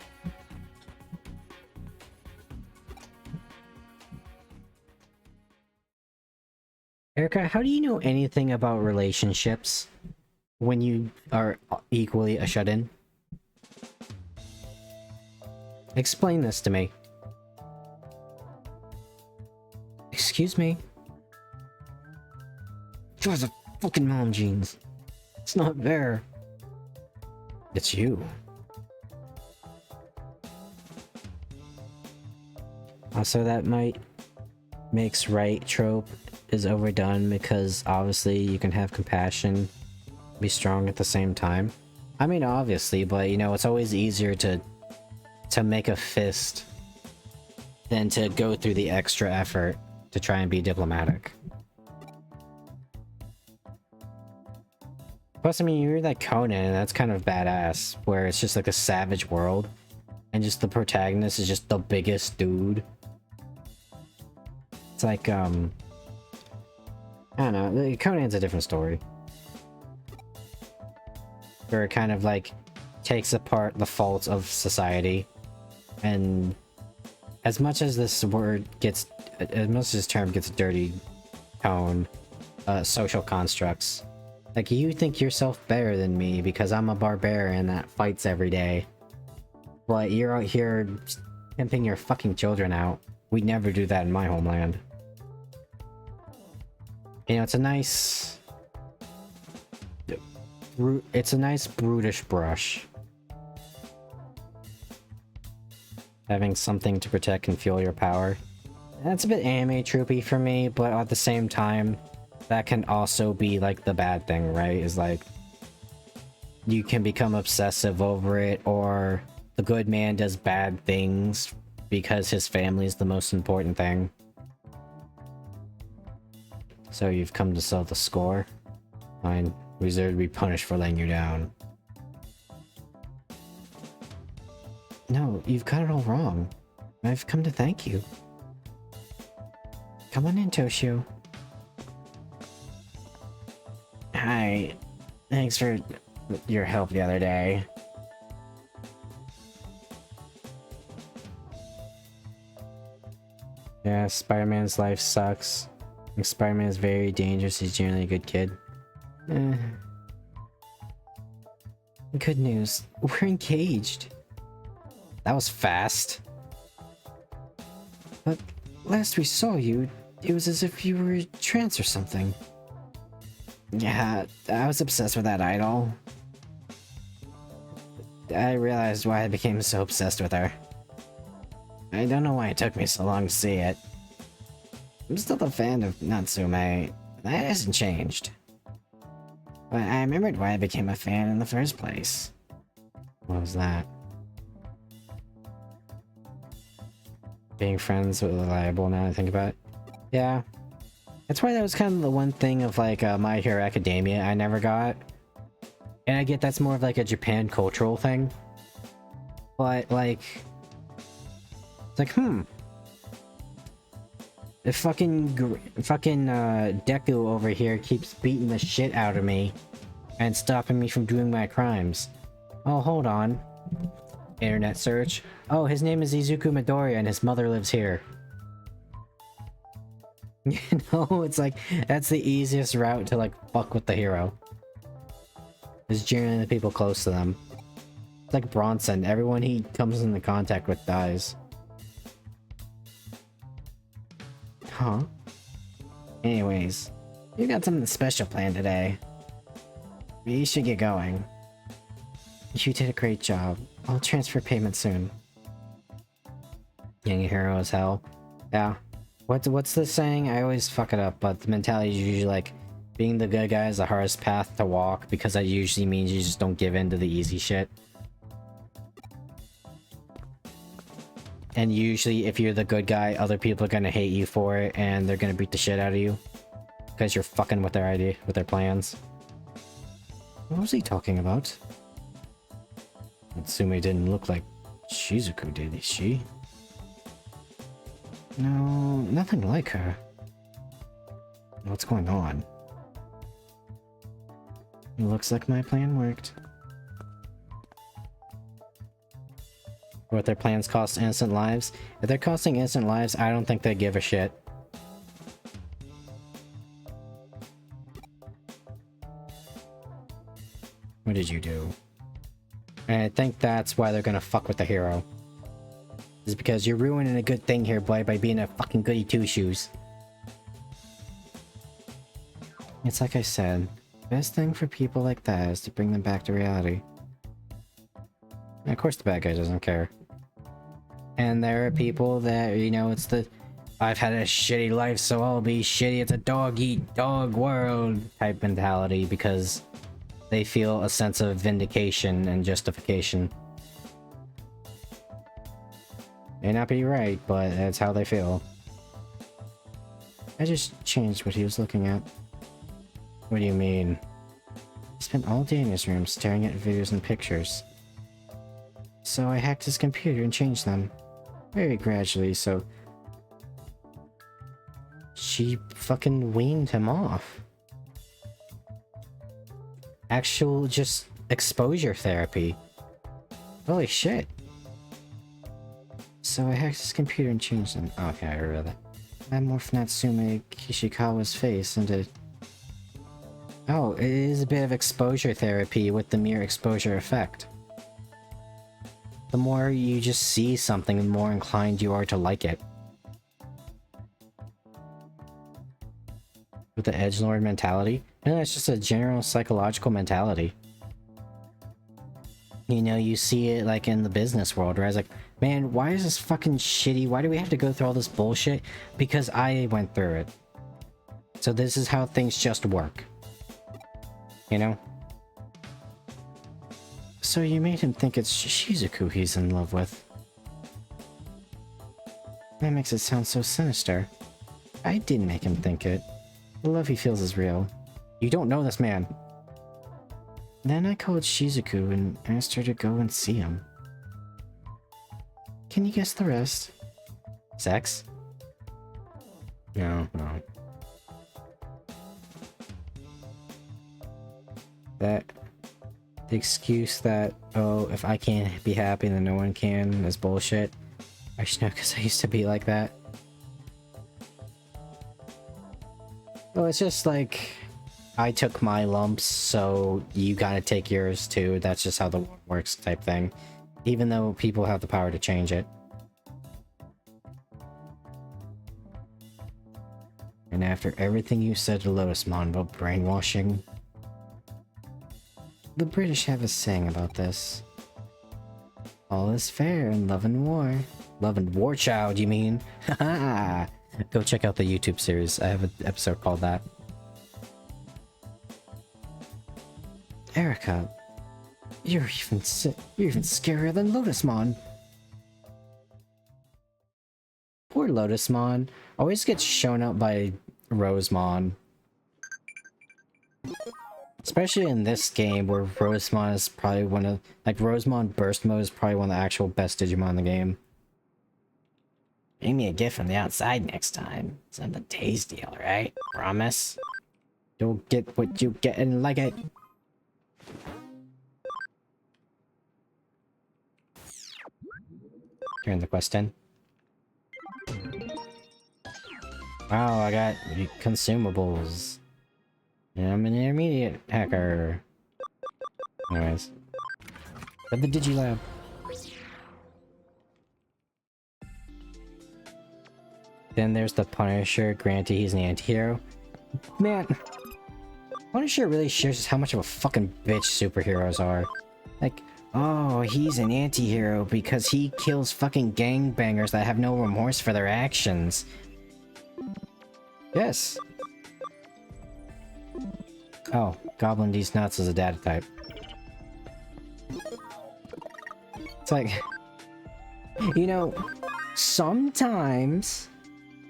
S2: Erica, how do you know anything about relationships when you are equally a shut-in? Explain this to me. Excuse me? You're the fucking mom jeans. It's not fair. It's you. Also, that might makes right trope is overdone because obviously you can have compassion, be strong at the same time. I mean, obviously, but you know, it's always easier to make a fist than to go through the extra effort to try and be diplomatic. Plus, I mean, you read that Conan, and that's kind of badass, where it's just like a savage world, and just the protagonist is just the biggest dude. It's like, I don't know, Conan's a different story. Where it kind of like takes apart the faults of society, and as much as this word gets, as much as this term gets a dirty tone, social constructs. Like, you think yourself better than me because I'm a barbarian that fights every day. But you're out here pimping your fucking children out. We'd never do that in my homeland. You know, it's a nice brutish brush. Having something to protect and fuel your power. That's a bit anime troopy for me, but at the same time, that can also be like the bad thing, right? Is like, you can become obsessive over it, or the good man does bad things because his family is the most important thing. So you've come to settle the score. Fine. We deserve to be punished for letting you down. No, you've got it all wrong. I've come to thank you. Come on in, Toshio. Hi. Thanks for your help the other day. Yeah, Spider-Man's life sucks. Like, Spider-Man is very dangerous. He's generally a good kid. Eh. Good news. We're engaged. That was fast. But last we saw you, it was as if you were trans or something. Yeah, I was obsessed with that idol. I realized why I became so obsessed with her. I don't know why it took me so long to see it. I'm still a fan of Natsume. That hasn't changed. But I remembered why I became a fan in the first place. What was that? Being friends with Reliable, now that I think about it. Yeah. That's why that was kind of the one thing of like My Hero Academia I never got. And I get that's more of like a Japan cultural thing. But like... It's like, the fucking Deku over here keeps beating the shit out of me and stopping me from doing my crimes. Oh, hold on. Internet search. Oh, his name is Izuku Midoriya and his mother lives here. You know, it's like, that's the easiest route to like fuck with the hero. Is generally the people close to them. It's like Bronson. Everyone he comes into contact with dies. Huh? Anyways, you got something special planned today. We should get going. You did a great job. I'll transfer payment soon. Young hero as hell. Yeah. What's the saying? I always fuck it up, but the mentality is usually like being the good guy is the hardest path to walk because that usually means you just don't give in to the easy shit. And usually if you're the good guy, other people are gonna hate you for it and they're gonna beat the shit out of you. Because you're fucking with their idea, with their plans. What was he talking about? Natsume didn't look like Shizuku did, is she? No, nothing like her. What's going on? It looks like my plan worked. What their plans cost innocent lives? If they're costing innocent lives, I don't think they give a shit. What did you do? And I think that's why they're gonna fuck with the hero. Is because you're ruining a good thing here, boy, by being a fucking goody two-shoes. It's like I said, best thing for people like that is to bring them back to reality. And of course the bad guy doesn't care. And there are people that, you know, it's the I've had a shitty life so I'll be shitty, it's a dog-eat-dog world type mentality because they feel a sense of vindication and justification. May not be right, but that's how they feel. I just changed what he was looking at. What do you mean? He spent all day in his room staring at videos and pictures. So I hacked his computer and changed them. Very gradually, so... She fucking weaned him off. Actual just exposure therapy. Holy shit. So I hacked his computer and changed them. Oh, okay, I read that. I morphed Natsume Kishikawa's face into... Oh, it is a bit of exposure therapy with the mere exposure effect. The more you just see something, the more inclined you are to like it. With the edgelord mentality? No, it's just a general psychological mentality. You know, you see it like in the business world where I was like, man, why is this fucking shitty? Why do we have to go through all this bullshit? Because I went through it. So this is how things just work. You know? So you made him think it's Shizuku he's in love with. That makes it sound so sinister. I didn't make him think it. The love he feels is real. You don't know this man. Then I called Shizuku and asked her to go and see him. Can you guess the rest? Sex? No. The excuse that, oh, if I can't be happy then no one can is bullshit. I just know because I used to be like that. Well, it's just like I took my lumps, so you gotta take yours too. That's just how the world works type thing. Even though people have the power to change it. And after everything you said to Lotusmon about brainwashing, the British have a saying about this. All is fair in love and war. Love and war, child, you mean? Haha! Go check out the YouTube series. I have an episode called that. Erica, you're even scarier than Lotusmon. Poor Lotusmon always gets shown up by Rosemon. Especially in this game where Rosemon is probably one of... Like, Rosemon Burst Mode is probably one of the actual best Digimon in the game. Bring me a gift from the outside next time. Something tasty, alright? Promise? You'll get what you get and like it. Turn the quest in. Wow, I got consumables. I'm an intermediate hacker. Anyways. At the Digilab. Then there's the Punisher. Granted, he's an anti-hero. Man, Punisher really shows us how much of a fucking bitch superheroes are. Like, oh, he's an anti-hero because he kills fucking gangbangers that have no remorse for their actions. Yes. Oh, Goblin D's Nuts is a data type. It's like... You know, sometimes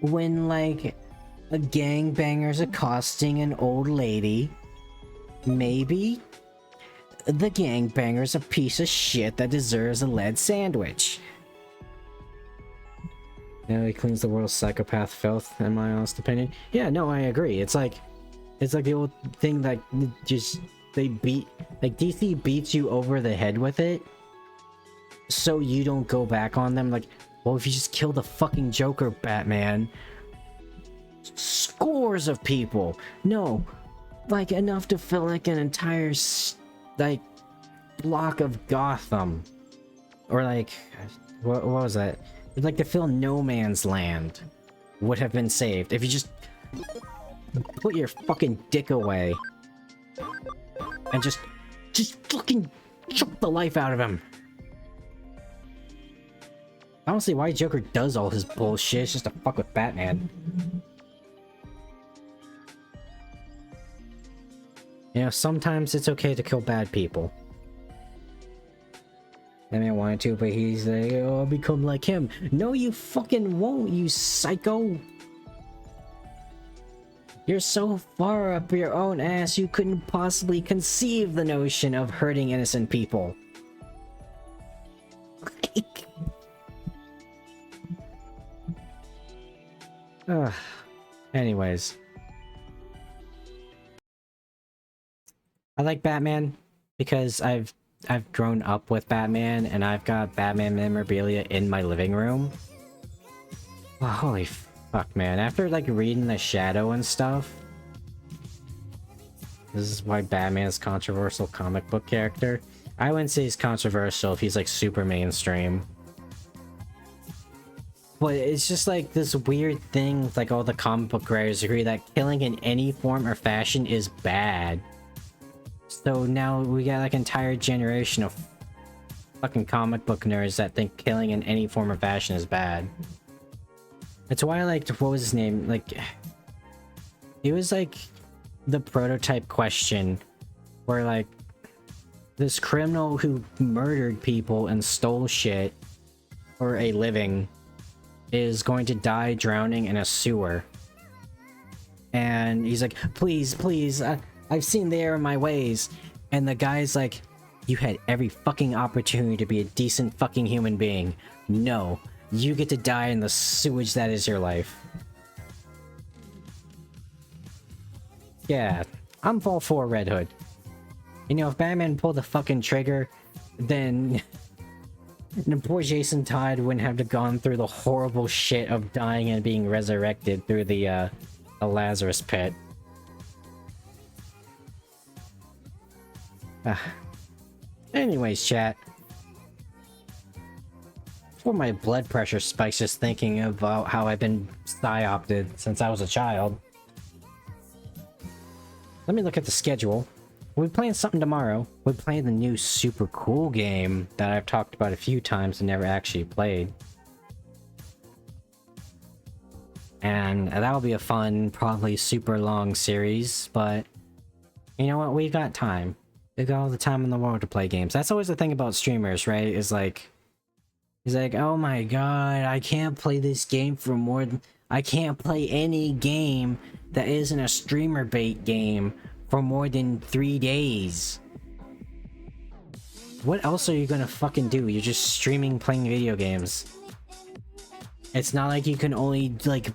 S2: when, like, a gangbanger's accosting an old lady, maybe the gangbanger's a piece of shit that deserves a lead sandwich. Yeah, he cleans the world's psychopath filth, in my honest opinion. Yeah, no, I agree. It's like the old thing that just they beat, like DC beats you over the head with it, so you don't go back on them. Like, well, if you just kill the fucking Joker, Batman, scores of people. No, like enough to fill like an entire like block of Gotham, or like what was that? Like to fill No Man's Land would have been saved if you just put your fucking dick away and just fucking choke the life out of him. I don't see why Joker does all his bullshit. It's just to fuck with Batman. You know, sometimes it's okay to kill bad people. Batman wanted to, but he's like, oh, I'll become like him. No, you fucking won't, you psycho! You're so far up your own ass, you couldn't possibly conceive the notion of hurting innocent people. Anyways. I like Batman because I've grown up with Batman and I've got Batman memorabilia in my living room. Wow, holy fuck, man. After like reading The Shadow and stuff, this is why Batman is a controversial comic book character. I wouldn't say he's controversial if he's like super mainstream. But it's just like this weird thing with like all the comic book writers agree that killing in any form or fashion is bad. So now we got like an entire generation of fucking comic book nerds that think killing in any form or fashion is bad. That's why I liked, what was his name? Like, it was like the prototype question where like this criminal who murdered people and stole shit for a living is going to die drowning in a sewer. And he's like, please, please, I've seen the error in my ways. And the guy's like, you had every fucking opportunity to be a decent fucking human being. No, you get to die in the sewage that is your life. Yeah, I'm all for Red Hood. You know, if Batman pulled the fucking trigger, then poor Jason Todd wouldn't have to gone through the horrible shit of dying and being resurrected through the Lazarus pit. Ah. Anyways, chat. Before my blood pressure spikes just thinking about how I've been psyopted since I was a child. Let me look at the schedule. We're playing something tomorrow. We're playing the new super cool game that I've talked about a few times and never actually played. And that'll be a fun, probably super long series, but you know what? We've got time. We've got all the time in the world to play games. That's always the thing about streamers, right? Is like, he's like, oh my god, I can't play this game for more than... I can't play any game that isn't a streamer bait game for more than 3 days. What else are you gonna fucking do? You're just streaming playing video games. It's not like you can only, like,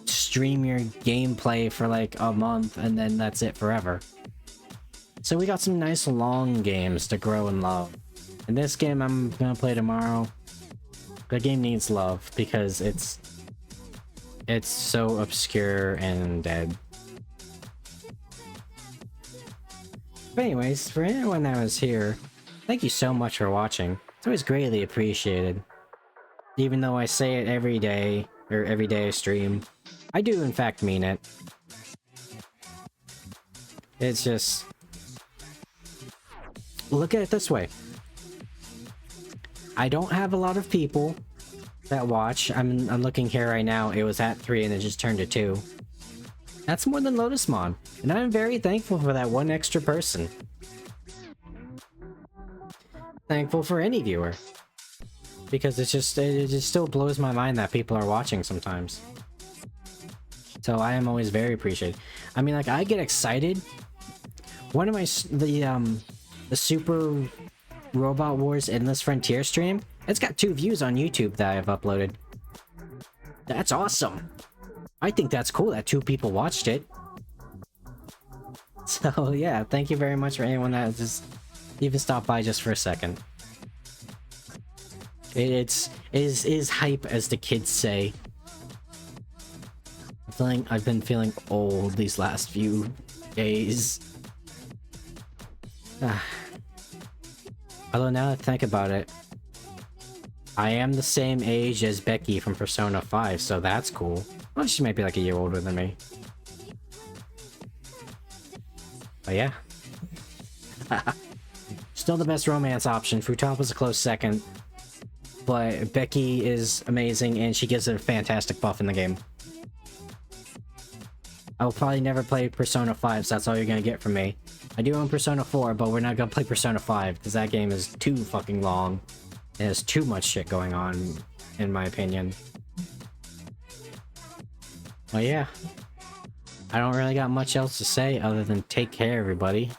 S2: stream your gameplay for like a month and then that's it forever. So we got some nice long games to grow and love. And this game I'm gonna play tomorrow, the game needs love because it's so obscure and dead. But anyways, for anyone that was here, thank you so much for watching. It's always greatly appreciated. Even though I say it every day, or every day I stream, I do in fact mean it. It's just... Look at it this way. I don't have a lot of people that watch. I'm looking here right now, it was at 3 and it just turned to 2. That's more than Lotusmon, and I'm very thankful for that one extra person. Thankful for any viewer. Because it just still blows my mind that people are watching sometimes. So I am always very appreciated. I mean, like, I get excited. One of my... The Super Robot Wars Endless Frontier stream, it's got 2 views on YouTube that I've uploaded. That's awesome! I think that's cool that 2 people watched it. So yeah, thank you very much for anyone that just even stopped by just for a second. It is hype, as the kids say. I've been feeling old these last few days. Although now that I think about it, I am the same age as Becky from Persona 5, so that's cool. Well, she might be like a year older than me. But yeah. Still the best romance option. Futaba was a close second. But Becky is amazing, and she gives it a fantastic buff in the game. I will probably never play Persona 5, so that's all you're gonna get from me. I do own Persona 4, but we're not gonna play Persona 5, because that game is too fucking long. And there's too much shit going on, in my opinion. Well, yeah. I don't really got much else to say other than take care, everybody.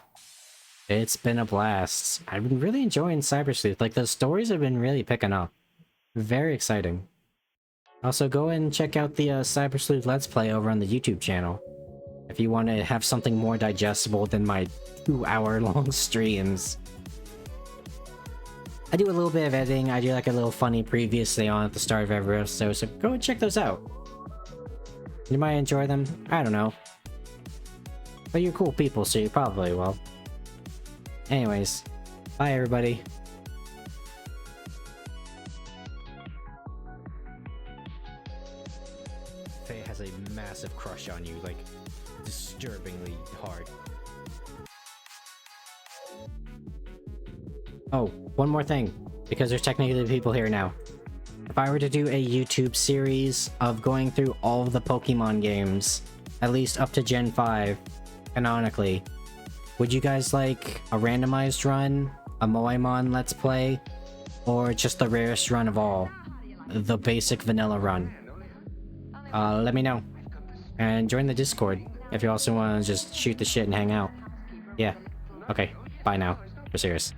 S2: It's been a blast. I've been really enjoying Cyber Sleuth. Like, the stories have been really picking up. Very exciting. Also, go and check out the Cyber Sleuth Let's Play over on the YouTube channel. If you want to have something more digestible than my 2-hour-long streams. I do a little bit of editing. I do like a little funny previously on at the start of every episode, so go and check those out. You might enjoy them. I don't know. But you're cool people, so you probably will. Anyways, bye everybody. Faye has a massive crush on you, like, disturbingly hard. Oh, one more thing, because there's technically people here now. If I were to do a YouTube series of going through all of the Pokemon games, at least up to Gen 5, canonically, would you guys like a randomized run, a Moemon Let's Play, or just the rarest run of all, the basic vanilla run? Let me know. And join the Discord if you also want to just shoot the shit and hang out. Yeah. Okay. Bye now. For serious.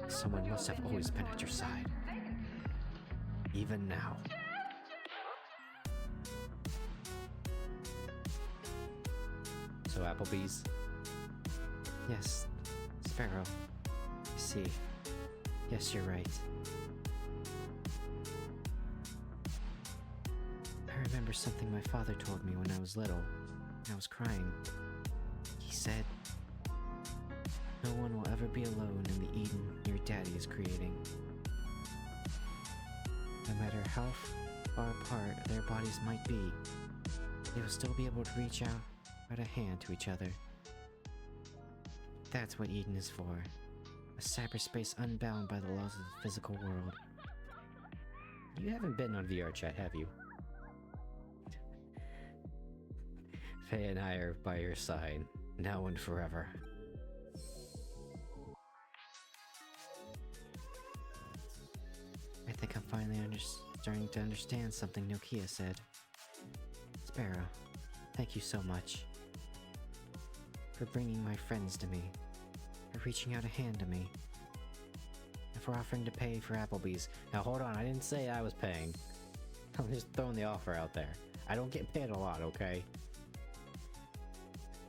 S2: Someone must have always been at your side. Even now. So Applebee's? Yes, Sparrow. I see. Yes, you're right. I
S1: something my father told me when I was little. I was crying. He said, "No one will ever be alone in the Eden your daddy is creating. No matter how far apart their bodies might be, they will still be able to reach out a hand to each other. That's what Eden is for. A cyberspace unbound by the laws of the physical world." You haven't been on VR chat, have you? Faye and I are by your side, now and forever. I think I'm finally starting to understand something Nokia said. Sparrow, thank you so much. For bringing my friends to me. For reaching out a hand to me. And for offering to pay for Applebee's. Now hold on, I didn't say I was paying. I'm just throwing the offer out there. I don't get paid a lot, okay?